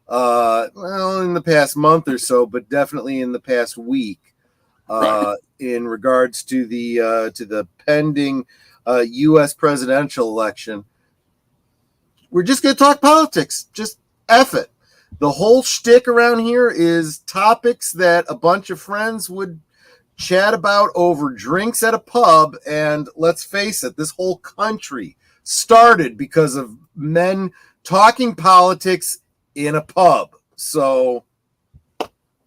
in the past month or so, but definitely in the past week. In regards to the pending U.S. presidential election. We're just going to talk politics. Just F it. The whole shtick around here is topics that a bunch of friends would chat about over drinks at a pub. And let's face it, this whole country started because of men talking politics in a pub. So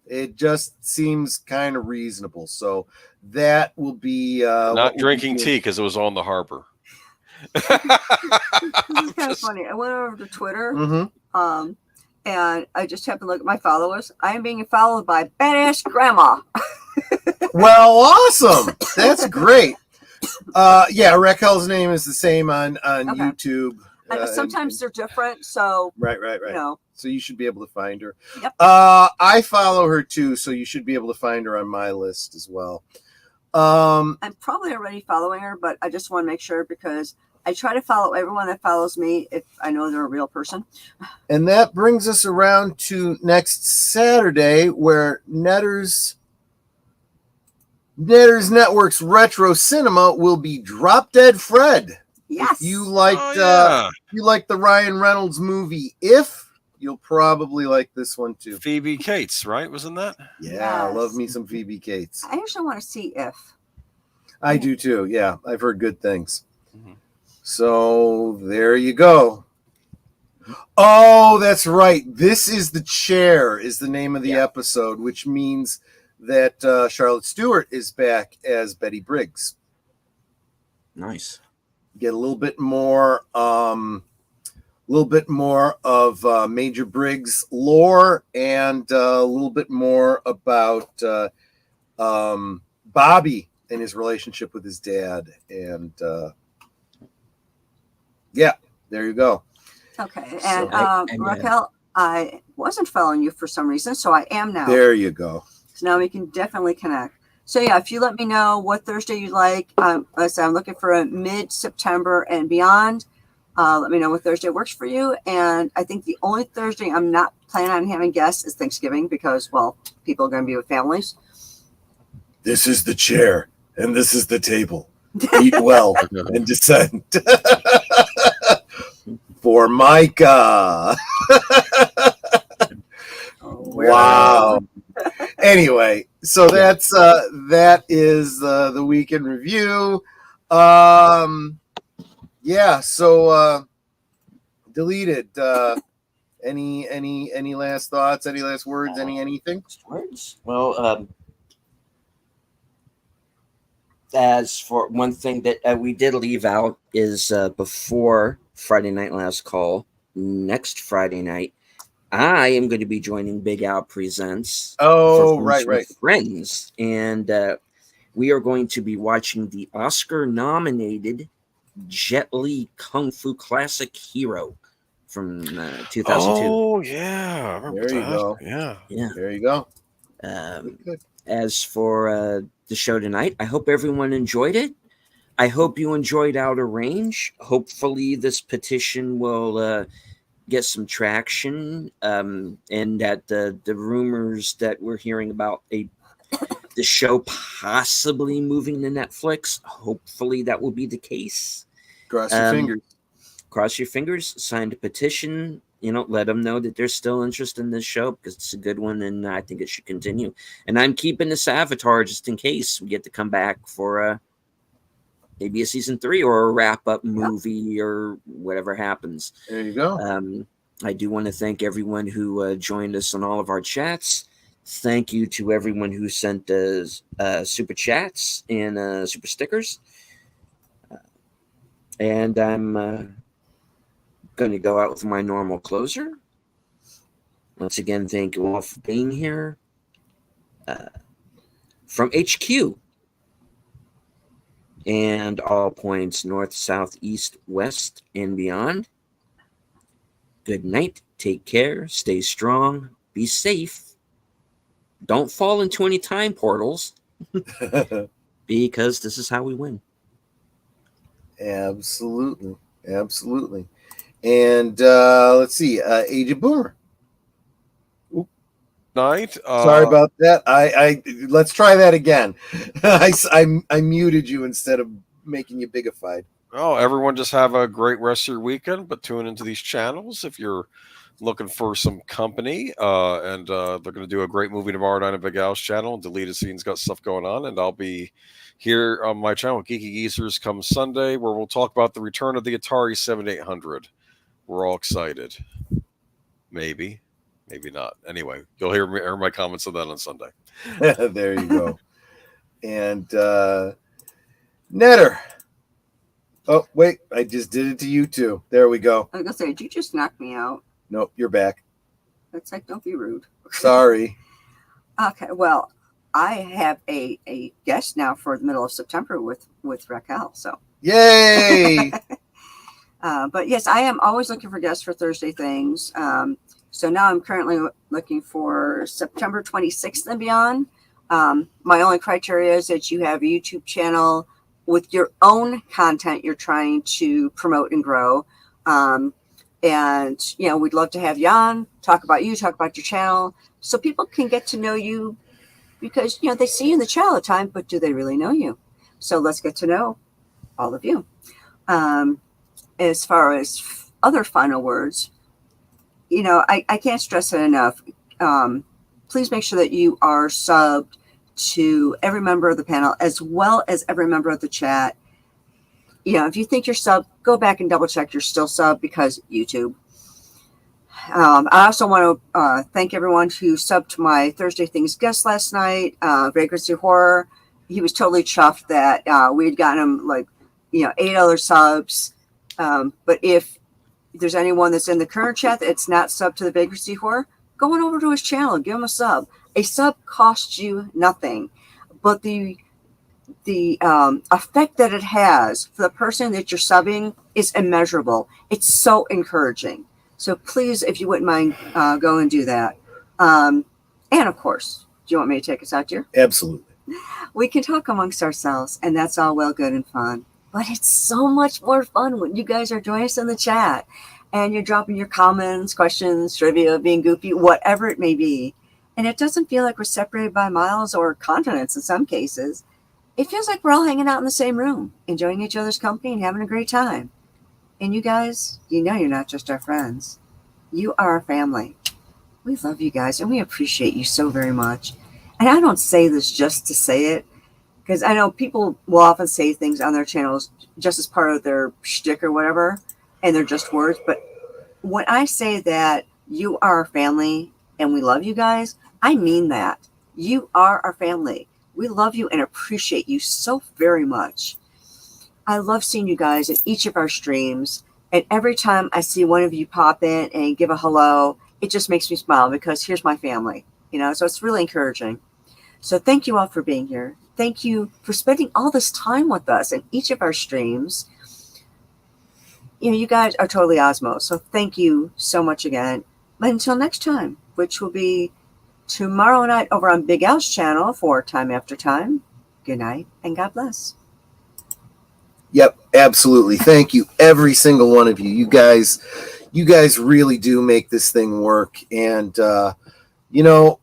it just seems kind of reasonable. So that will be Not drinking tea because it was on the harbor. This is kind of funny. I went over to Twitter, and I just happened to look at my followers. I am being followed by Badass Grandma. Well, awesome. That's great. Raquel's name is the same on YouTube. Sometimes they're different, so right. you know. So you should be able to find her. Yep. I follow her too, so you should be able to find her on my list as well. I'm probably already following her, but I just want to make sure because I try to follow everyone that follows me if I know they're a real person. And that brings us around to next Saturday, where Netters Network's Retro Cinema will be Drop Dead Fred. Yes. If you liked the Ryan Reynolds movie If, you'll probably like this one too. Phoebe Cates, right? Wasn't that? Yeah, I Yes. love me some Phoebe Cates. I actually want to see If. I do too. Yeah, I've heard good things. So there you go. Oh, that's right. This is the Chair is the name of the episode, which means that Charlotte Stewart is back as Betty Briggs. Nice. Get a little bit more of Major Briggs lore and a little bit more about Bobby and his relationship with his dad. And there you go. Okay. And Raquel, I wasn't following you for some reason, so I am now. There you go. So now we can definitely connect. So yeah, if you let me know what Thursday you like, like I said, I'm looking for a mid-September and beyond. Let me know what Thursday works for you. And I think the only Thursday I'm not planning on having guests is Thanksgiving because, well, people are going to be with families. This is the chair, and this is the table. Eat well and descend. For Micah. Wow. Anyway, so that's that is the weekend review. Yeah, so deleted. Any last thoughts? Any last words? Anything? Words? Well, as for one thing that we did leave out is before Friday night last call, next Friday night, I am going to be joining Big Al Presents. Oh, right. Friends. And we are going to be watching the Oscar-nominated Jet Li Kung Fu classic Hero from 2002. Oh, yeah. I remember There you that. go. Yeah. There you go. Good. As for the show tonight, I hope everyone enjoyed it. I hope you enjoyed Outer Range. Hopefully this petition will get some traction, and that the rumors that we're hearing about the show possibly moving to Netflix, hopefully that will be the case. Cross your fingers. Cross your fingers. Sign a petition. Let them know that there's still interest in this show because it's a good one, and I think it should continue. And I'm keeping this Avatar just in case we get to come back for maybe a season 3 or a wrap-up movie or whatever happens. There you go. I do want to thank everyone who joined us on all of our chats. Thank you to everyone who sent super chats and super stickers. And I'm going to go out with my normal closer. Once again, thank you all for being here. From HQ and all points north, south, east, west, and beyond. Good night. Take care. Stay strong. Be safe. Don't fall into any time portals because this is how we win. Absolutely. And let's see. Agent Boomer. Night. Sorry about that. I let's try that again. I muted you instead of making you bigified. Oh, everyone just have a great rest of your weekend, but tune into these channels if you're looking for some company. And they're going to do a great movie tomorrow night on Big Al's channel. Deleted Scenes got stuff going on, and I'll be here on my channel, Geeky Geezers, come Sunday, where we'll talk about the return of the Atari 7800. We're all excited. Maybe not. Anyway, you'll hear my comments on that on Sunday. There you go. And Netter. Oh, wait. I just did it to you, too. There we go. I was going to say, did you just knock me out? Nope, you're back. That's like, don't be rude. Sorry. Okay, well, I have a guest now for the middle of September with Raquel. So yay! But yes, I am always looking for guests for Thursday things. So now I'm currently looking for September 26th and beyond. My only criteria is that you have a YouTube channel with your own content you're trying to promote and grow. And, we'd love to have you on, talk about you, talk about your channel, so people can get to know you because, they see you in the channel all the time, but do they really know you? So let's get to know all of you. As far as other final words, I can't stress it enough. Please make sure that you are subbed to every member of the panel as well as every member of the chat. If you think you're subbed, go back and double check you're still subbed because YouTube. I also want to thank everyone who subbed to my Thursday Things guest last night, Vagrancy Horror. He was totally chuffed that we had gotten him 8 other subs. But if there's anyone that's in the current chat that's not subbed to the Vagrancy Horror, go on over to his channel, give him a sub. A sub costs you nothing, but the effect that it has for the person that you're subbing is immeasurable. It's so encouraging. So please, if you wouldn't mind, go and do that. And of course, do you want me to take us out, dear? Absolutely. We can talk amongst ourselves, and that's all well, good, and fun. But it's so much more fun when you guys are joining us in the chat and you're dropping your comments, questions, trivia, being goofy, whatever it may be. And it doesn't feel like we're separated by miles or continents in some cases. It feels like we're all hanging out in the same room, enjoying each other's company and having a great time. And you guys, you know you're not just our friends. You are our family. We love you guys, and we appreciate you so very much. And I don't say this just to say it, because I know people will often say things on their channels just as part of their shtick or whatever, and they're just words. But when I say that you are our family and we love you guys, I mean that. You are our family. We love you and appreciate you so very much. I love seeing you guys in each of our streams. And every time I see one of you pop in and give a hello, it just makes me smile because here's my family, you know, so it's really encouraging. So thank you all for being here. Thank you for spending all this time with us in each of our streams. You know, you guys are totally Osmo. So thank you so much again. But until next time, which will be tomorrow night over on Big Al's channel for Time After Time. Good night and God bless. Yep, absolutely. Thank you, every single one of you. You guys really do make this thing work. And you know,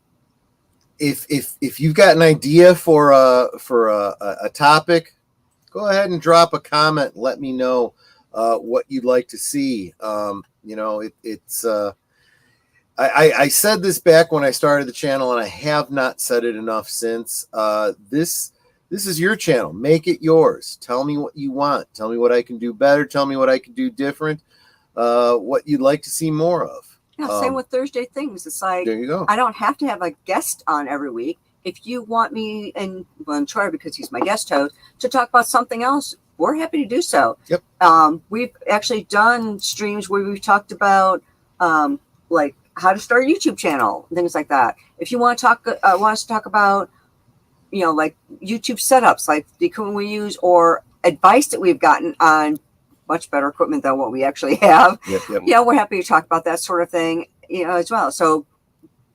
if you've got an idea for a topic, go ahead and drop a comment. Let me know what you'd like to see. You know, I said this back when I started the channel, and I have not said it enough since. This is your channel. Make it yours. Tell me what you want. Tell me what I can do better. Tell me what I can do different. What you'd like to see more of. Yeah, same with Thursday Things. It's like, there you go. I don't have to have a guest on every week. If you want me and Troy, because he's my guest host, to talk about something else, we're happy to do so. Yep. We've actually done streams where we've talked about like how to start a YouTube channel, things like that. If you want to talk, want us to talk about, you know, like YouTube setups, like the equipment we use, or advice that we've gotten on much better equipment than what we actually have. Yep. Yeah, we're happy to talk about that sort of thing, you know, as well. So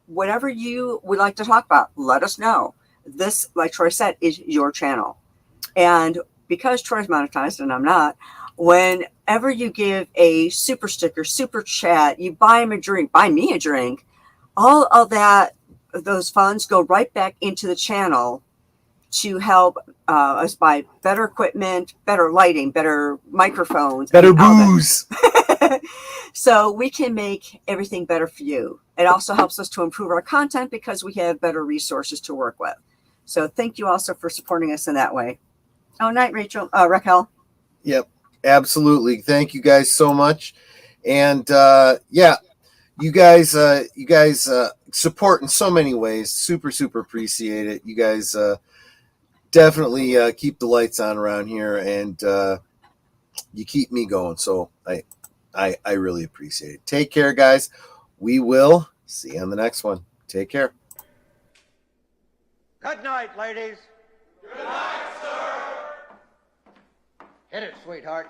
whatever you would like to talk about, let us know. This, like Troy said, is your channel. And because Troy's monetized and I'm not, whenever you give a super sticker, super chat, you buy him a drink, buy me a drink, all of that, those funds go right back into the channel to help us buy better equipment, better lighting, better microphones, better booze. So we can make everything better for you. It also helps us to improve our content because we have better resources to work with. So thank you also for supporting us in that way. Oh, night, Raquel. Yep, absolutely. Thank you guys so much. And yeah, you guys support in so many ways. Super appreciate it. You guys definitely keep the lights on around here, and you keep me going. So I really appreciate it. Take care, guys. We will see you on the next one. Take care. Good night, ladies. Good night, sir. Hit it, sweetheart.